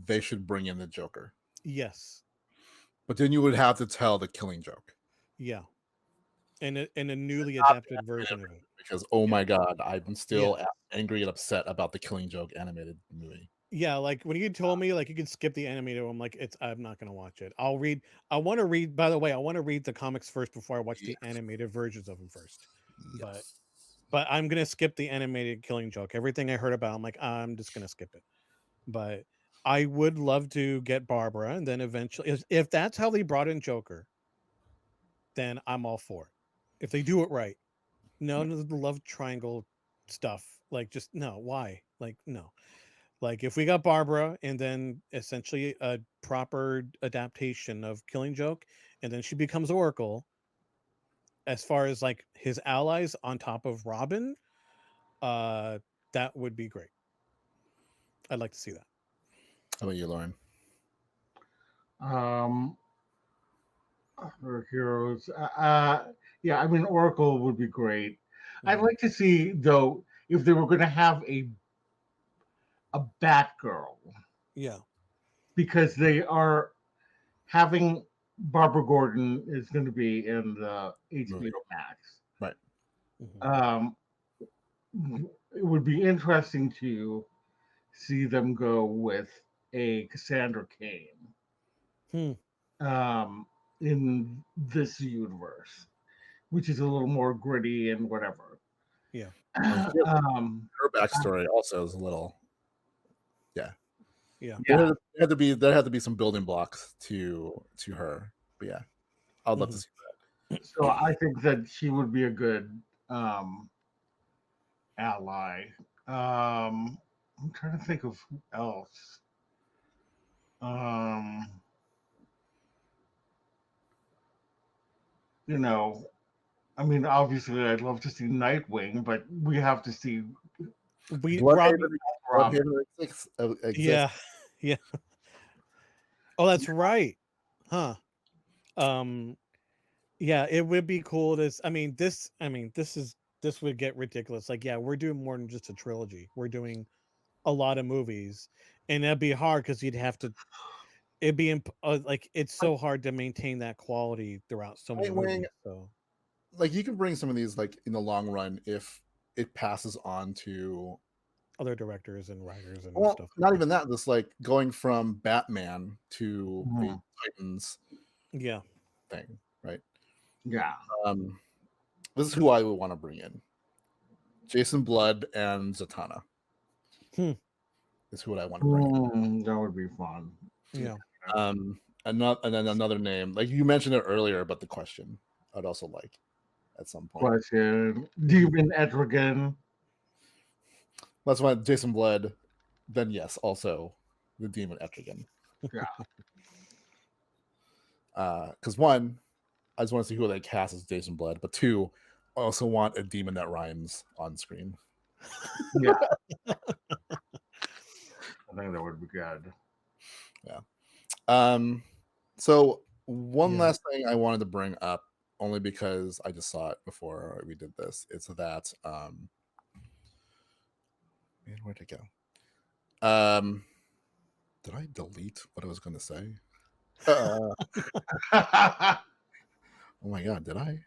they should bring in the Joker. Yes. But then you would have to tell the Killing Joke. Yeah. And a newly adapted version of it. Because oh my god, I'm still angry and upset about the Killing Joke animated movie. Yeah, like when you told me like you can skip the animated, I'm like, I'm not gonna watch it. I want to read, by the way, I want to read the comics first before I watch the animated versions of them first. Yes. But I'm gonna skip the animated Killing Joke. Everything I heard about, I'm like, I'm just gonna skip it. But I would love to get Barbara, and then eventually, if that's how they brought in Joker, then I'm all for it. If they do it right, none of the love triangle stuff. Like, just no. Why? Like, no. Like, if we got Barbara, and then essentially a proper adaptation of Killing Joke, and then she becomes Oracle. As far as like his allies on top of Robin, that would be great. I'd like to see that. How about you, Loren? Other heroes. Yeah, I mean Oracle would be great. I'd like to see though if they were going to have a Batgirl. Yeah, because they are having Barbara Gordon is going to be in the HBO Max. Right. It would be interesting to see them go with a Cassandra Cain in this universe, which is a little more gritty and whatever. Yeah. Her backstory also is a little. Yeah. There had to be some building blocks to her. But yeah, I'd love to see that. So I think that she would be a good ally. I'm trying to think of who else. I mean, obviously, I'd love to see Nightwing, but we have to see. Yeah. Oh, that's right. Huh. Yeah, it would be cool to. This would get ridiculous. Like, yeah, we're doing more than just a trilogy. We're doing a lot of movies, and that'd be hard because you'd have to. It'd be like it's so hard to maintain that quality throughout so many movies. So, like, you can bring some of these like in the long run if it passes on to other directors and writers and stuff. Not even that. Just like going from Batman to a Titans, thing, right? Yeah. This is who I would want to bring in: Jason Blood and Zatanna. Is who I want to bring in. That would be fun. Yeah. And then another name, like you mentioned it earlier, but the Question, I'd also like at some point. Question: Demon Etrigan. That's why Jason Blood. Then yes, also the Demon Etrigan. Yeah. Because one, I just want to see who they cast as Jason Blood, but two, I also want a demon that rhymes on screen. Yeah. I think that would be good. Yeah. So one last thing I wanted to bring up, only because I just saw it before we did this. It's that man, where'd it go? Did I delete what I was going to say? Oh my god, did I?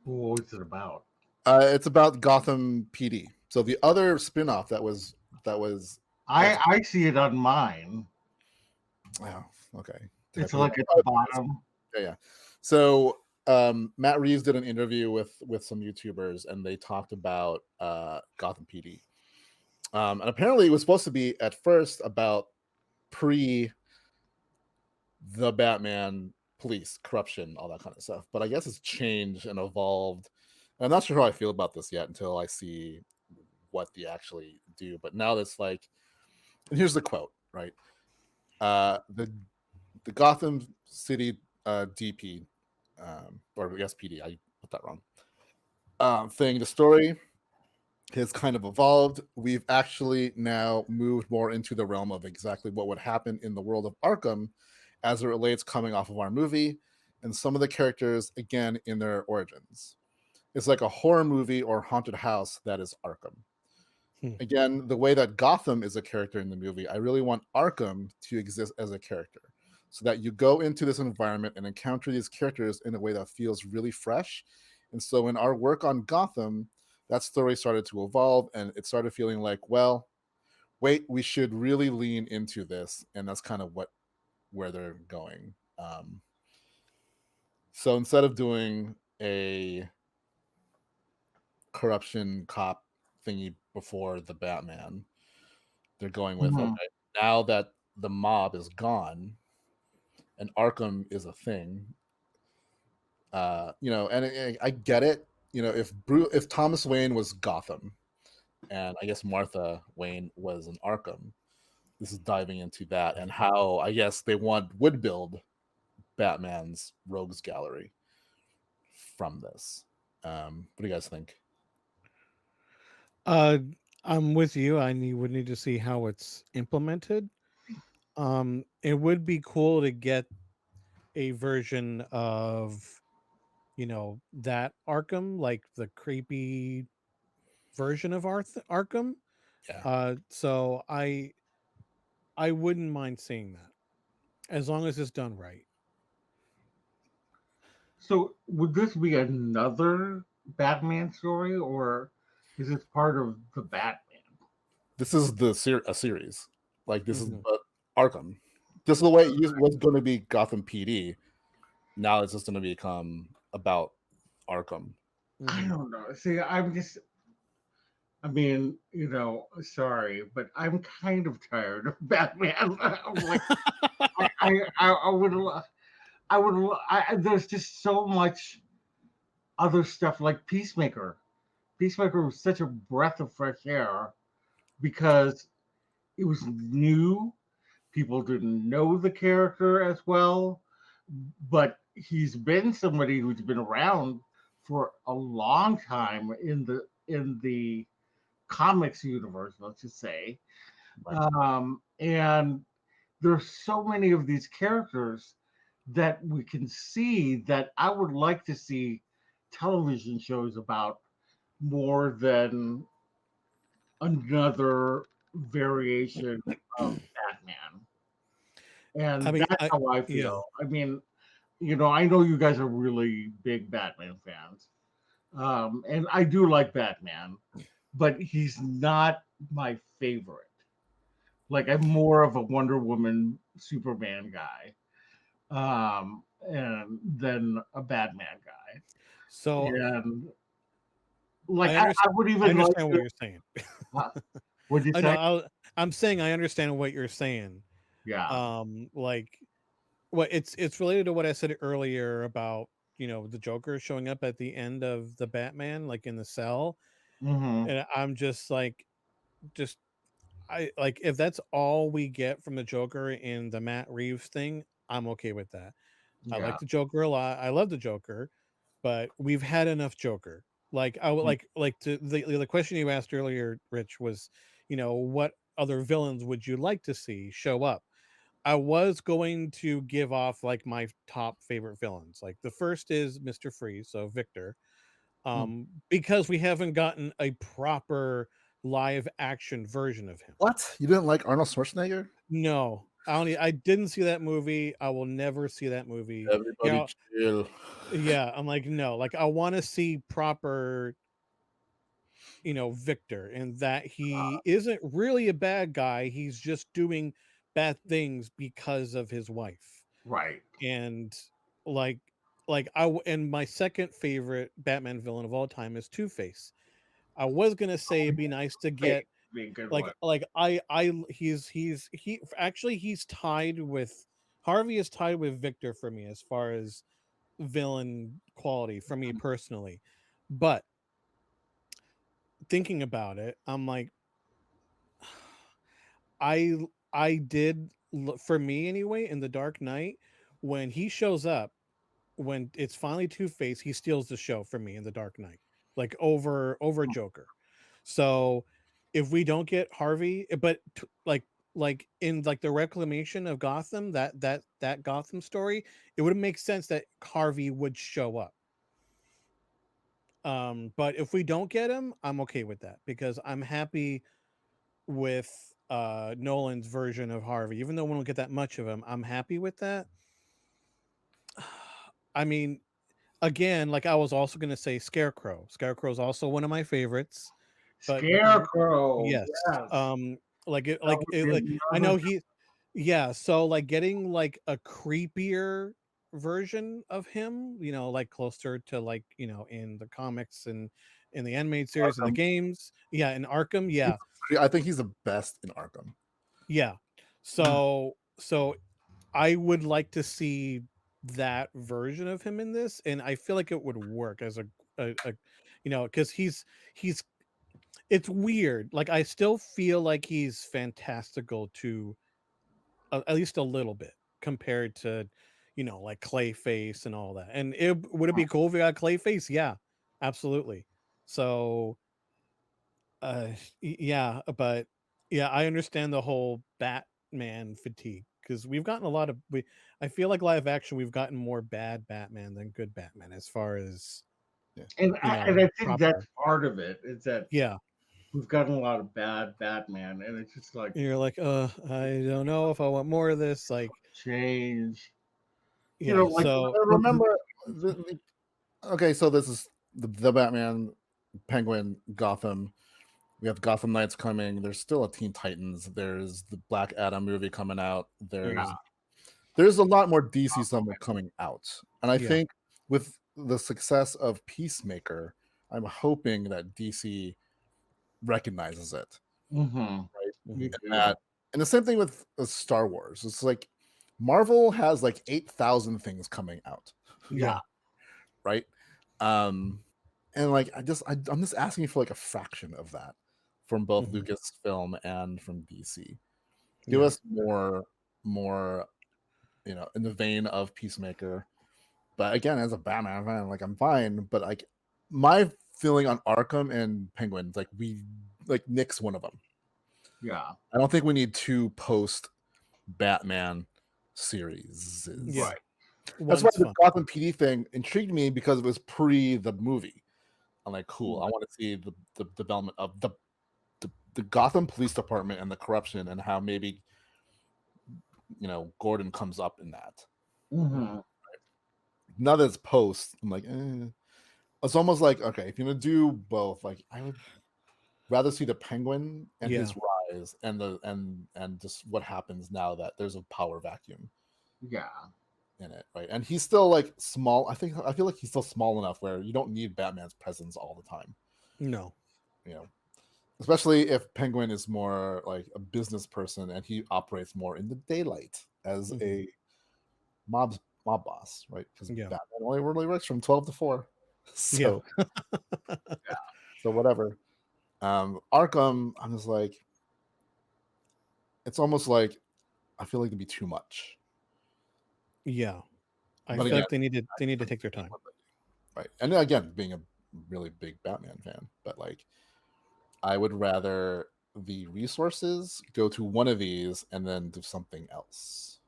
What's it about? It's about Gotham PD. So the other spin-off that was I see it on mine. Oh, okay. It's Typing it like at the bottom. Yeah. So Matt Reeves did an interview with some YouTubers, and they talked about Gotham PD. And apparently, it was supposed to be at first about pre the Batman police corruption, all that kind of stuff. But I guess it's changed and evolved. And I'm not sure how I feel about this yet until I see what they actually do. But now it's like, and here's the quote, right? The Gotham City DP, or I guess PD, I put that wrong. Thing. The story has kind of evolved. We've actually now moved more into the realm of exactly what would happen in the world of Arkham as it relates coming off of our movie, and some of the characters again in their origins. It's like a horror movie or haunted house that is Arkham. Again, the way that Gotham is a character in the movie, I really want Arkham to exist as a character so that you go into this environment and encounter these characters in a way that feels really fresh. And so in our work on Gotham, that story started to evolve and it started feeling like, well, wait, we should really lean into this. And that's kind of where they're going. So instead of doing a corruption cop thingy before the Batman, they're going with, Mhm. okay, now that the mob is gone and Arkham is a thing, and I get it. If Thomas Wayne was Gotham, and I guess Martha Wayne was in Arkham, this is diving into that and how I guess they would build Batman's rogues gallery from this. What do you guys think? Uh, I'm with you. Would need to see how it's implemented. It would be cool to get a version of that Arkham, like the creepy version of Arkham. Yeah. So I wouldn't mind seeing that as long as it's done right. So would this be another Batman story, or is this part of the Batman? This is a series. Like this is Mhm. Arkham. This is the way it was going to be Gotham PD. Now it's just going to become about Arkham. I Mhm. don't know. See, I mean, sorry, but I'm kind of tired of Batman. I'm like, I would, there's just so much other stuff like Peacemaker. Peacemaker was such a breath of fresh air because it was new. People didn't know the character as well, but he's been somebody who's been around for a long time in the comics universe, let's just say. Right. And there's so many of these characters that we can see that I would like to see television shows about more than another variation of Batman. I And mean, that's how I yeah. feel. I mean, I know you guys are really big Batman fans. And I do like Batman, but he's not my favorite. Like I'm more of a Wonder Woman, Superman guy, and than a Batman guy. So And like I I understand. would I even like understand what to. you're saying. Uh, what'd you I know. say? I'm saying I understand what you're saying. Yeah. Like what it's related to what I said earlier about the Joker showing up at the end of the Batman, like in the cell, Hmm. and I'm just I like if that's all we get from the Joker in the Matt Reeves thing, I'm okay with that. I Yeah. like the Joker a lot. I love the Joker, but we've had enough Joker. Like I would like to the question you asked earlier, Rich, was what other villains would you like to see show up? I was going to give off like my top favorite villains. Like the first is Mr. Freeze, so Victor, because we haven't gotten a proper live action version of him. What? You didn't like Arnold Schwarzenegger? No, I didn't see that movie. I will never see that movie. Everybody chill. Yeah, I'm like, no, like I want to see proper, Victor, and that he isn't really a bad guy. He's just doing bad things because of his wife. Right. And like and my second favorite Batman villain of all time is Two-Face. I was gonna say it'd be nice to get Be a good one. he actually he's tied with Harvey is tied with Victor for me as far as villain quality for me personally. But thinking about it, I'm like I did for me anyway in the Dark Knight when he shows up, when it's finally Two-Face, he steals the show for me in the Dark Knight, like over Joker. So if we don't get Harvey, but like in like the reclamation of Gotham, that Gotham story, it would make sense that Harvey would show up. But if we don't get him, I'm okay with that because I'm happy with Nolan's version of Harvey. Even though we don't get that much of him, I'm happy with that. I mean, again, like I was also going to say Scarecrow. Scarecrow is also one of my favorites. But Scarecrow. yes, Yes. I know yeah. So like getting like a creepier version of him, like closer to like in the comics and in the animated series and the Arkham. games, yeah, in Arkham, yeah, I think he's the best in Arkham. yeah. So I would like to see that version of him in this, and I feel like it would work as a because he's it's weird. Like I still feel like he's fantastical to at least a little bit compared to like Clayface and all that. And would it be cool if we got Clayface? Yeah, absolutely. So yeah, but yeah, I understand the whole Batman fatigue because we've gotten a lot of I feel like live action we've gotten more bad Batman than good Batman as far as And I think proper. that's part of it. Is that Yeah, we've gotten a lot of bad Batman, and it's just like you're like, I don't know if I want more of this. Like, change. yeah, Like so Remember, okay, so this is the Batman, Penguin, Gotham. We have Gotham Knights coming. There's still a Teen Titans. There's the Black Adam movie coming out. There's a lot more DC stuff coming out, and I think with the success of Peacemaker, I'm hoping that DC recognizes it. Mm-hmm. Right? And the same thing with Star Wars. It's like Marvel has like 8,000 things coming out. yeah. Right. And like I'm just asking for like a fraction of that from both Lucasfilm and from DC. Give us more in the vein of Peacemaker. But again, as a Batman fan, like I'm fine. But like my feeling on Arkham and Penguin, like we like nix one of them. Yeah. I don't think we need two post Batman series. Yeah. Right. That's why the Gotham PD thing intrigued me because it was pre the movie. I'm like, cool. I want to see the development of the Gotham Police Department and the corruption and how maybe Gordon comes up in that. Mm-hmm. Now that it's post, I'm like, it's almost like, okay, if you're gonna do both, like I would rather see the Penguin and his rise and and just what happens now that there's a power vacuum. Yeah. In it, right? And he's still like small. I feel like he's still small enough where you don't need Batman's presence all the time. No. Especially if Penguin is more like a business person and he operates more in the daylight as a mob boss, right? Because Batman only really works from 12 to 4. So so whatever. Arkham, I'm just like, it's almost like I feel like it'd be too much. Yeah, I feel like they need to take their time, right? And again, being a really big Batman fan, but like, I would rather the resources go to one of these and then do something else.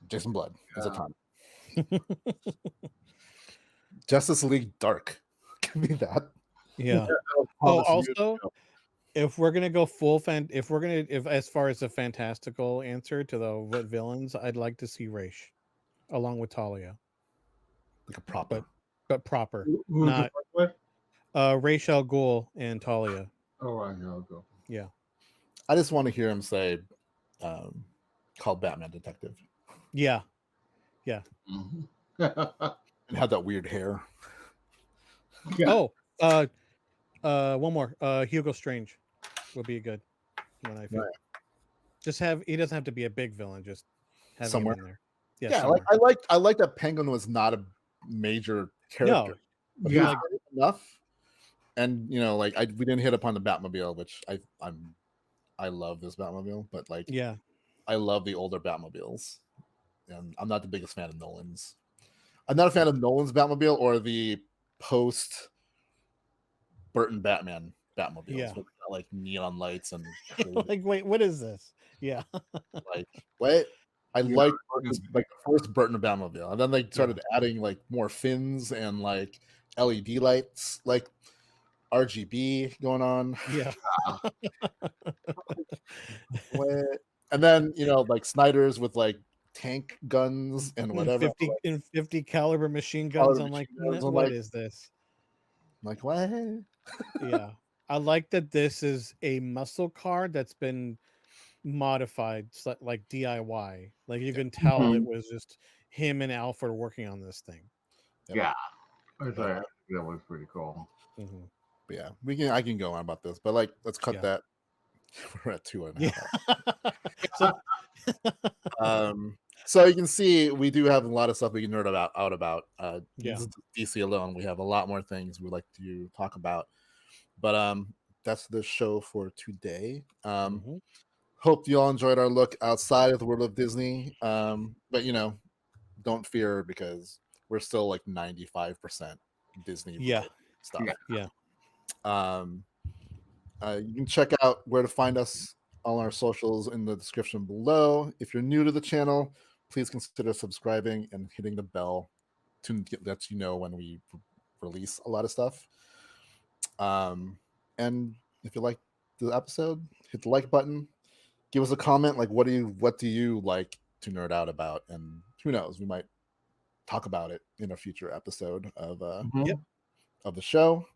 Jason Blood is a time. Justice League Dark, give me that. Yeah. Also, if we're gonna go full if as far as a fantastical answer to the what villains, I'd like to see Raish along with Talia, like a proper, but proper, not Ra's al Ghul and Talia. Oh, Ra's al Ghul. Yeah. I just want to hear him say, "Called Batman Detective," Yeah. Mhm. and have that weird hair. Yeah. Oh, one more. Hugo Strange would be a good one. I feel. Right. Just have he doesn't have to be a big villain. Just having Somewhere. him in there. Yeah, Yeah, somewhere. I like that Penguin was not a major character, No, but he was Yeah. great enough. And like we didn't hit upon the Batmobile, which I love this Batmobile, but like yeah, I love the older Batmobiles, and I'm not the biggest fan of Nolan's. I'm not a fan of Nolan's Batmobile or the post Burton Batman Batmobiles Yeah. with like neon lights and like, wait, what is this? Yeah, like what? I Yeah. like Burton's, like the first Burton Batmobile, and then they started Yeah. adding like more fins and like LED lights, like RGB going on. yeah. What? And then like Snyder's with like tank guns and in whatever. 50 in 50 caliber machine guns. Caliber I'm like, machine guns. I'm what like, is this? what? Yeah, I like that this is a muscle car that's been modified, like DIY. Like you can tell it Mhm. was just him and Alfred working on this thing. Yep. Yeah. I But, thought that was pretty cool. Mhm. but yeah, I can go on about this, but like let's cut Yeah. that. We're at 2.5 Yeah. So so you can see we do have a lot of stuff we can nerd out about. Yeah. DC alone, we have a lot more things we'd like to talk about. But that's the show for today. Mhm. Hope you all enjoyed our look outside of the world of Disney. But don't fear because we're still like 95% Disney Yeah. stuff. Yeah. You can check out where to find us on our socials in the description below. If you're new to the channel, please consider subscribing and hitting the bell to let you know when we release a lot of stuff. And if you like the episode, hit the like button. Give us a comment. Like, what do you like to nerd out about? And who knows, we might talk about it in a future episode of Mhm. of the show.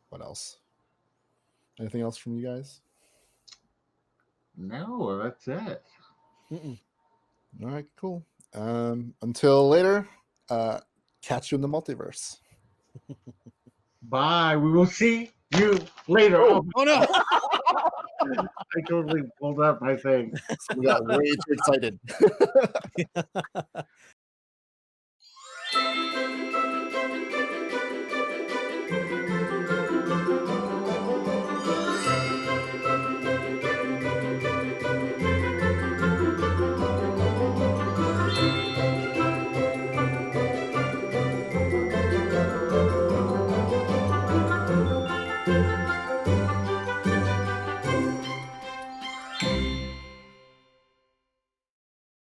What else? Anything else from you guys? No, that's it. Mm-mm. All right, cool. Until later, catch you in the multiverse. Bye. We will see you later. Oh. Oh no. I totally pulled up my thing. We got way too excited.